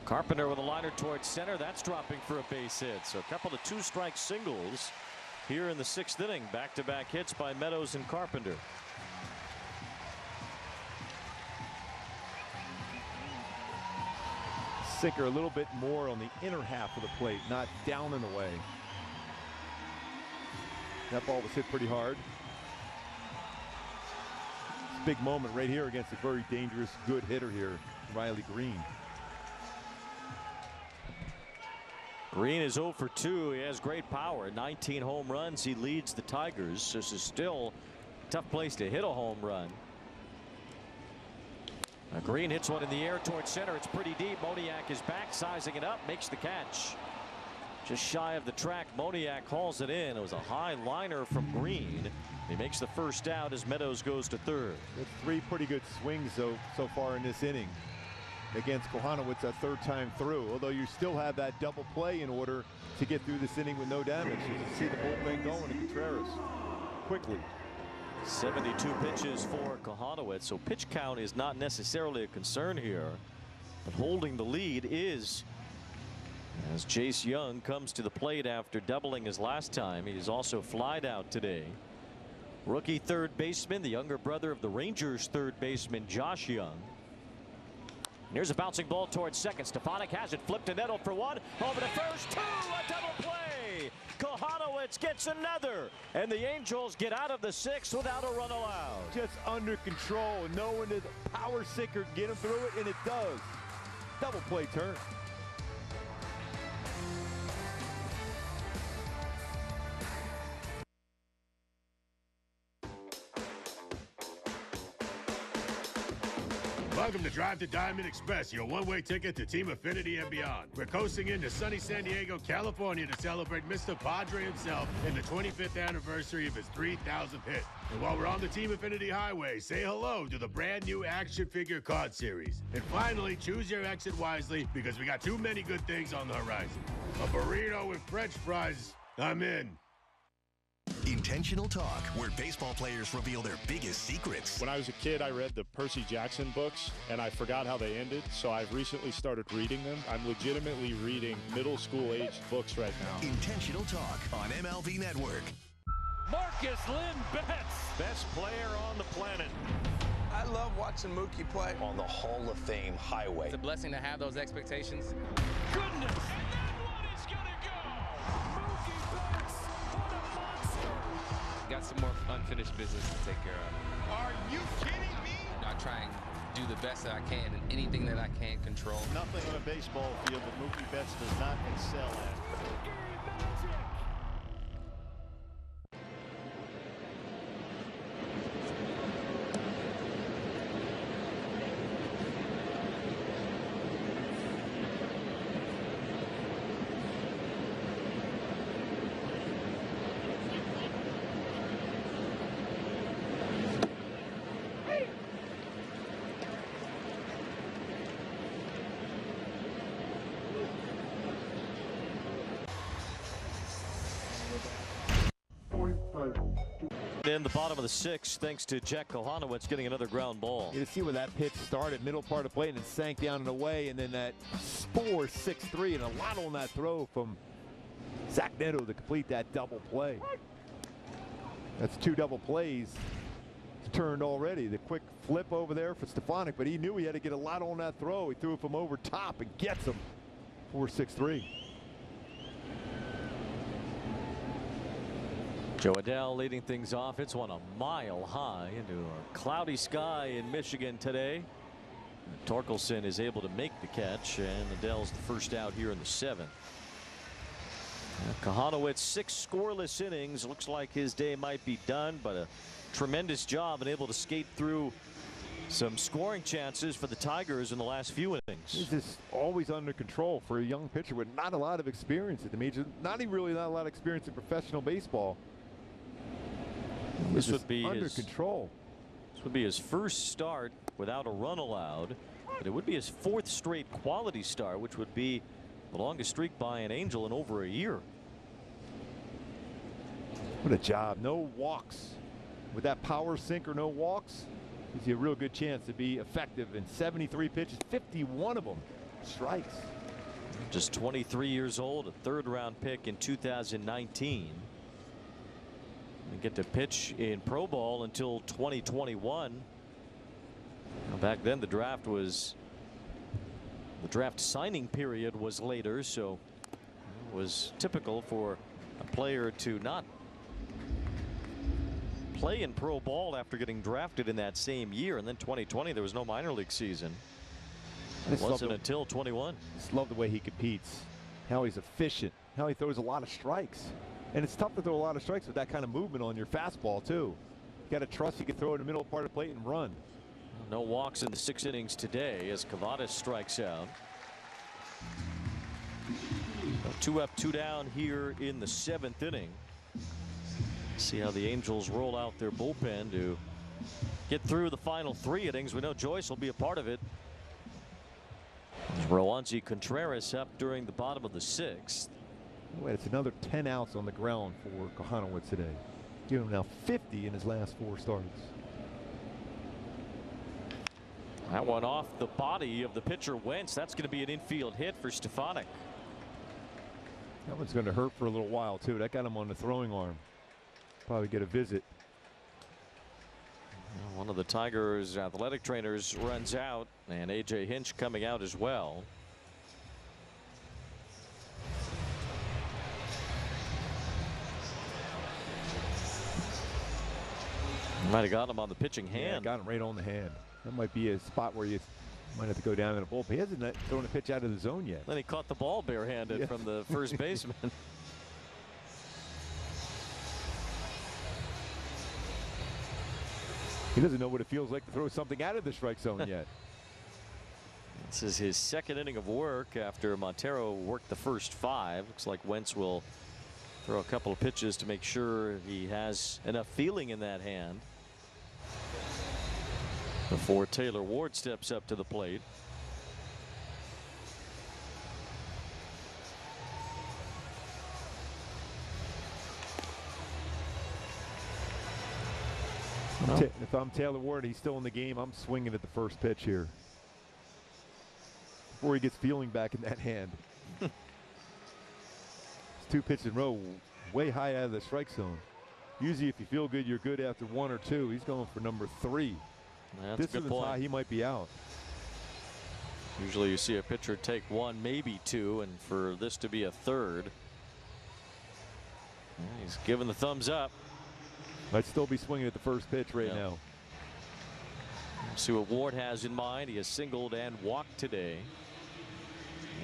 Carpenter with a liner towards center. That's dropping for a base hit. So a couple of 2-strike singles here in the 6th inning. Back-to-back hits by Meadows and Carpenter. Sinker a little bit more on the inner half of the plate, not down and away. That ball was hit pretty hard. It's a big moment right here against a very dangerous, good hitter here, Riley Green. Green is 0 for 2. He has great power. 19 home runs. He leads the Tigers. This is still a tough place to hit a home run. Green hits one in the air towards center. It's pretty deep. Moniak is back, sizing it up, makes the catch. Just shy of the track. Moniak hauls it in. It was a high liner from Green. He makes the first out as Meadows goes to 3rd. That's 3 pretty good swings so far in this inning against Kochanowicz, a 3rd time through, although you still have that double play in order to get through this inning with no damage. You can see the bullpen going to Contreras quickly. 72 pitches for Kochanowicz, so pitch count is not necessarily a concern here, but holding the lead is, as Chase Young comes to the plate after doubling his last time. He's also flied out today. Rookie 3rd baseman, the younger brother of the Rangers 3rd baseman Josh Young. Here's a bouncing ball towards second. Stefanik has it flipped to Nettle for 1. Over to first, 2, a double play. Kochanowicz gets another, and the Angels get out of the 6th without a run allowed. Just under control, knowing that the power sinker can get him through it, and it does. Double play turn. Welcome to Drive to Diamond Express, your one-way ticket to Team Affinity and beyond. We're coasting into sunny San Diego, California to celebrate Mr. Padre himself and the 25th anniversary of his 3,000th hit. And while we're on the Team Affinity Highway, say hello to the brand new action figure card series. And finally, choose your exit wisely because we got too many good things on the horizon. A burrito with French fries, I'm in. Intentional Talk, where baseball players reveal their biggest secrets. When I was a kid, I read the Percy Jackson books, and I forgot how they ended, so I've recently started reading them. I'm legitimately reading middle school-aged books right now. Intentional Talk on MLB Network. Marcus Lynn Betts, best player on the planet. I love watching Mookie play on the Hall of Fame highway. It's a blessing to have those expectations. Goodness! And that one is gonna go! Mookie Betts, what a monster! Got some more unfinished business to take care of. Are you kidding me? I try and do the best that I can in anything that I can control. Nothing on a baseball field that Mookie Betts does not excel at. In the bottom of the sixth, thanks to Jack Kochanowicz getting another ground ball. You see where that pitch started, middle part of play, and then sank down and away, and then that 4-6-3, and a lot on that throw from Zach Neto to complete that double play. That's 2 double plays turned already. The quick flip over there for Stefanik, but he knew he had to get a lot on that throw. He threw it from over top and gets him. 4-6-3. Joe Adele leading things off. It's one a mile high into a cloudy sky in Michigan today. Torkelson is able to make the catch, and Adele's the first out here in the 7th. Kochanowicz, 6 scoreless innings. Looks like his day might be done, but a tremendous job and able to skate through some scoring chances for the Tigers in the last few innings. He's just always under control for a young pitcher with not a lot of experience at the major. Not a lot of experience in professional baseball. This would be under control. This would be his first start without a run allowed, but it would be his 4th straight quality start, which would be the longest streak by an Angel in over a year. What a job. No walks. With that power sinker, no walks, gives you a real good chance to be effective in 73 pitches, 51 of them strikes. Just 23 years old, a 3rd-round pick in 2019. And get to pitch in pro ball until 2021. Now, back then the draft signing period was later, so it was typical for a player to not play in pro ball after getting drafted in that same year. And then 2020 there was no minor league season. It wasn't until 21. Just love the way he competes, how he's efficient, how he throws a lot of strikes. And it's tough to throw a lot of strikes with that kind of movement on your fastball, too. You got to trust you can throw it in the middle part of the plate and run. No walks in the 6 innings today as Kavadas strikes out. 2 up, 2 down here in the 7th inning. See how the Angels roll out their bullpen to get through the final 3 innings. We know Joyce will be a part of it. Roansy Contreras up during the bottom of the 6th. Wait, it's another 10 outs on the ground for Kochanowicz today. Giving him now 50 in his last 4 starts. That one off the body of the pitcher Wentz. That's going to be an infield hit for Stefanik. That one's going to hurt for a little while, too. That got him on the throwing arm. Probably get a visit. One of the Tigers' athletic trainers runs out, and A.J. Hinch coming out as well. Might have got him on the pitching hand. Yeah, got him right on the hand. That might be a spot where you might have to go down in a bullpen. He hasn't thrown a pitch out of the zone yet. Then he caught the ball barehanded from the first baseman. He doesn't know what it feels like to throw something out of the strike zone yet. This is his second inning of work after Montero worked the first 5. Looks like Wentz will throw a couple of pitches to make sure he has enough feeling in that hand before Taylor Ward steps up to the plate. If I'm Taylor Ward, he's still in the game. I'm swinging at the first pitch here before he gets feeling back in that hand. It's 2 pitches in a row, way high out of the strike zone. Usually, if you feel good, you're good after 1 or 2. He's going for number 3. That's a good point. High, he might be out. Usually, you see a pitcher take 1, maybe 2, and for this to be a 3rd, he's giving the thumbs up. Might still be swinging at the first pitch right now. See what Ward has in mind. He has singled and walked today.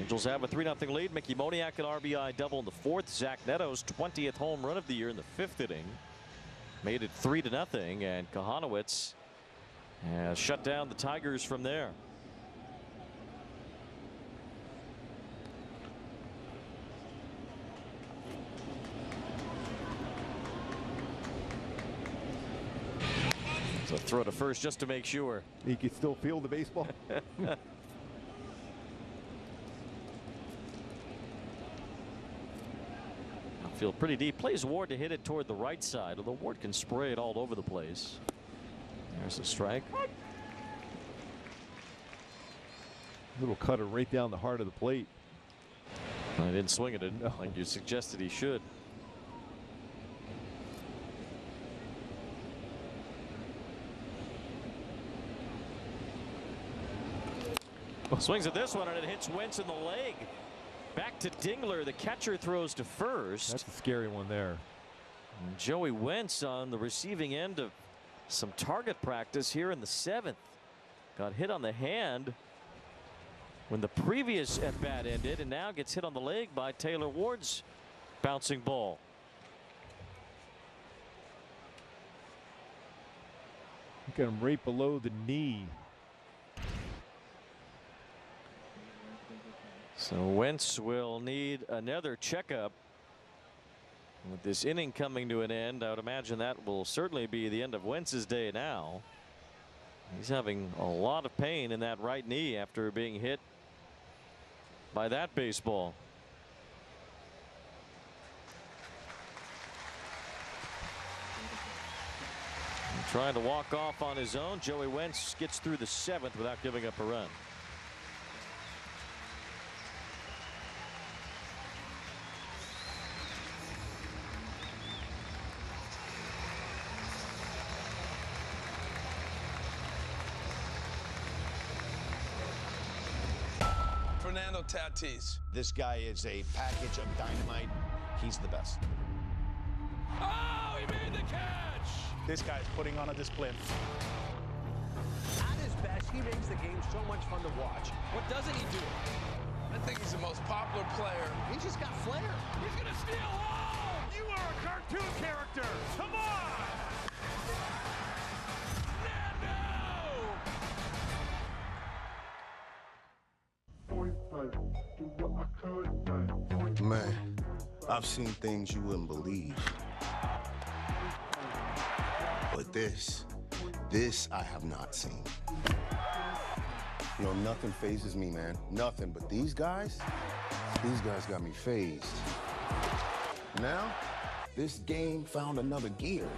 Angels have a 3-0 lead. Mickey Moniak an RBI double in the 4th. Zach Neto's 20th home run of the year in the 5th inning made it 3-0, and Kochanowicz has shut down the Tigers from there. So throw to first just to make sure. He can still feel the baseball. Outfield pretty deep. Plays Ward to hit it toward the right side, although Ward can spray it all over the place. There's a strike. Little cutter right down the heart of the plate. I didn't swing at it like you suggested he should. Swings at this one and it hits Wentz in the leg. Back to Dingler. The catcher throws to first. That's a scary one there. And Joey Wentz on the receiving end of some target practice here in the 7th. Got hit on the hand when the previous at bat ended, and now gets hit on the leg by Taylor Ward's bouncing ball. Got him right below the knee. So Wentz will need another checkup. With this inning coming to an end, I would imagine that will certainly be the end of Wentz's day now. He's having a lot of pain in that right knee after being hit by that baseball. Trying to walk off on his own. Joey Wentz gets through the 7th without giving up a run. Fernando Tatis. This guy is a package of dynamite. He's the best. Oh, he made the catch! This guy's putting on a display. At his best, he makes the game so much fun to watch. What doesn't he do? I think he's the most popular player. He just got flair. He's gonna steal home! You are a cartoon character! Come on! Man, I've seen things you wouldn't believe. But this I have not seen. You know, nothing phases me, man. Nothing. But these guys got me phased. Now, this game found another gear.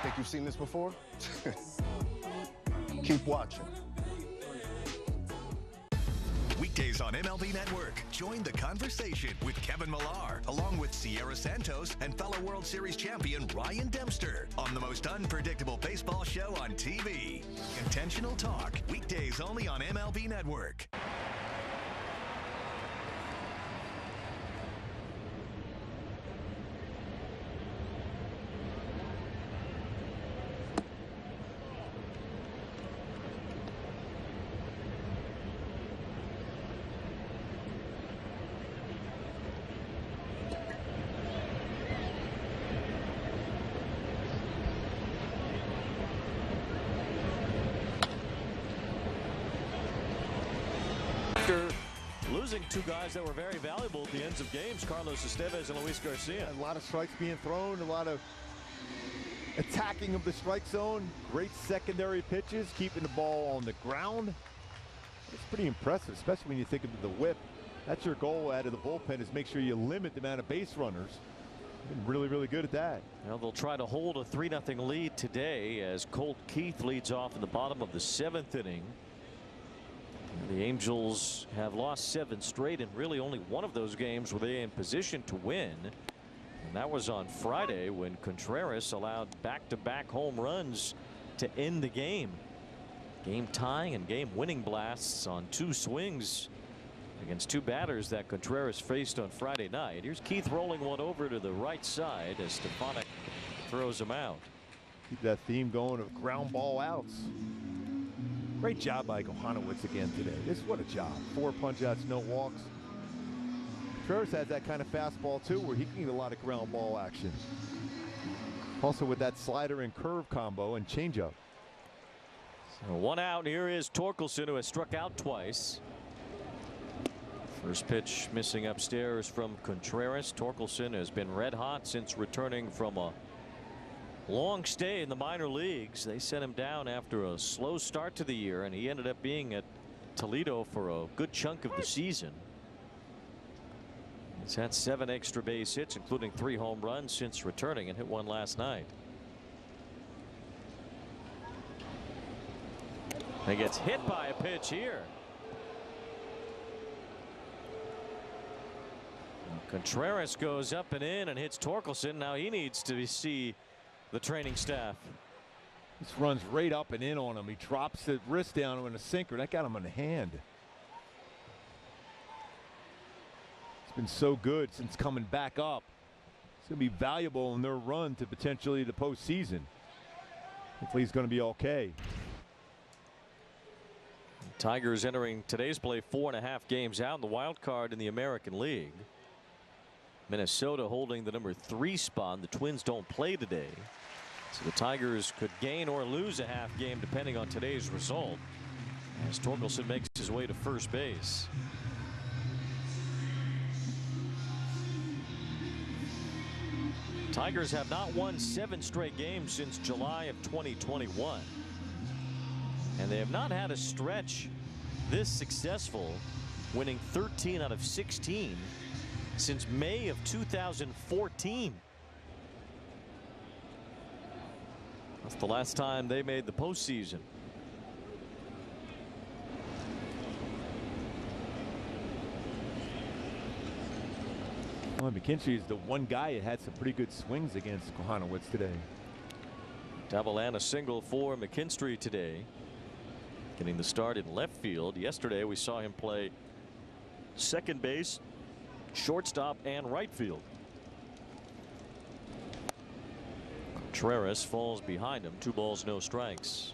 Think you've seen this before? Keep watching. Weekdays on MLB Network. Join the conversation with Kevin Millar, along with Sierra Santos and fellow World Series champion Ryan Dempster on the most unpredictable baseball show on TV. Intentional Talk. Weekdays only on MLB Network. After losing two guys that were very valuable at the ends of games, Carlos Estevez and Luis Garcia. A lot of strikes being thrown, a lot of attacking of the strike zone. Great secondary pitches, keeping the ball on the ground. It's pretty impressive, especially when you think of the whip. That's your goal out of the bullpen, is make sure you limit the amount of base runners. Been really, really good at that. Well, they'll try to hold a 3-0 lead today as Colt Keith leads off in the bottom of the 7th inning. The Angels have lost 7 straight, and really only one of those games were they in position to win. And that was on Friday when Contreras allowed back-to-back home runs to end the game. Game tying and game winning blasts on 2 swings against 2 batters that Contreras faced on Friday night. Here's Keith rolling one over to the right side as Stefanik throws him out. Keep that theme going of ground ball outs. Great job by Kochanowicz again today. What a job. 4 punch outs, no walks. Contreras has that kind of fastball too, where he can get a lot of ground ball action. Also with that slider and curve combo and changeup. So 1 out. Here is Torkelson, who has struck out twice. First pitch missing upstairs from Contreras. Torkelson has been red hot since returning from a long stay in the minor leagues. They sent him down after a slow start to the year, and he ended up being at Toledo for a good chunk of the season. He's had 7 extra base hits, including 3 home runs since returning, and hit 1 last night. He gets hit by a pitch here. Contreras goes up and in and hits Torkelson. Now he needs to see the training staff. This runs right up and in on him. He drops the wrist down on a sinker. That got him in the hand. It's been so good since coming back up. It's going to be valuable in their run to potentially the postseason. Hopefully he's going to be okay. Tigers entering today's play 4.5 games out in the wild card in the American League. Minnesota holding the number 3 spot. The Twins don't play today, so the Tigers could gain or lose a half game depending on today's result, as Torkelson makes his way to first base. Tigers have not won 7 straight games since July of 2021, and they have not had a stretch this successful, winning 13 out of 16 since May of 2014. That's the last time they made the postseason. Well, McKinstry is the one guy that had some pretty good swings against Kochanowicz today. Double and a single for McKinstry today, getting the start in left field. Yesterday we saw him play second base, shortstop, and right field. Contreras falls behind him. 2 balls, no strikes.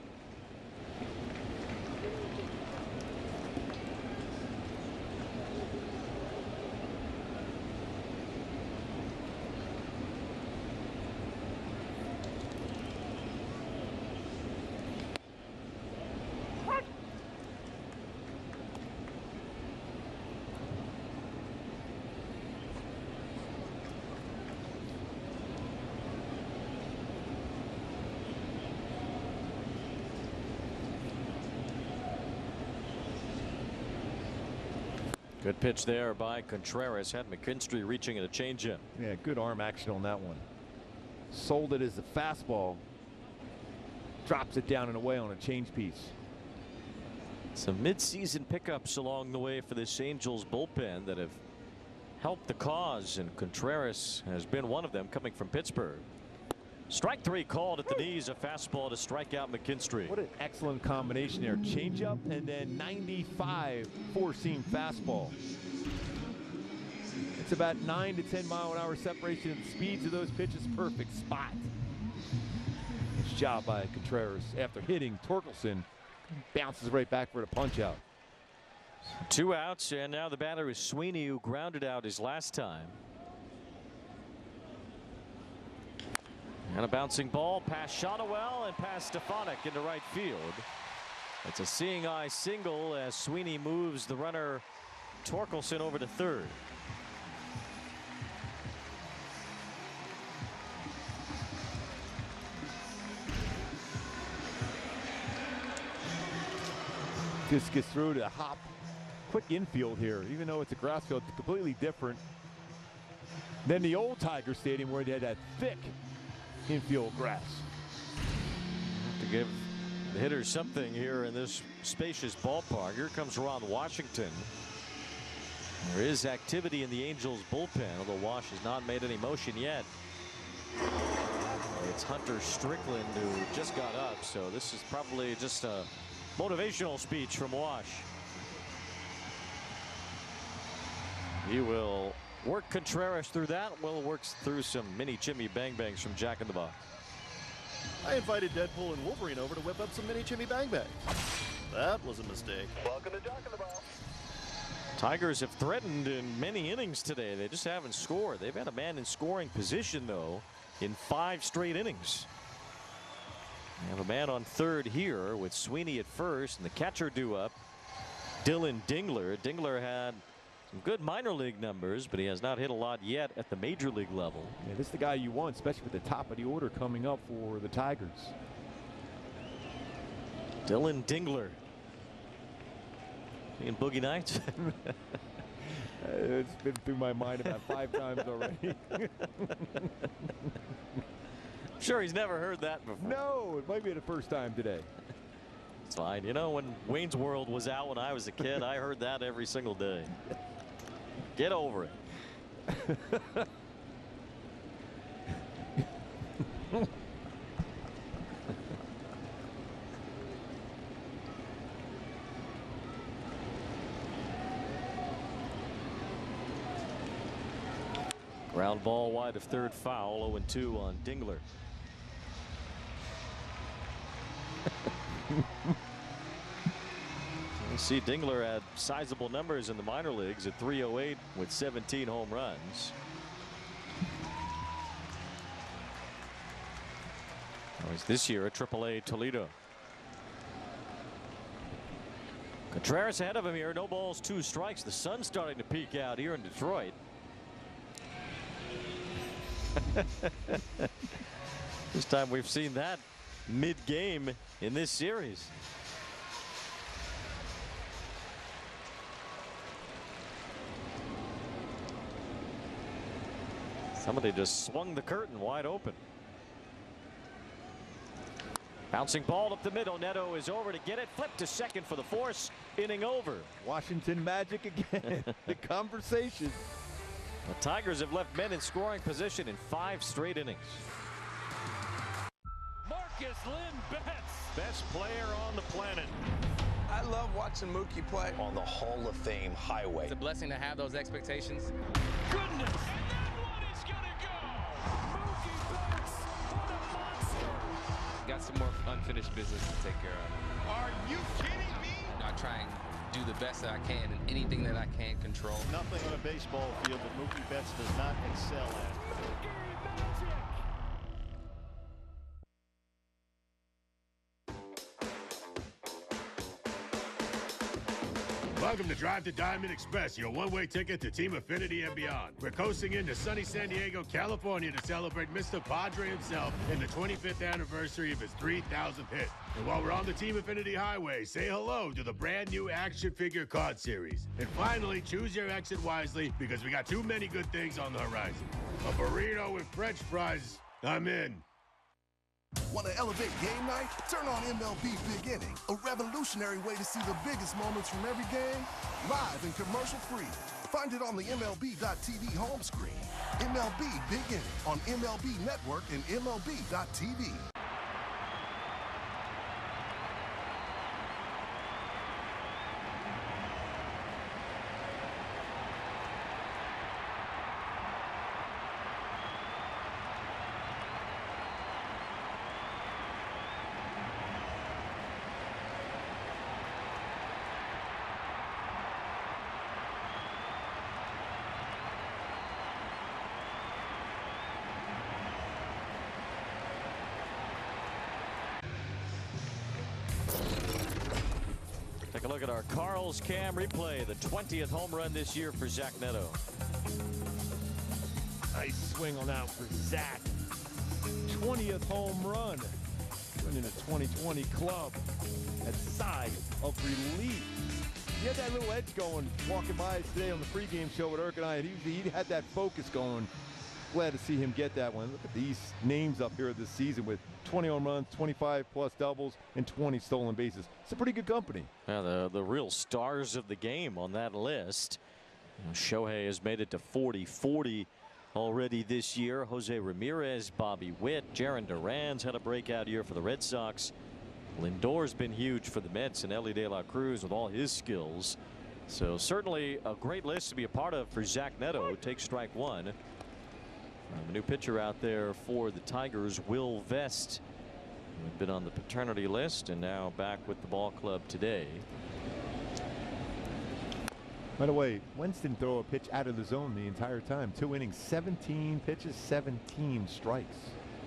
Good pitch there by Contreras. Had McKinstry reaching at a changeup. Yeah, good arm action on that one. Sold it as a fastball. Drops it down and away on a change piece. Some midseason pickups along the way for this Angels bullpen that have helped the cause, and Contreras has been one of them, coming from Pittsburgh. Strike 3 called at the knees. A fastball to strike out McKinstry. What an excellent combination there. Changeup and then 95 four-seam fastball. It's about 9 to 10 mile-an-hour separation. The speeds of those pitches, perfect spot. Nice job by Contreras. After hitting Torkelson, bounces right back for the punch out. 2 outs, and now the batter is Sweeney, who grounded out his last time. And a bouncing ball past Shotwell and past Stefanik into right field. It's a seeing eye single as Sweeney moves the runner Torkelson over to third. Just gets through to hop. Quick infield here, even though it's a grass field, it's completely different than the old Tiger Stadium where they had that thick infield grass. Have to give the hitters something here in this spacious ballpark. Here comes Ron Washington. There is activity in the Angels bullpen, although Wash has not made any motion yet. It's Hunter Strickland who just got up, so this is probably just a motivational speech from Wash. He will work Contreras through that. Will works through some mini Jimmy Bang Bangs from Jack in the Box. I invited Deadpool and Wolverine over to whip up some mini Jimmy Bang Bangs. That was a mistake. Welcome to Jack in the Box. Tigers have threatened in many innings today. They just haven't scored. They've had a man in scoring position, though, in 5 straight innings. They have a man on third here with Sweeney at first and the catcher due up, Dylan Dingler. Dingler had some good minor league numbers, but he has not hit a lot yet at the major league level. Yeah, this is the guy you want, especially with the top of the order coming up for the Tigers. Dylan Dingler. In Boogie Nights? It's been through my mind about 5 times already. I'm sure he's never heard that before. No, it might be the first time today. It's fine. You know, when Wayne's World was out when I was a kid, I heard that every single day. Get over it. Ground ball wide of third, foul. 0-2 on Dingler. You see Dingler had sizable numbers in the minor leagues at .308 with 17 home runs. He's this year at AAA Toledo. Contreras ahead of him here. No balls, 2 strikes. The sun's starting to peek out here in Detroit. First time we've seen that mid-game in this series. Somebody just swung the curtain wide open. Bouncing ball up the middle. Neto is over to get it. Flip to second for the force. Inning over. Washington Magic again. The conversation. The Tigers have left men in scoring position in 5 straight innings. Marcus Lynn Betts, best player on the planet. I love watching Mookie play on the Hall of Fame highway. It's a blessing to have those expectations. Goodness, and that one is gonna go. Mookie Betts, what a monster. Got some more unfinished business to take care of. Are you kidding me? I try and do the best that I can in anything that I can't control. Nothing on a baseball field that Mookie Betts does not excel at. Welcome to Drive to Diamond Express, your one-way ticket to Team Affinity and beyond. We're coasting into sunny San Diego, California to celebrate Mr. Padre himself in the 25th anniversary of his 3,000th hit. And while we're on the Team Affinity Highway, say hello to the brand new action figure card series. And finally, choose your exit wisely because we got too many good things on the horizon. A burrito with French fries. I'm in. Want to elevate game night? Turn on MLB Big Inning, a revolutionary way to see the biggest moments from every game, live and commercial-free. Find it on the MLB.tv home screen. MLB Big Inning on MLB Network and MLB.tv. look at our Carl's Cam replay. The 20th home run this year for Zach Neto. Nice swing on that for Zach. 20th home run. Running a 2020 club. That sigh of relief. He had that little edge going, walking by us today on the pregame show with Irk and I, and he had that focus going. Glad to see him get that one. Look at these names up here this season with 20 home runs, 25-plus doubles, and 20 stolen bases. It's a pretty good company. Yeah, the real stars of the game on that list. Shohei has made it to 40-40 already this year. Jose Ramirez, Bobby Witt, Jarren Duran's had a breakout year for the Red Sox. Lindor's been huge for the Mets, and Elly De La Cruz with all his skills. So certainly a great list to be a part of for Zach Neto, who takes strike one. The new pitcher out there for the Tigers, Will Vest, who had been on the paternity list and now back with the ball club today. By the way, Wentz didn't throw a pitch out of the zone the entire time. 2 innings, 17 pitches, 17 strikes.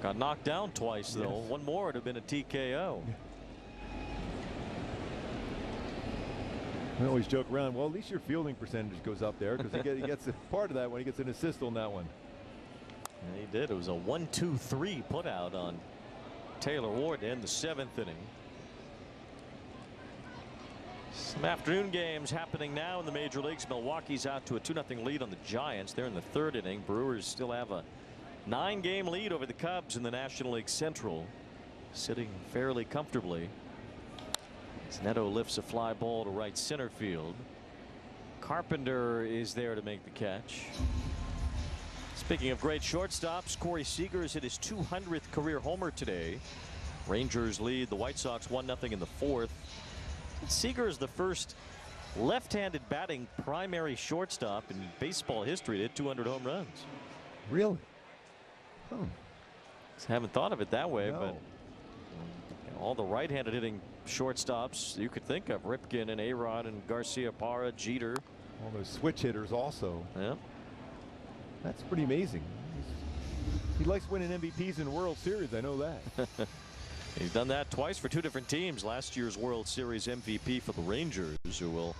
Got knocked down twice, though. Yes. One more would have been a TKO. I always joke around, well, at least your fielding percentage goes up there, because he gets a part of that when he gets an assist on that one. And he did. It was a 1-2-3 put out on Taylor Ward to end the 7th inning. Some afternoon games happening now in the major leagues. Milwaukee's out to a 2-0 lead on the Giants. They're in the 3rd inning. Brewers still have a 9-game lead over the Cubs in the National League Central, sitting fairly comfortably. As Neto lifts a fly ball to right center field. Carpenter is there to make the catch. Speaking of great shortstops, Corey Seager has hit his 200th career homer today. Rangers lead the White Sox 1-0 in the 4th. Seager is the first left-handed batting primary shortstop in baseball history to hit 200 home runs. Really? Oh. Haven't thought of it that way, but all the right-handed hitting shortstops you could think of, Ripken and A-Rod and Garcia-Parra, Jeter. All those switch hitters also. Yeah. That's pretty amazing. He likes winning MVPs in the World Series, I know that. He's done that twice for 2 different teams. Last year's World Series MVP for the Rangers, who will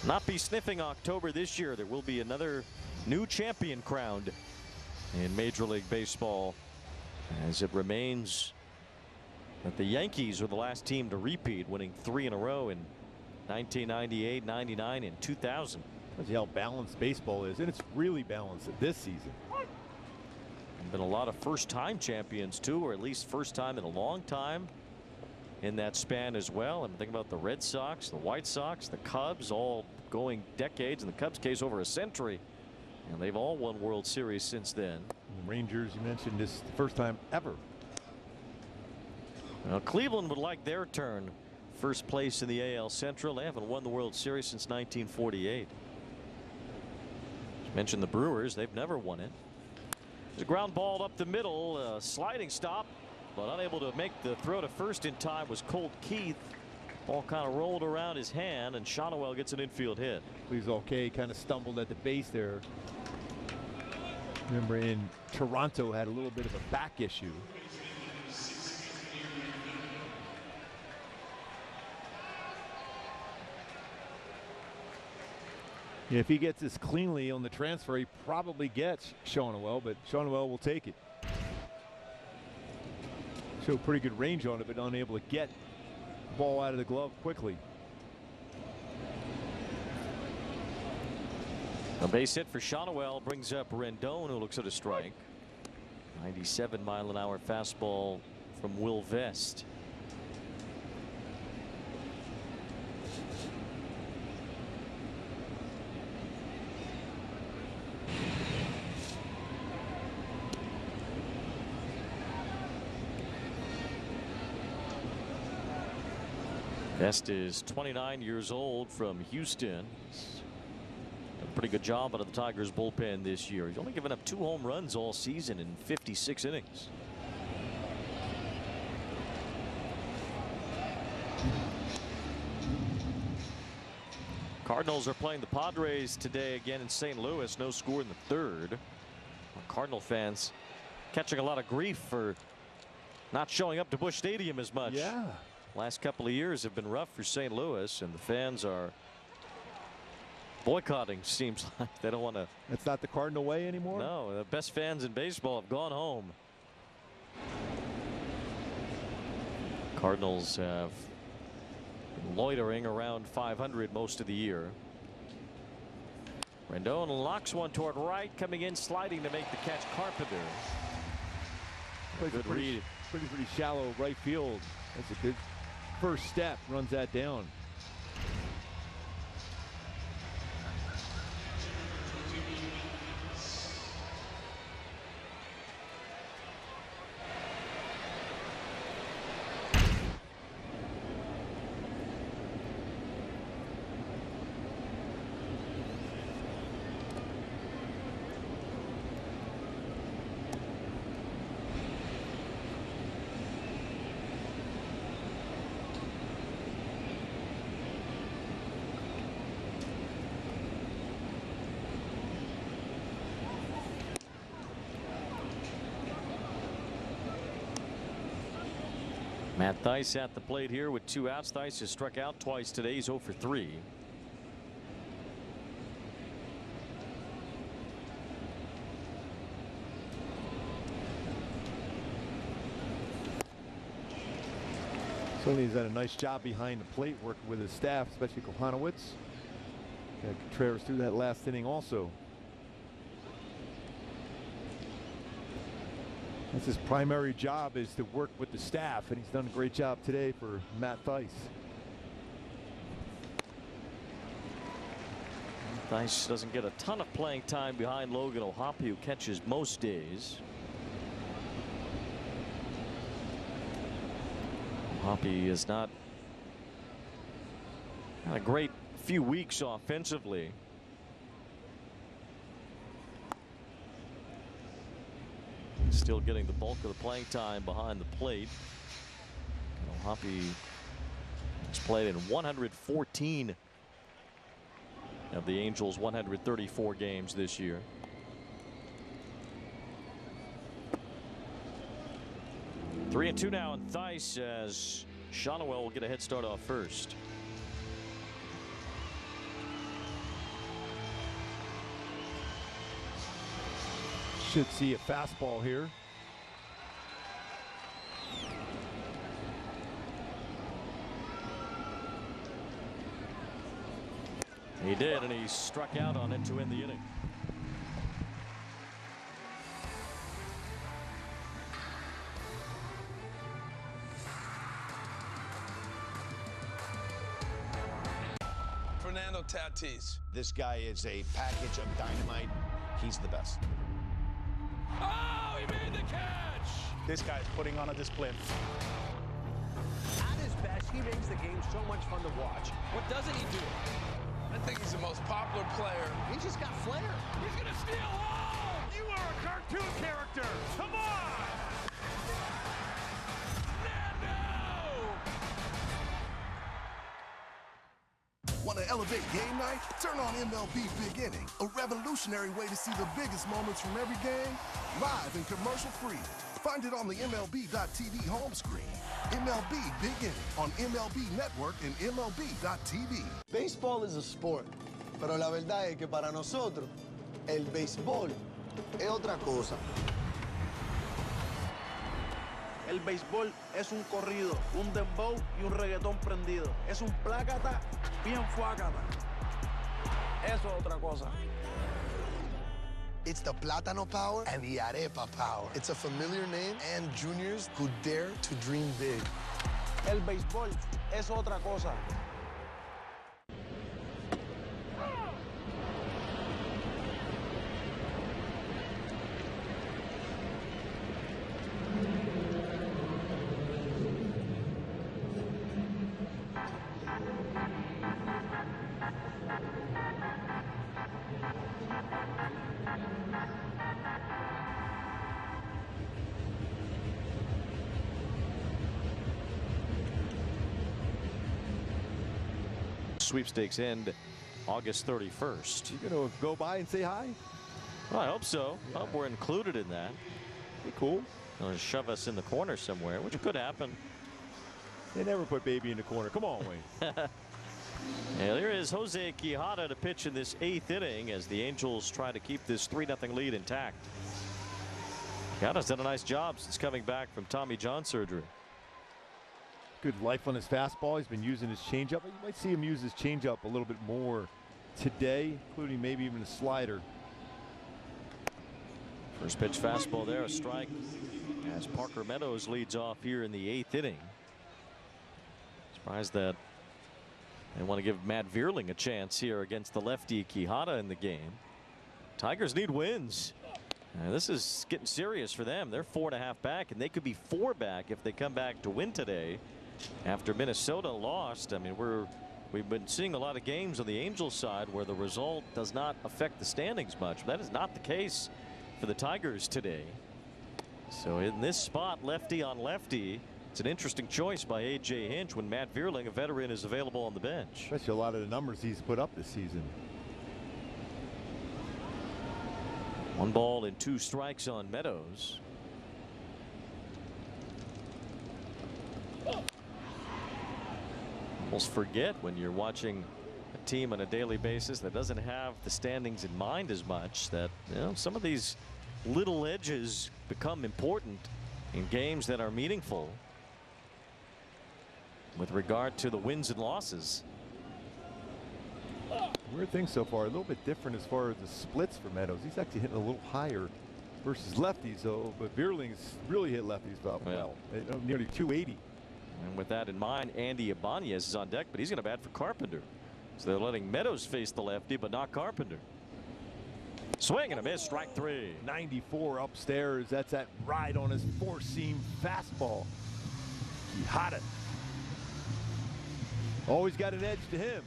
not be sniffing October this year. There will be another new champion crowned in Major League Baseball, as it remains that the Yankees were the last team to repeat, winning 3 in a row in 1998, 99, and 2000. Tells you how balanced baseball is, and it's really balanced this season. Been a lot of first-time champions too, or at least first time in a long time in that span as well. I'm thinking about the Red Sox, the White Sox, the Cubs, all going decades. In the Cubs case, over a century, and they've all won World Series since then. The Rangers, you mentioned, this is the first time ever. Well, Cleveland would like their turn. First place in the AL Central. They haven't won the World Series since 1948. Just mentioned the Brewers. They've never won it. There's a ground ball up the middle, sliding stop, but unable to make the throw to first in time was Colt Keith. Ball kind of rolled around his hand, and Kochanowicz gets an infield hit. He's okay, kind of stumbled at the base there. Remember, in Toronto, had a little bit of a back issue. If he gets this cleanly on the transfer, he probably gets Kochanowicz, but Kochanowicz will take it. Showed pretty good range on it, but unable to get the ball out of the glove quickly. A base hit for Kochanowicz brings up Rendon, who looks at a strike. 97-mile-an-hour fastball from Will Vest. Vest is 29 years old from Houston. He's done a pretty good job out of the Tigers bullpen this year. He's only given up 2 home runs all season in 56 innings. Cardinals are playing the Padres today again in St. Louis. No score in the 3rd. Cardinal fans catching a lot of grief for not showing up to Busch Stadium as much. Yeah. Last couple of years have been rough for St. Louis, and the fans are boycotting. Seems like they don't want to. That's not the Cardinal way anymore. No, the best fans in baseball have gone home. Cardinals have been loitering around 500 most of the year. Rendon locks one toward right, coming in, sliding to make the catch. Carpenter. Good read. Pretty shallow right field. That's a good first step. Runs that down. Matt Thaiss at the plate here with 2 outs. Thaiss has struck out twice today. He's 0 for 3. Certainly he's done a nice job behind the plate working with his staff, especially Kochanowicz. Got Contreras through that last inning also. That's his primary job, is to work with the staff, and he's done a great job today for Matt Thaiss. Thaiss doesn't get a ton of playing time behind Logan O'Hoppe, who catches most days. O'Hoppe is not had a great few weeks offensively. Still getting the bulk of the playing time behind the plate. O'Hoppe has played in 114 of the Angels' 134 games this year. Three and 2 now, and Thaiss, as Kochanowicz will get a head start off first. Should see a fastball here. He did, and he struck out on it to end the inning. Fernando Tatis. This guy is a package of dynamite. He's the best. Oh, he made the catch! This guy's putting on a display. At his best, he makes the game so much fun to watch. What doesn't he do? I think he's the most popular player. He just got flair. He's gonna steal home! You are a cartoon character! Come on! Want to elevate game night? Turn on MLB Big Inning, a revolutionary way to see the biggest moments from every game, live and commercial-free. Find it on the MLB.tv home screen. MLB Big Inning on MLB Network and MLB.tv. Béisbol es a sport, pero la verdad es que para nosotros, el béisbol es otra cosa. El béisbol es un corrido, un dembow y un reggaetón prendido. Es un plácata bien fuácata. Eso es otra cosa. It's the Plátano Power and the Arepa Power. It's a familiar name and juniors who dare to dream big. El béisbol es otra cosa. Sweepstakes end August 31st. You gonna go by and say hi? Well, I hope so. I hope we're included in that. Be cool. They'll shove us in the corner somewhere, which could happen. They never put baby in the corner. Come on, Wayne. Yeah, there is Jose Quijada to pitch in this 8th inning as the Angels try to keep this 3-0 lead intact. Quijada's done a nice job since coming back from Tommy John surgery. Good life on his fastball. He's been using his changeup. You might see him use his changeup a little bit more today, including maybe even a slider. First pitch fastball there, a strike as Parker Meadows leads off here in the 8th inning. Surprised that they want to give Matt Vierling a chance here against the lefty Quijada in the game. Tigers need wins. This is getting serious for them. They're 4.5 back, and they could be 4 back if they come back to win today after Minnesota lost. I mean, we've been seeing a lot of games on the Angels side where the result does not affect the standings much. That is not the case for the Tigers today. So in this spot, lefty on lefty, it's an interesting choice by A.J. Hinch when Matt Vierling, a veteran, is available on the bench. Especially a lot of the numbers he's put up this season. 1 ball and 2 strikes on Meadows. Almost forget when you're watching a team on a daily basis that doesn't have the standings in mind as much that, you know, some of these little edges become important in games that are meaningful with regard to the wins and losses. Weird thing so far, a little bit different as far as the splits for Meadows. He's actually hitting a little higher versus lefties, though. But Vierling's really hit lefties about well, nearly 280. And with that in mind, Andy Ibanez is on deck, but he's going to bat for Carpenter. So they're letting Meadows face the lefty, but not Carpenter. Swing and a miss, strike 3. 94 upstairs. That's that ride on his 4-seam fastball. Quijada. Always got an edge to him.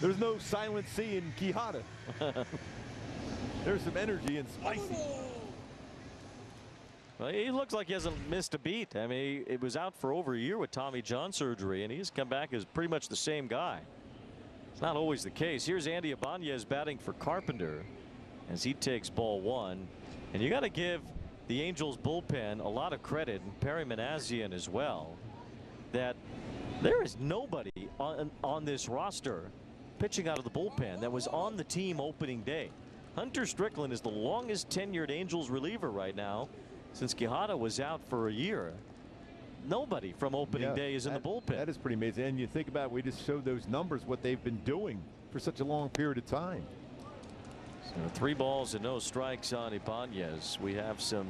There's no silent C in Quijada. There's some energy and spicy. Well, he looks like he hasn't missed a beat. I mean, it was out for over a year with Tommy John surgery, and he's come back as pretty much the same guy. It's not always the case. Here's Andy Ibanez batting for Carpenter as he takes ball 1. And you got to give the Angels bullpen a lot of credit, and Perry Manassian as well, that there is nobody on this roster pitching out of the bullpen that was on the team opening day. Hunter Strickland is the longest tenured Angels reliever right now since Quijada was out for a year. Nobody from opening day is in the bullpen. That is pretty amazing. And you think about it, we just showed those numbers, what they've been doing for such a long period of time. So 3 balls and no strikes on Ibanez. We have some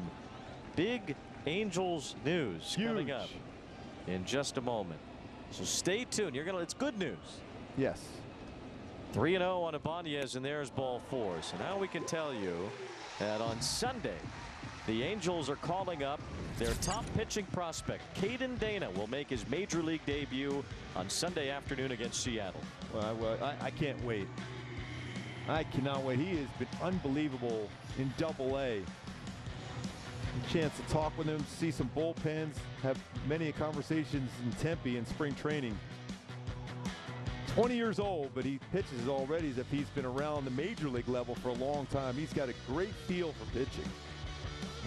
big Angels news coming up in just a moment. So stay tuned. It's good news. Yes. 3-0 on Ibanez, and there's ball 4. So now we can tell you that on Sunday, the Angels are calling up their top pitching prospect. Keider Dana will make his major league debut on Sunday afternoon against Seattle. Well, I can't wait. I cannot wait. He has been unbelievable in Double-A. A chance to talk with him, see some bullpens, have many conversations in Tempe in spring training. 20 years old, but he pitches already as if he's been around the major league level for a long time. He's got a great feel for pitching.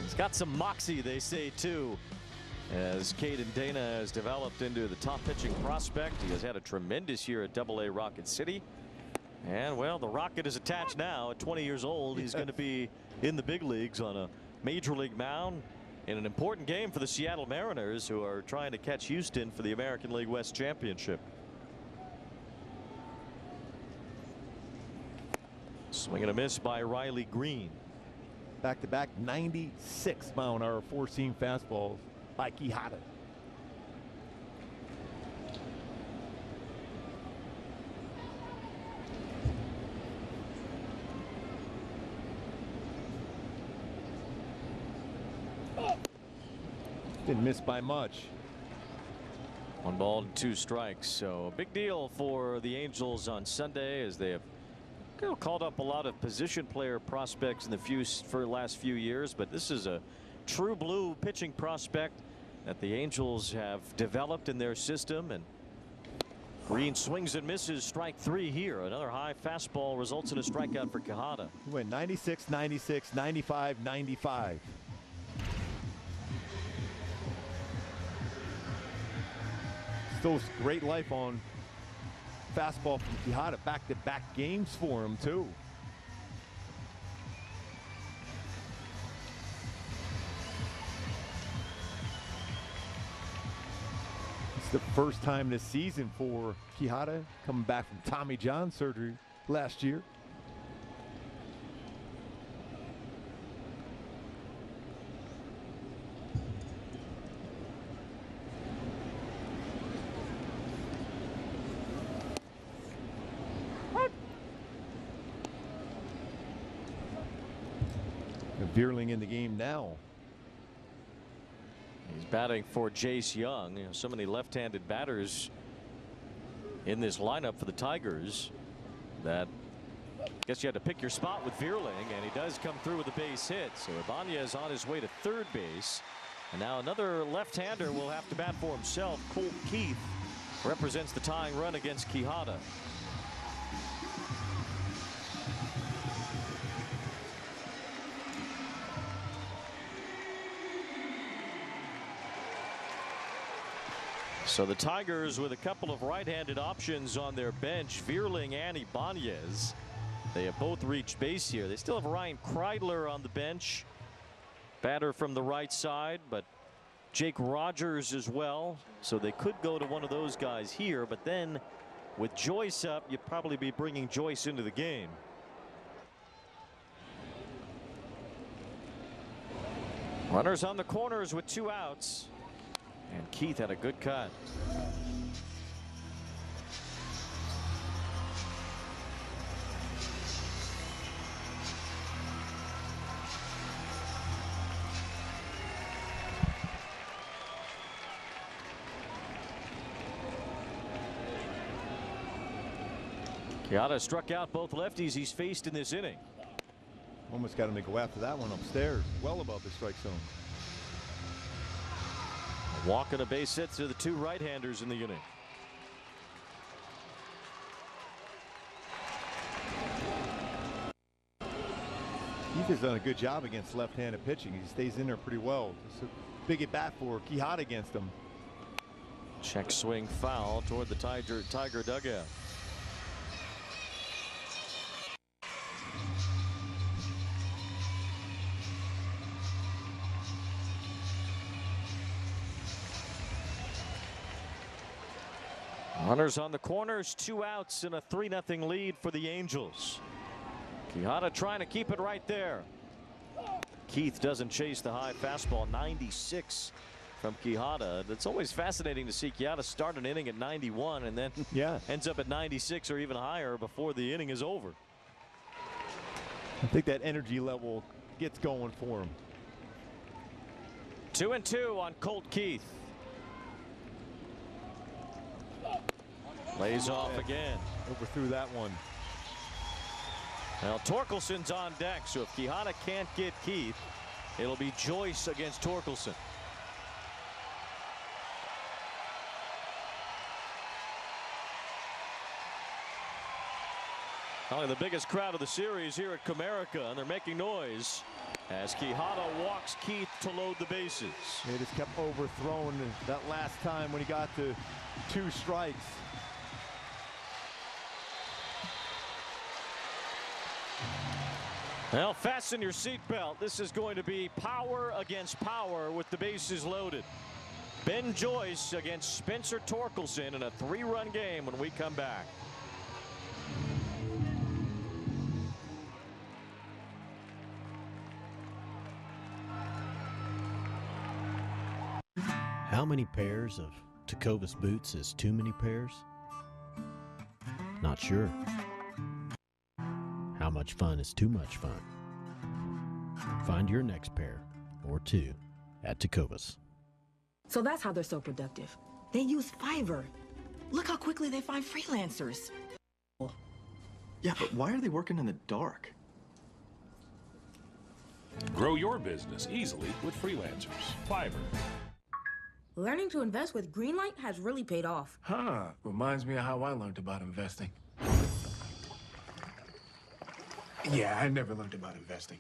He's got some moxie, they say, too, as Keider Dana has developed into the top pitching prospect. He has had a tremendous year at Double-A Rocket City. And, well, the Rocket is attached now. At 20 years old, he's going to be in the big leagues on a major league mound in an important game for the Seattle Mariners, who are trying to catch Houston for the American League West Championship. Swing and a miss by Riley Green. Back-to-back 96-mile-an-hour 4-seam fastballs by Quijada. Didn't miss by much. 1 ball and 2 strikes. So a big deal for the Angels on Sunday as they have called up a lot of position player prospects in the last few years, but this is a true blue pitching prospect that the Angels have developed in their system. And Green swings and misses, strike 3 here. Another high fastball results in a strikeout for Quijada. He went 96, 96, 95, 95. shows great life on fastball from Quijada. Back-to-back games for him, too. It's the first time this season for Quijada, coming back from Tommy John surgery last year. Vierling in the game now. He's batting for Jace Young. You know, so many left-handed batters in this lineup for the Tigers that I guess you had to pick your spot with Vierling, and he does come through with a base hit. So Ibanez on his way to third base. And now another left-hander will have to bat for himself. Colt Keith represents the tying run against Quijada. So the Tigers with a couple of right-handed options on their bench, Vierling and Ibanez. They have both reached base here. They still have Ryan Kreidler on the bench, batter from the right side, but Jake Rogers as well. So they could go to one of those guys here, but then with Joyce up, you'd probably be bringing Joyce into the game. Runners on the corners with 2 outs. And Keith had a good cut. Quijada struck out both lefties he's faced in this inning. Almost got him to go after that one upstairs, well above the strike zone. A walk and a base hit to the 2 right-handers in the inning. Keith has done a good job against left-handed pitching. He stays in there pretty well. It's a big at bat for Quijada against him. Check swing foul toward the Tiger dugout. Runners on the corners, 2 outs, and a 3-0 lead for the Angels. Quijada trying to keep it right there. Keith doesn't chase the high fastball. 96 from Quijada. It's always fascinating to see Quijada start an inning at 91 and then ends up at 96 or even higher before the inning is over. I think that energy level gets going for him. 2-2 on Colt Keith. Lays off again. Overthrew that one. Now Torkelson's on deck, so if Quijada can't get Keith, it'll be Joyce against Torkelson. Probably the biggest crowd of the series here at Comerica, and they're making noise as Quijada walks Keith to load the bases. He just kept overthrowing that last time when he got to 2 strikes. Well, fasten your seatbelt. This is going to be power against power with the bases loaded. Ben Joyce against Spencer Torkelson in a 3-run game when we come back. How many pairs of Tecovas boots is too many pairs? Not sure. How much fun is too much fun? Find your next pair or 2 at Tecovas. So that's how they're so productive. They use Fiverr. Look how quickly they find freelancers. Yeah, but why are they working in the dark? Grow your business easily with freelancers. Fiverr. Learning to invest with Greenlight has really paid off. Huh. Reminds me of how I learned about investing. Yeah, I never learned about investing.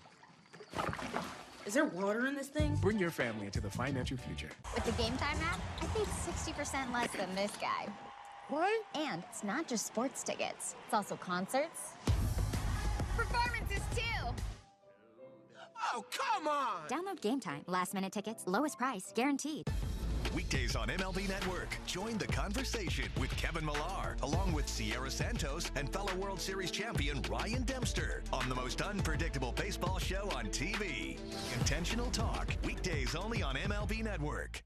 Is there water in this thing? Bring your family into the financial future. With the Game Time app, I paid 60% less than this guy. What? And it's not just sports tickets. It's also concerts. Performances, too! Oh, come on! Download Game Time. Last-minute tickets, lowest price, guaranteed. Weekdays on MLB Network. Join the conversation with Kevin Millar, along with Sierra Santos and fellow World Series champion Ryan Dempster on the most unpredictable baseball show on TV. Intentional Talk. Weekdays only on MLB Network.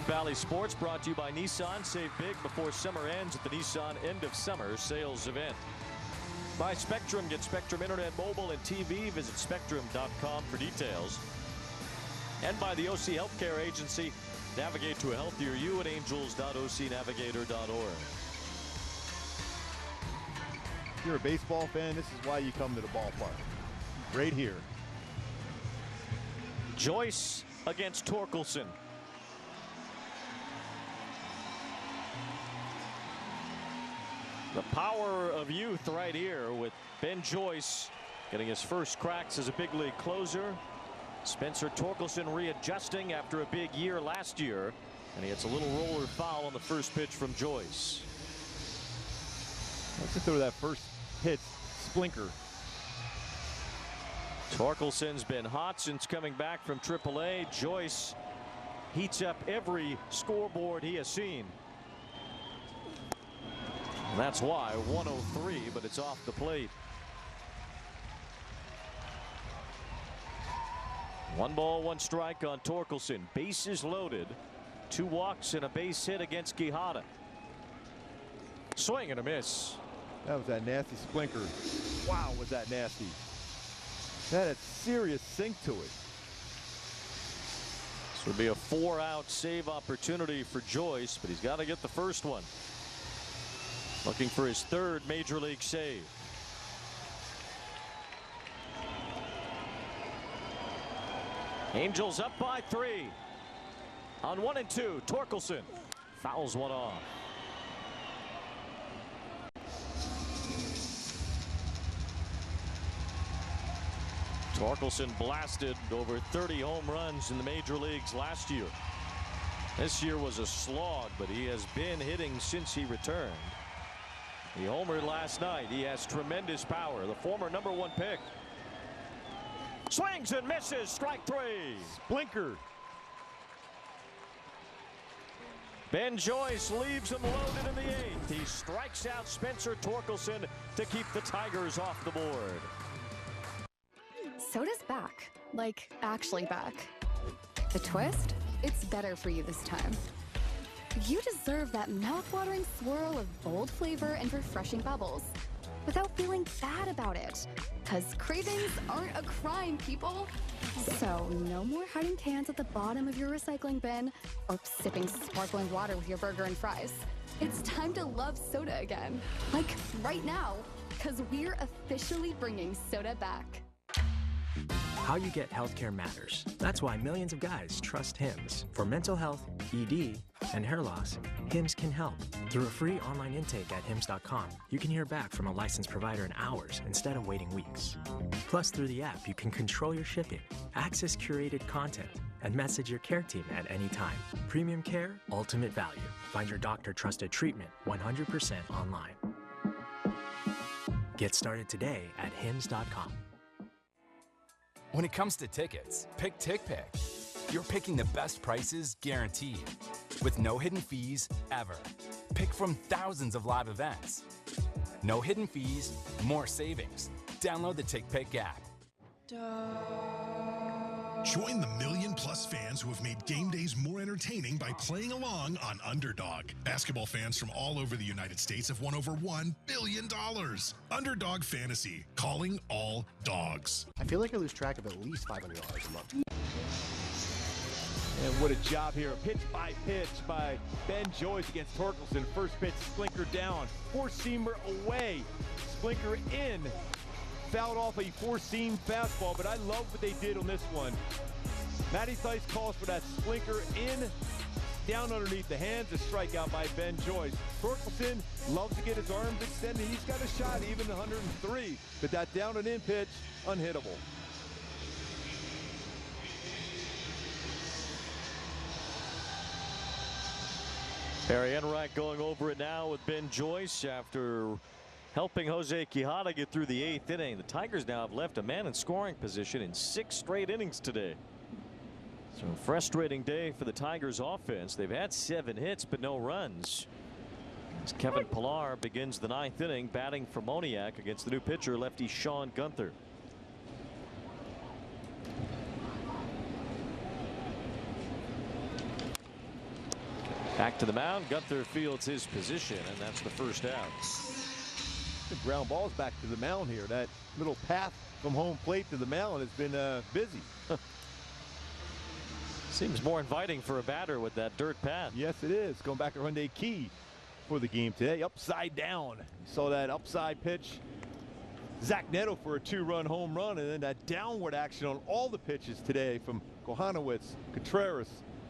Valley Sports brought to you by Nissan. Save big before summer ends at the Nissan End of Summer Sales Event. By Spectrum. Get Spectrum Internet, mobile, and TV. Visit Spectrum.com for details. And by the OC Healthcare Agency. Navigate to a healthier you at angels.ocnavigator.org. If you're a baseball fan, this is why you come to the ballpark. Right here. Joyce against Torkelson. The power of youth right here with Ben Joyce getting his first cracks as a big league closer. Spencer Torkelson readjusting after a big year last year, and he hits a little roller foul on the first pitch from Joyce. Let's just throw that first hit splinker. Torkelson's been hot since coming back from AAA. Joyce heats up every scoreboard he has seen. And that's why 103, but it's off the plate. 1 ball, 1 strike on Torkelson. Bases loaded. 2 walks and a base hit against Quijada. Swing and a miss. That was that nasty splinker. Wow, was that nasty. That had serious sink to it. This would be a 4-out save opportunity for Joyce, but he's got to get the first one. Looking for his 3rd major league save. Angels up by 3. On 1 and 2, Torkelson fouls one off. Torkelson blasted over 30 home runs in the major leagues last year. This year was a slog, but he has been hitting since he returned. He homered last night. He has tremendous power. The former #1 pick. Swings and misses. Strike 3. Splinker. Ben Joyce leaves him loaded in the 8th. He strikes out Spencer Torkelson to keep the Tigers off the board. Soda's back. Like, actually back. The twist? It's better for you this time. You deserve that mouth-watering swirl of bold flavor and refreshing bubbles without feeling bad about it. Because cravings aren't a crime, people. So no more hiding cans at the bottom of your recycling bin or sipping sparkling water with your burger and fries. It's time to love soda again. Like right now, because we're officially bringing soda back. How you get healthcare matters. That's why millions of guys trust Hims. For mental health, ED, and hair loss, Hims can help. Through a free online intake at hims.com, you can hear back from a licensed provider in hours instead of waiting weeks. Plus, through the app, you can control your shipping, access curated content, and message your care team at any time. Premium care, ultimate value. Find your doctor-trusted treatment 100% online. Get started today at hims.com. When it comes to tickets, pick TickPick. You're picking the best prices guaranteed, with no hidden fees ever. Pick from thousands of live events. No hidden fees, more savings. Download the TickPick app. Join the million-plus fans who have made game days more entertaining by playing along on Underdog. Basketball fans from all over the United States have won over $1 billion. Underdog Fantasy, calling all dogs. I feel like I lose track of at least $500 a month. And what a job here. Pitch by Ben Joyce against Torkelson. First pitch, Splinker down. Four-seamer away. Splinker in. Fouled off a four-seam fastball, but I love what they did on this one. Matty Theis calls for that splinker in, down underneath the hands. A strikeout by Ben Joyce. Torkelson loves to get his arms extended. He's got a shot, even 103. But that down and in pitch, unhittable. Barry Enright going over it now with Ben Joyce after helping Jose Quijada get through the 8th inning. The Tigers now have left a man in scoring position in 6 straight innings today. So a frustrating day for the Tigers offense. They've had 7 hits but no runs. As Kevin Pillar begins the 9th inning batting for Moniak against the new pitcher lefty Sean Gunther. Back to the mound. Gunther fields his position, and that's the first out. The ground ball's back to the mound here. That little path from home plate to the mound has been busy. Seems more inviting for a batter with that dirt path. Yes, it is. Going back to Hyundai Key for the game today. Upside down. You saw that upside pitch. Zach Neto for a 2-run home run, and then that downward action on all the pitches today from Kochanowicz, Contreras.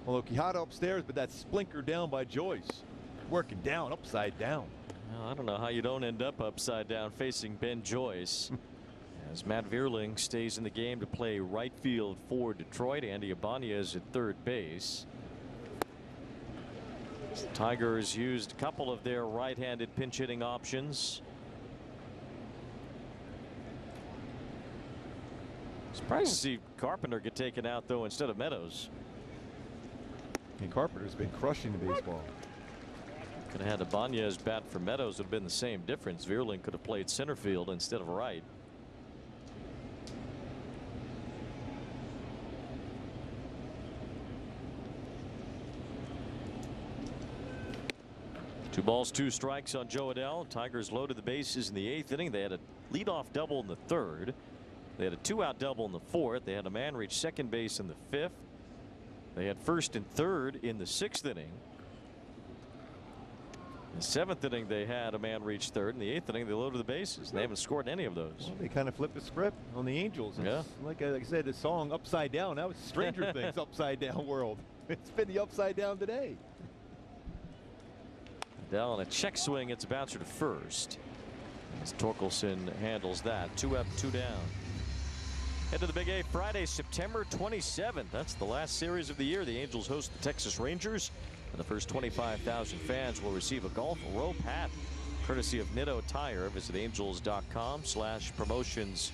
Although Quijada upstairs, but that splinker down by Joyce. Working down, upside down. Well, I don't know how you don't end up upside down facing Ben Joyce. As Matt Vierling stays in the game to play right field for Detroit. Andy Ibanez at third base. The Tigers used a couple of their right-handed pinch hitting options. Surprised to see Carpenter get taken out though instead of Meadows. And Carpenter's been crushing the baseball. Could have had Ibanez bat for Meadows. It would have been the same difference. Vierling could have played center field instead of right. Two balls, 2 strikes on Joe Adell. Tigers loaded the bases in the 8th inning. They had a leadoff double in the 3rd. They had a 2-out double in the 4th. They had a man reach second base in the 5th. They had 1st and 3rd in the 6th inning. In the 7th inning, they had a man reach 3rd. In the 8th inning, they loaded the bases. They haven't scored any of those. Well, they kind of flipped the script on the Angels. It's yeah. Like I said, the song Upside Down. That was Stranger Things upside down world. It's been the upside down today. Adell on a check swing. It's a bouncer to first. As Torkelson handles that. 2 up, 2 down. Head to the Big A Friday, September 27th. That's the last series of the year. The Angels host the Texas Rangers, and the first 25,000 fans will receive a golf rope hat courtesy of Nitto Tire. Visit angels.com/promotions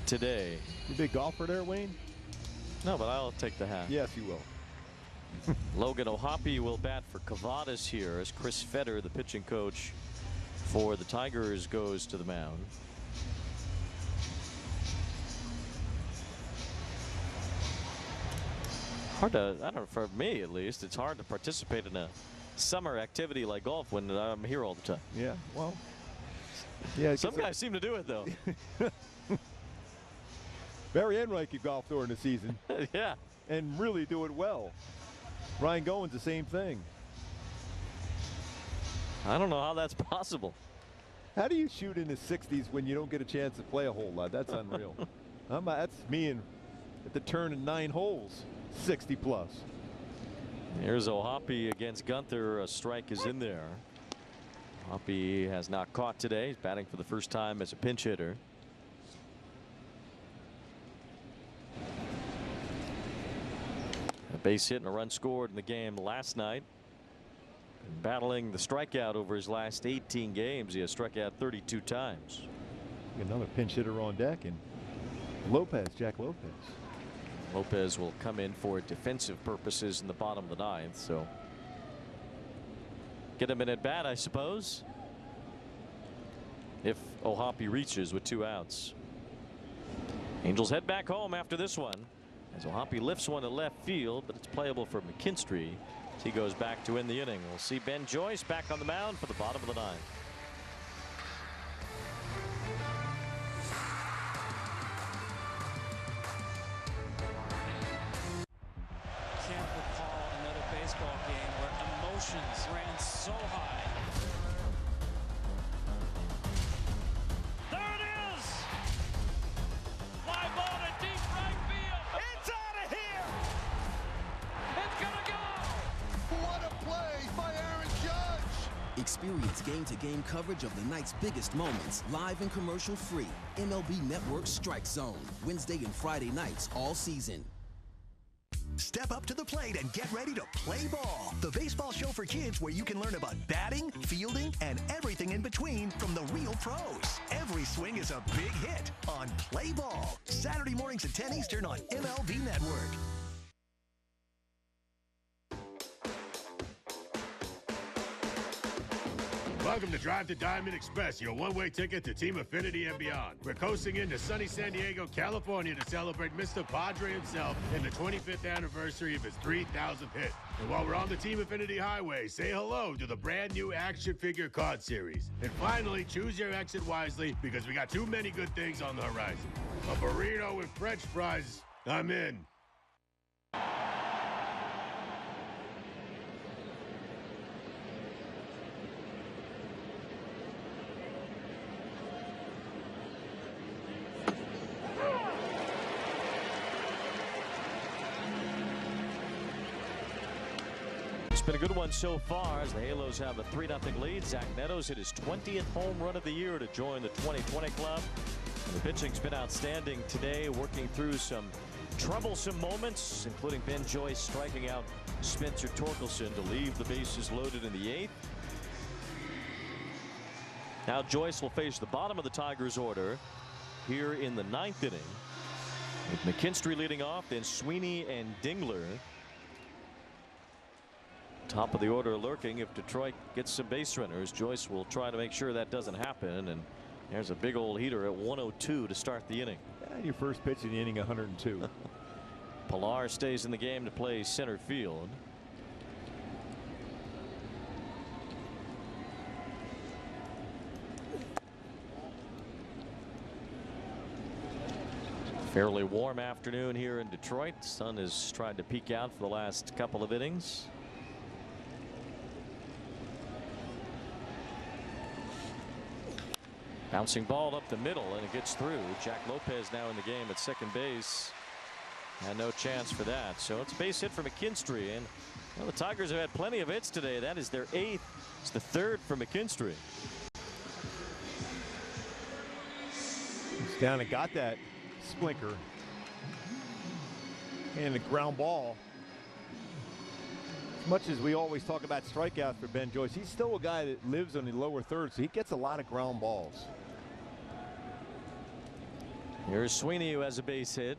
today. You a big golfer there, Wayne? No, but I'll take the hat. Yes, you will. Logan O'Hoppe will bat for Cavadas here as Chris Fetter, the pitching coach for the Tigers, goes to the mound. Hard to, I don't know, for me at least, it's hard to participate in a summer activity like golf when I'm here all the time. Yeah, well, yeah. Some guys seem to do it though. Barry Enright could golf during the season. Yeah. And really do it well. Ryan Goins, the same thing. I don't know how that's possible. How do you shoot in the 60s when you don't get a chance to play a whole lot? That's unreal. That's me at the turn in 9 holes. 60 plus. Here's O'Hoppe against Gunther. A strike is in there. O'Hoppe has not caught today. He's batting for the first time as a pinch hitter. A base hit and a run scored in the game last night. And battling the strikeout over his last 18 games. He has struck out 32 times. Another pinch hitter on deck, and Jack Lopez. Lopez will come in for defensive purposes in the bottom of the 9th, so get him in at bat, I suppose, if O'Hoppe reaches with 2 outs. Angels head back home after this one as O'Hoppe lifts one to left field, but it's playable for McKinstry as he goes back to end the inning. We'll see Ben Joyce back on the mound for the bottom of the 9th. Ran so high. There it is! Fly ball to deep right field. It's out of here! Experience game-to-game coverage of the night's biggest moments, live and commercial-free. MLB Network Strike Zone, Wednesday and Friday nights all season. Step up to the plate and get ready to play ball. The baseball show for kids where you can learn about batting, fielding, and everything in between from the real pros. Every swing is a big hit on Play Ball. Saturday mornings at 10 Eastern on MLB Network. Welcome to Drive to Diamond Express, your one-way ticket to Team Affinity and beyond. We're coasting into sunny San Diego, California to celebrate Mr. Padre himself and the 25th anniversary of his 3,000th hit. And while we're on the Team Affinity Highway, say hello to the brand new action figure card series. And finally, choose your exit wisely because we got too many good things on the horizon. A burrito with French fries, I'm in. It's been a good one so far as the Halos have a 3-0 lead. Zach Neto's hit his 20th home run of the year to join the 2020 club. And the pitching's been outstanding today, working through some troublesome moments, including Ben Joyce striking out Spencer Torkelson to leave the bases loaded in the 8th. Now Joyce will face the bottom of the Tigers order here in the 9th inning, with McKinstry leading off, then Sweeney and Dingler. Top of the order lurking. If Detroit gets some base runners, Joyce will try to make sure that doesn't happen. And there's a big old heater at 102 to start the inning. And your first pitch in the inning, 102. Pilar stays in the game to play center field. Fairly warm afternoon here in Detroit. The sun has tried to peek out for the last couple of innings. Bouncing ball up the middle, and it gets through. Jack Lopez now in the game at second base. And no chance for that. So it's a base hit for McKinstry. And well, the Tigers have had plenty of hits today. That is their 8th. It's the 3rd for McKinstry. He's down and got that splinker. And a ground ball. As much as we always talk about strikeouts for Ben Joyce, he's still a guy that lives on the lower third, so he gets a lot of ground balls. Here's Sweeney, who has a base hit.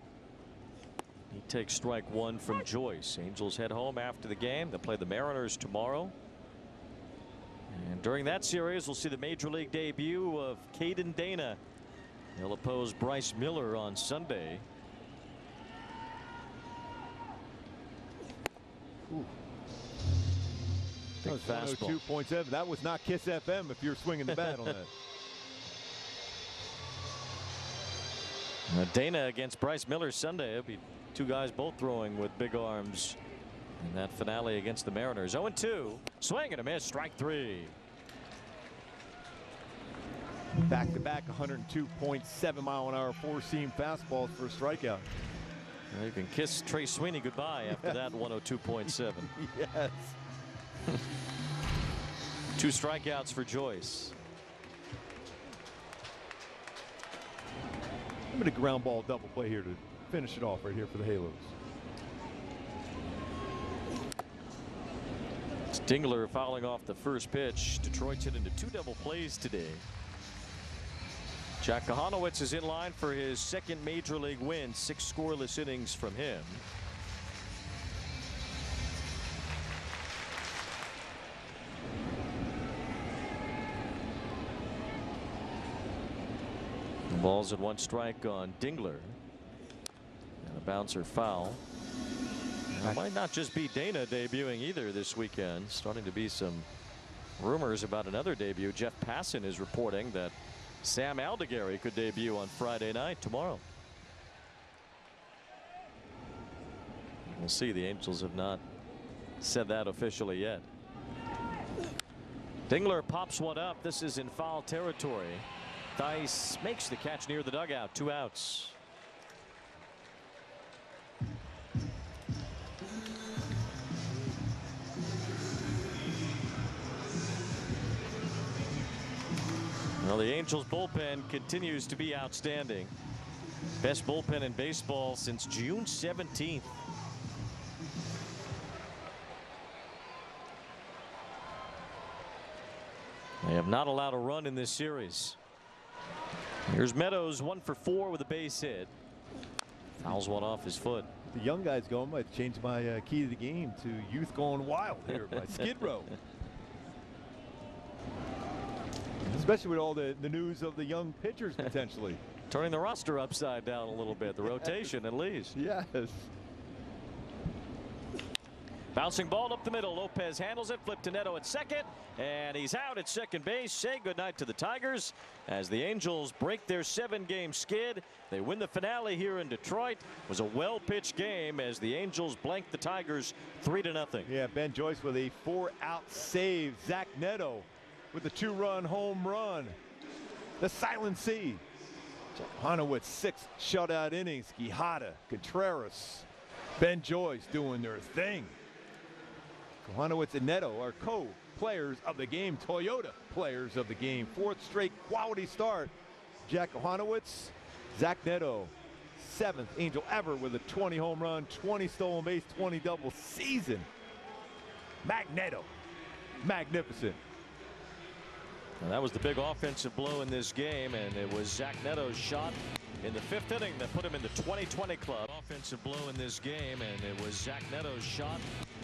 He takes strike 1 from Joyce. Angels head home after the game. They'll play the Mariners tomorrow. And during that series, we'll see the major league debut of Keider Dana. He'll oppose Bryce Miller on Sunday. Ooh. Big fastball. 102.7. That was not Kiss FM if you're swinging the bat on that. Dana against Bryce Miller Sunday. It'll be two guys both throwing with big arms in that finale against the Mariners. 0-2. Swing and a miss. Strike 3. Back-to-back 102.7 mile an hour four-seam fastballs for a strikeout. Well, you can kiss Trey Sweeney goodbye after that 102.7. Yes. 2 strikeouts for Joyce. I'm going to ground ball double play here to finish it off right here for the Halos. It's Dingler fouling off the first pitch. Detroit's hit into 2 double plays today. Jack Kochanowicz is in line for his 2nd major league win. 6 scoreless innings from him. The ball's at 1 strike on Dingler. And a bouncer foul. It might not just be Dana debuting either this weekend. Starting to be some rumors about another debut. Jeff Passan is reporting that Sam Aldegari could debut on Friday night tomorrow. We'll see. The Angels have not said that officially yet. Dingler pops one up. This is in foul territory. Theis makes the catch near the dugout. 2 outs. Well, the Angels bullpen continues to be outstanding. Best bullpen in baseball since June 17th. They have not allowed a run in this series. Here's Meadows, 1 for 4 with a base hit. Fouls one off his foot. The young guys going, might change my key to the game to youth going wild here by Skid Row. Especially with all the news of the young pitchers potentially. Turning the roster upside down a little bit, the rotation at least. Yes. Bouncing ball up the middle. Lopez handles it. Flip to Neto at second. And he's out at second base. Say goodnight to the Tigers as the Angels break their 7-game skid. They win the finale here in Detroit. It was a well-pitched game as the Angels blanked the Tigers 3-0. Yeah, Ben Joyce with a 4-out save. Zach Neto with a 2-run home run. The Silent C. Kochanowicz 6 shutout innings. Quijada, Contreras, Ben Joyce doing their thing. Kochanowicz and Neto are co-players of the game, Toyota players of the game. 4th straight quality start. Jack Kochanowicz, Zach Neto, 7th Angel ever with a 20 home run, 20 stolen base, 20 double season. Magneto, magnificent. And that was the big offensive blow in this game, and it was Zach Neto's shot in the 5th inning that put him in the 2020 club. Offensive blow in this game, and it was Zach Neto's shot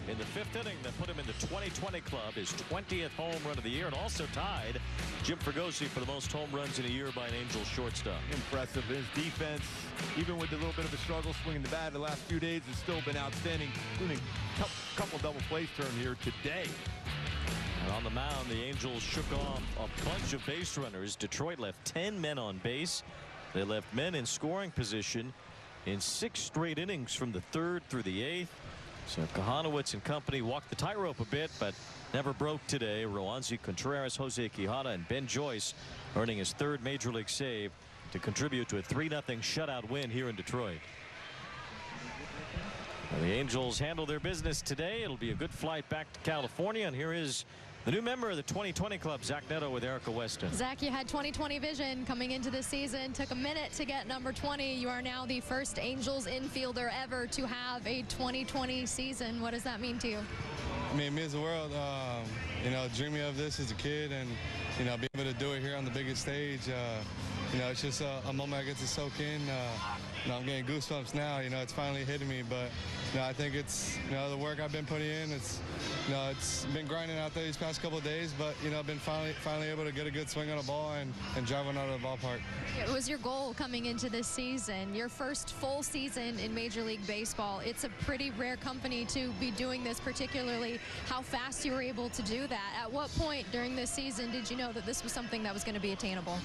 in the 5th inning that put him in the 2020 club, his 20th home run of the year, and also tied Jim Fregosi for the most home runs in a year by an Angels shortstop. Impressive. His defense, even with a little bit of a struggle swinging the bat the last few days, has still been outstanding, including a couple double plays turn here today. And on the mound, the Angels shook off a bunch of base runners. Detroit left 10 men on base. They left men in scoring position in 6 straight innings from the 3rd through the 8th. So Kochanowicz and company walked the tightrope a bit, but never broke today. Roansy Contreras, Jose Quijada, and Ben Joyce earning his 3rd major league save to contribute to a 3-0 shutout win here in Detroit. Well, the Angels handle their business today. It'll be a good flight back to California, and here is the new member of the 2020 club, Zach Neto, with Erica Weston. Zach, you had 20/20 vision coming into the season. Took a minute to get number 20. You are now the first Angels infielder ever to have a 20/20 season. What does that mean to you? I mean, it means the world. You know, dreaming of this as a kid, and you know, being able to do it here on the biggest stage. You know, it's just a moment I get to soak in. You know, I'm getting goosebumps now. You know, it's finally hitting me. But you know, I think it's the work I've been putting in. It's it's been grinding out there these past couple of days. But you know, I've been finally able to get a good swing on the ball and drive one out of the ballpark. It was your goal coming into this season, your first full season in Major League Baseball. It's a pretty rare company to be doing this, particularly how fast you were able to do that. At what point during this season did you know that this was something that was going to be attainable?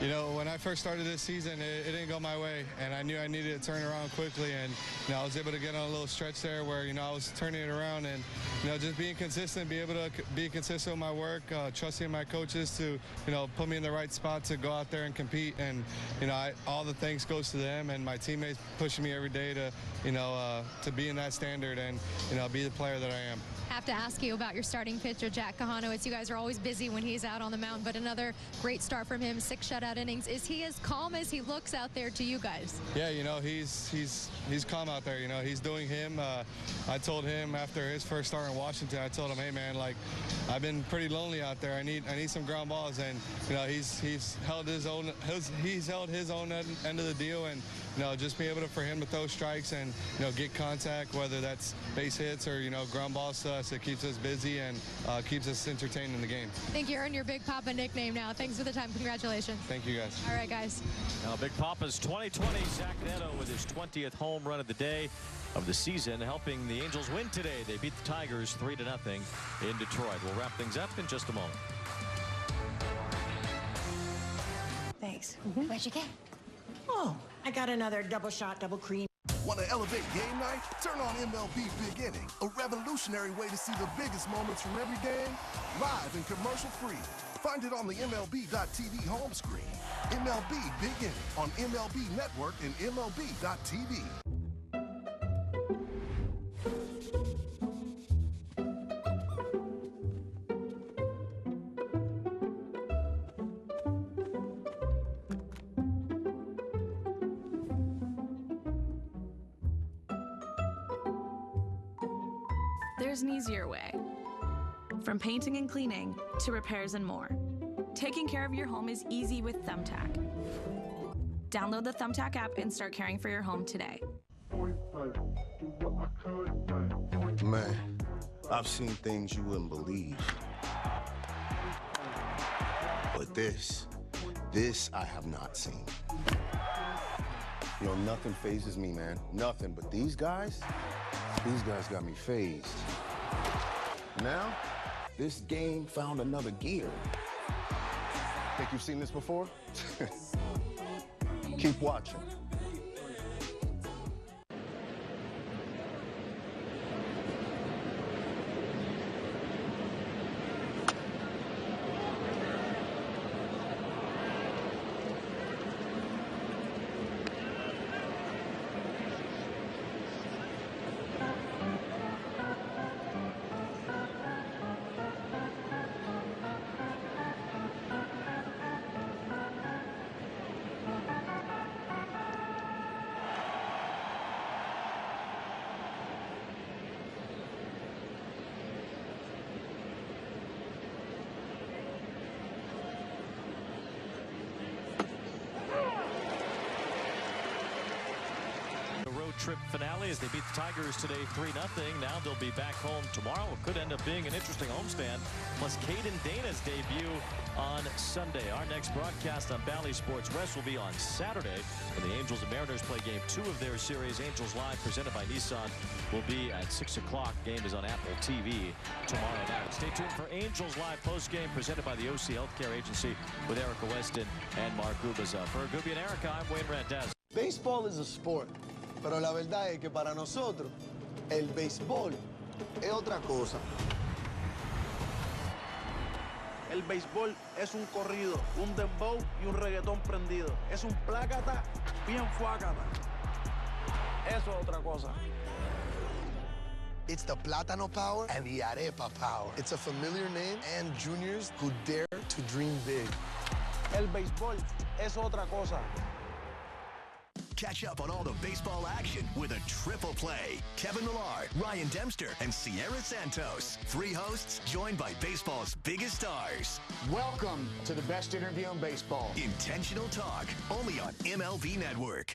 You know, when I first started this season, it didn't go my way, and I knew I needed to turn around quickly, and I was able to get on a little stretch there where I was turning it around, and just being consistent, be able to be consistent with my work, trusting my coaches to put me in the right spot to go out there and compete, and all the thanks goes to them and my teammates pushing me every day to be in that standard and be the player that I am. I have to ask you about your starting pitcher, Jack Kochanowicz. You guys are always busy when he's out on the mound, but another great start from him, 6 shutout innings. Is he as calm as he looks out there to you guys? Yeah, he's calm out there. He's doing him. I told him after his first start in Washington, I told him, hey man, like I've been pretty lonely out there. I need some ground balls, and he's held his own end of the deal, and just be able for him to throw strikes and get contact, whether that's base hits or ground balls to us. It keeps us busy and keeps us entertained in the game. I think you earned your Big Papa nickname now. Thanks for the time. Congratulations. Thank you guys. All right, guys. Now Big Papa's 2020, Zach Neto with his 20th home run of the day of the season, helping the Angels win today. They beat the Tigers 3-0 in Detroit. We'll wrap things up in just a moment. Thanks. What'd you get? Oh, I got another double shot, double cream. Want to elevate game night? Turn on MLB Big Inning, a revolutionary way to see the biggest moments from every game, live and commercial-free. Find it on the MLB.tv home screen. MLB Big Inning on MLB Network and MLB.tv. There's an easier way. From painting and cleaning to repairs and more. Taking care of your home is easy with Thumbtack. Download the Thumbtack app and start caring for your home today. Man, I've seen things you wouldn't believe. But this I have not seen. You know, nothing phases me, man. Nothing. But these guys got me phased. Now, this game found another gear. Think you've seen this before? Keep watching. Trip finale as they beat the Tigers today 3-0. Now they'll be back home tomorrow. It could end up being an interesting homestand. Plus Keider Dana's debut on Sunday. Our next broadcast on Bally Sports West will be on Saturday when the Angels and Mariners play game 2 of their series. Angels Live presented by Nissan will be at 6 o'clock. Game is on Apple TV tomorrow night. Stay tuned for Angels Live postgame presented by the OC Healthcare Agency with Erica Weston and Mark Gubaza. For Gubi and Erica, I'm Wayne Randazzo. Baseball is a sport. Pero la verdad es que para nosotros, el béisbol es otra cosa. El béisbol es un corrido, un dembow y un reggaetón prendido. Es un plácata bien fuácata. Eso es otra cosa. It's the Plátano Power and the Arepa Power. It's a familiar name and juniors who dare to dream big. El béisbol es otra cosa. Catch up on all the baseball action with a triple play. Kevin Millar, Ryan Dempster, and Sierra Santos. 3 hosts joined by baseball's biggest stars. Welcome to the best interview in baseball. Intentional Talk, only on MLB Network.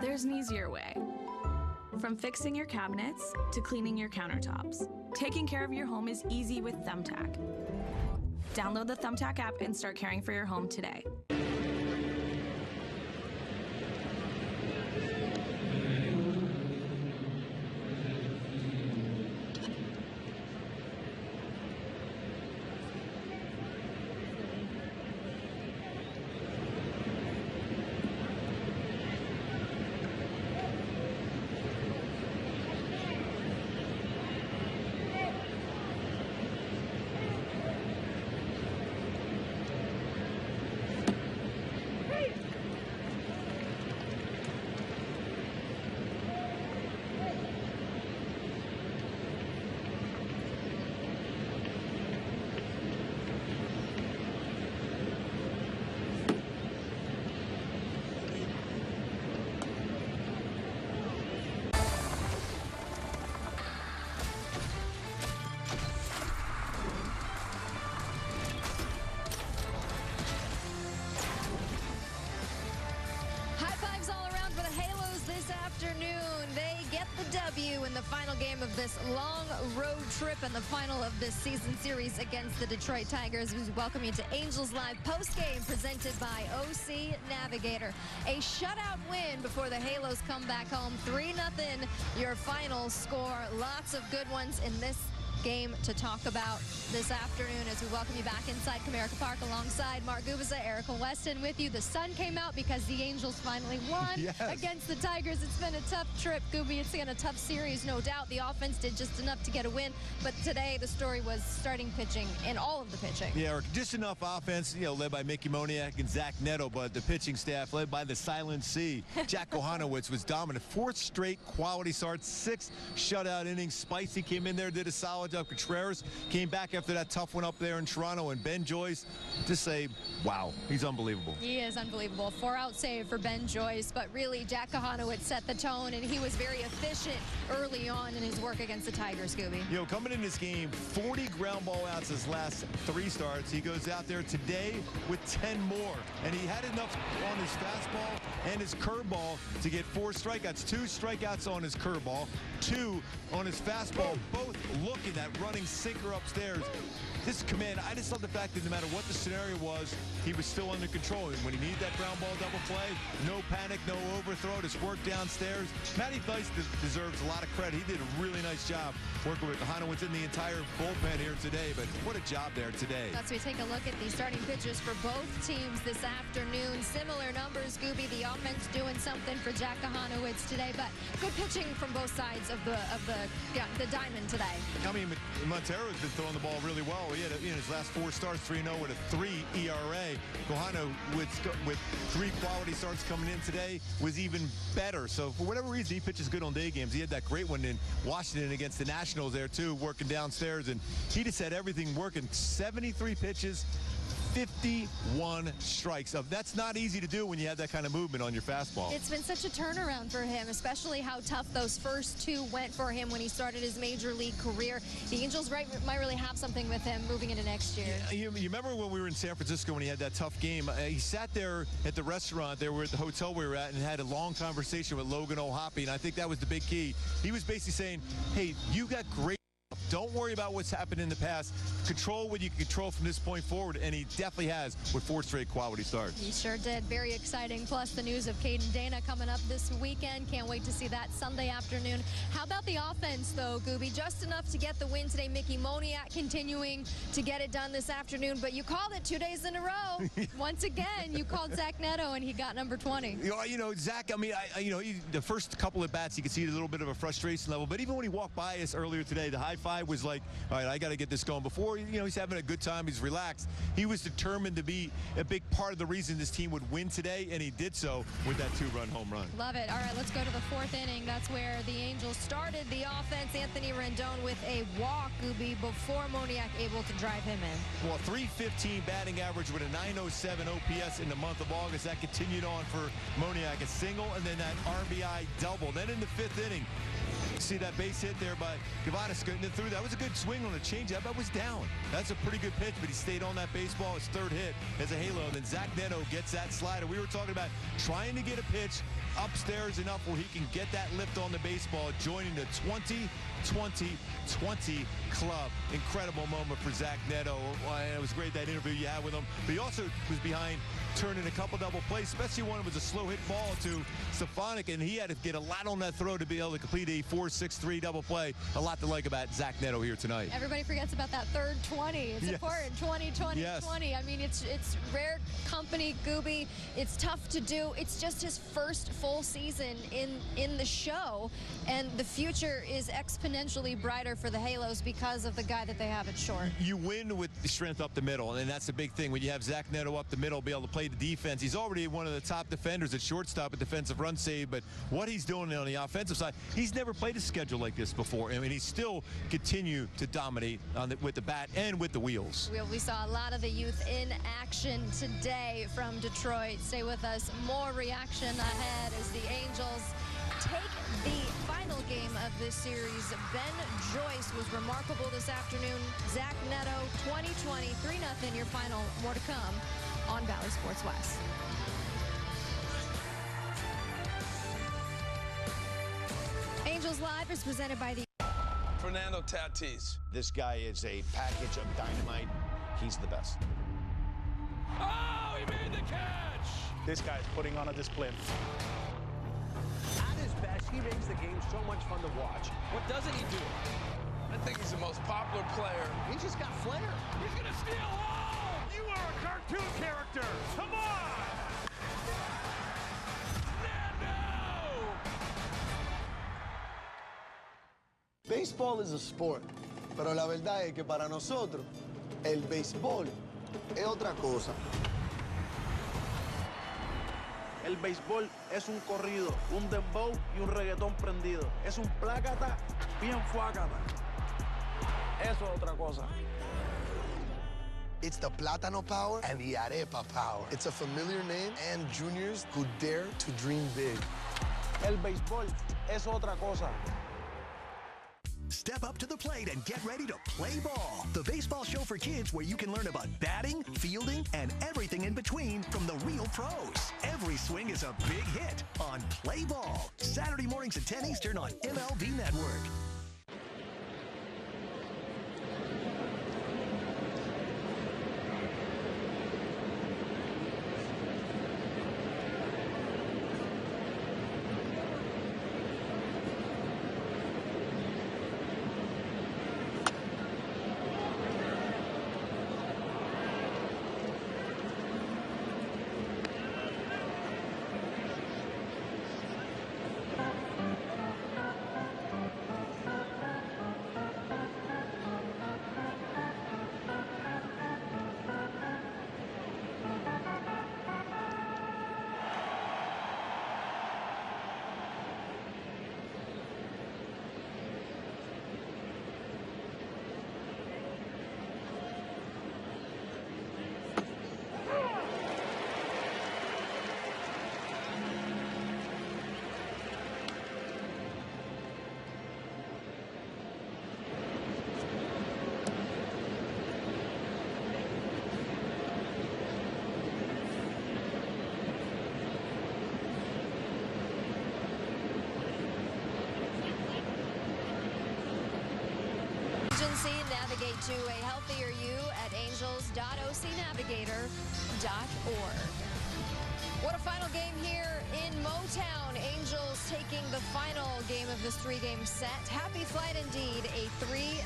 There's an easier way. From fixing your cabinets to cleaning your countertops. Taking care of your home is easy with Thumbtack. Download the Thumbtack app and start caring for your home today. In the final game of this long road trip and the final of this season series against the Detroit Tigers. We welcome you to Angels Live postgame presented by OC Navigator. A shutout win before the Halos come back home. 3-0 your final score. Lots of good ones in this game to talk about this afternoon as we welcome you back inside Comerica Park alongside Mark Gubicza, Erica Weston with you. The sun came out because the Angels finally won against the Tigers. It's been a tough trip, Gooby. It's been a tough series, no doubt. The offense did just enough to get a win, but today the story was starting pitching and all of the pitching. Yeah, Eric, just enough offense, led by Mickey Moniak and Zach Neto, but the pitching staff led by the Silent C. Jack Kochanowicz was dominant. 4th straight quality start, 6 shutout innings. Spicy came in there, did a solid job. Contreras came back after that tough one up there in Toronto, and Ben Joyce, just say, wow, he's unbelievable. He is unbelievable. 4-out save for Ben Joyce, but really Jack Kochanowicz set the tone, and he was very efficient early on in his work against the Tigers, Scooby. Coming in this game, 40 ground ball outs his last 3 starts. He goes out there today with 10 more, and he had enough on his fastball and his curveball to get 4 strikeouts. 2 strikeouts on his curveball, 2 on his fastball, both looking at running sinker upstairs. This command, I just love the fact that no matter what the scenario was, he was still under control. And when he needed that ground ball double play, no panic, no overthrow, just work downstairs. Matty Thice deserves a lot of credit. He did a really nice job working with Kochanowicz in the entire bullpen here today, but what a job there today. Let's take a look at the starting pitchers for both teams this afternoon. Similar numbers, Gooby. The offense doing something for Jack Kochanowicz today, but good pitching from both sides of the diamond today. I mean, Montero's been throwing the ball really well. He had in his last 4 starts, 3-0 with a 3 ERA. Kochanowicz with 3 quality starts coming in today was even better. So for whatever reason, he pitches good on day games. He had that great one in Washington against the Nationals there too, working downstairs, and he just had everything working. 73 pitches, 51 strikes. That's not easy to do when you have that kind of movement on your fastball. It's been such a turnaround for him, especially how tough those first 2 went for him when he started his major league career. The Angels might really have something with him moving into next year. Yeah, you remember when we were in San Francisco when he had that tough game? He sat there at the restaurant. They were at the hotel we were at and had a long conversation with Logan O'Hoppe, and I think that was the big key. He was basically saying, hey, you got great. Don't worry about what's happened in the past. Control what you can control from this point forward, and he definitely has with 4 straight quality starts. He sure did. Very exciting. Plus the news of Keider Dana coming up this weekend. Can't wait to see that Sunday afternoon. How about the offense, though, Gooby? Just enough to get the win today. Mickey Moniak continuing to get it done this afternoon, but you called it 2 days in a row. Once again, you called Zach Neto, and he got number 20. Zach, I mean, the first couple of bats, you could see a little bit of a frustration level, but even when he walked by us earlier today, the high five was like, all right, I got to get this going. Before, he's having a good time. He's relaxed. He was determined to be a big part of the reason this team would win today, and he did so with that 2-run home run. Love it. All right, let's go to the 4th inning. That's where the Angels started the offense. Anthony Rendon with a walk, Gooby, before Moniak able to drive him in. Well, .315 batting average with a .907 OPS in the month of August. That continued on for Moniak, a single, and then that RBI double. Then in the 5th inning, see that base hit there by Kochanowicz getting it through. That was a good swing on a changeup. That was down. That's a pretty good pitch, but he stayed on that baseball. His 3rd hit as a halo. And then Zach Neto gets that slider. We were talking about trying to get a pitch upstairs enough where he can get that lift on the baseball, joining the 20-20-20 club. Incredible moment for Zach Neto. It was great, that interview you had with him. But he also was behind turning a couple double plays, especially one was a slow hit ball to Stefanik, and he had to get a lot on that throw to be able to complete a 4-6-3 double play. A lot to like about Zach Neto here tonight. Everybody forgets about that 3rd 20. It's important. 20-20-20. I mean, it's rare company, Gooby. It's tough to do. It's just his first full season in the show, and the future is exponentially brighter for the Halos because of the guy that they have at short. You win with the strength up the middle, and that's the big thing. When you have Zach Neto up the middle, be able to play the defense. He's already one of the top defenders at shortstop at defensive run save, but what he's doing on the offensive side, he's never played a schedule like this before. I mean, he still continue to dominate with the bat and with the wheels. We saw a lot of the youth in action today from Detroit. Stay with us. More reaction ahead as the Angels take the final game of this series. Ben Joyce was remarkable this afternoon. Zach Neto, 20-20, 3-0 your final. More to come on Valley Sports West. Angels Live is presented by the Fernando Tatis. This guy is a package of dynamite. He's the best. Oh, he made the catch! This guy's putting on a display. At his best, he makes the game so much fun to watch. What doesn't he do? I think he's the most popular player. He just got flair. He's going to steal. Oh! You are a cartoon character. Come on! Nando! Béisbol es a sport, pero la verdad es que para nosotros, el béisbol es otra cosa. El béisbol es un corrido, un dembow y un reggaetón prendido. Es un plácata bien fuácata. Eso es otra cosa. It's the Plátano Power and the Arepa Power. It's a familiar name and juniors who dare to dream big. El béisbol es otra cosa. Step up to the plate and get ready to play ball. The baseball show for kids where you can learn about batting, fielding, and everything in between from the real pros. Every swing is a big hit on Play Ball. Saturday mornings at 10 Eastern on MLB Network. Navigate to a healthier you at angels.ocnavigator.org. What a final game here in Motown. Angels taking the final game of this three-game set. Happy flight indeed. A 3-0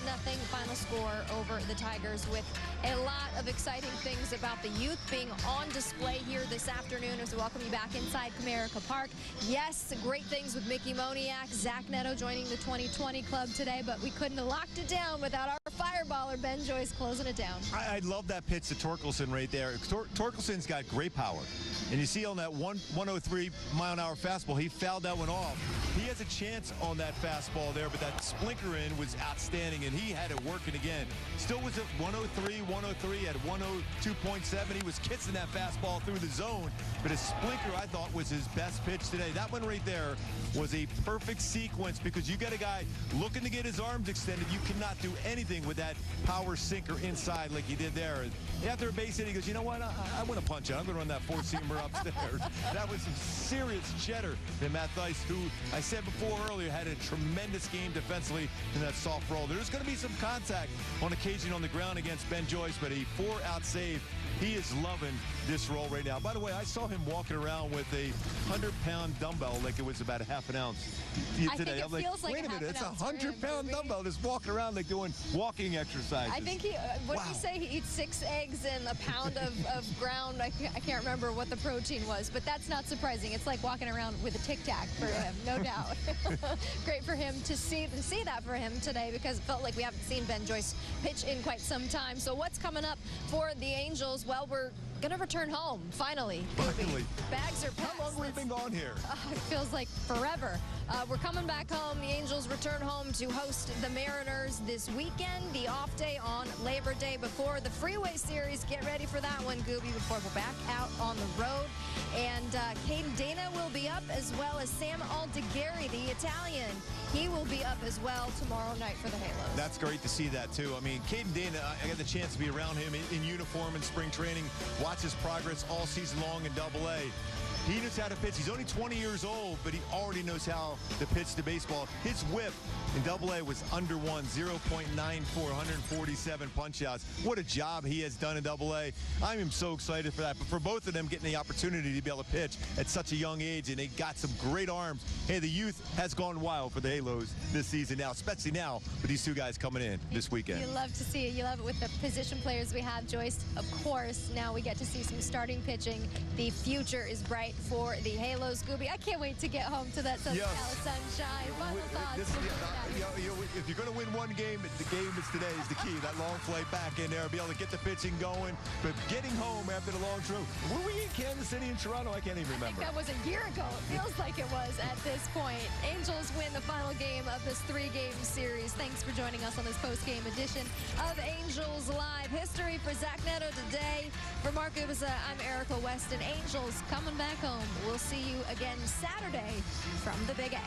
final score over the Tigers with a lot of exciting things about the youth being on display here this afternoon as we welcome you back inside Comerica Park. Yes, great things with Mickey Moniak, Zach Neto joining the 2020 club today, but we couldn't have locked it down without our fireballer Ben Joyce closing it down. I love that pitch to Torkelson right there. Torkelson's got great power. And you see on that 103-mile-an-hour fastball, he fouled that one off. He has a chance on that fastball there, but that splinter in was outstanding, and he had it working again. Still was at 103 at 102.7. He was kissing that fastball through the zone, but his splinter, I thought, was his best pitch today. That one right there was a perfect sequence because you got a guy looking to get his arms extended. You cannot do anything with that power sinker inside like he did there. And after a base hit, he goes, you know what? I want to punch it. I'm going to run that four-seamer upstairs. That was some serious cheddar than Matt Thaiss, who I said before earlier had a tremendous game defensively in that soft roll. There's going to be some contact on occasion on the ground against Ben Joyce, but a 4-out save. He is loving this role right now. By the way, I saw him walking around with a 100-pound dumbbell like it was about a half an ounce today. I think it feels like wait a minute, it's a 100-pound dumbbell just walking around like doing walking exercises. I think he, what did he say? He eats 6 eggs and a pound of ground. I can't remember what the protein was, but that's not surprising. It's like walking around with a Tic Tac for him, no doubt. Great for him to see that for him today because it felt like we haven't seen Ben Joyce pitch in quite some time. So what's coming up for the Angels? Well, we're going to return home, finally. Finally. Bags are packed. How long have we been gone here? It feels like forever. We're coming back home. The Angels return home to host the Mariners this weekend. The off day on Labor Day before the Freeway Series. Get ready for that one, Gooby, before we're back out on the road. And Keider Dana will be up, as well as Sam Aldegheri, the Italian. He will be up as well tomorrow night for the Halos. That's great to see that, too. I mean, Keider Dana, I got the chance to be around him in uniform in spring training, watch his progress all season long in Double-A. He knows how to pitch. He's only 20 years old, but he already knows how to pitch the baseball. His whip in Double-A was under 1, 0.94, 147 punch-outs. What a job he has done in Double-A. I am so excited for that. But for both of them getting the opportunity to be able to pitch at such a young age, and they got some great arms. Hey, the youth has gone wild for the Halos this season now, especially now with these two guys coming in this weekend. You love to see it. You love it with the position players we have, Joyce. Of course, now we get to see some starting pitching. The future is bright for the Halos. Gooby, I can't wait to get home to that Southern California sunshine. Final thoughts. If you're going to win one game, the game is today is the key. That long play back in there, be able to get the pitching going, but getting home after the long trip. Were we in Kansas City and Toronto? I can't even remember. I think that was a year ago. It feels like it was at this point. Angels win the final game of this 3-game series. Thanks for joining us on this post-game edition of Angels Live. History for Zach Neto today. For Mark Ubiza, I'm Erica Weston. Angels coming back home. We'll see you again Saturday from the Big A.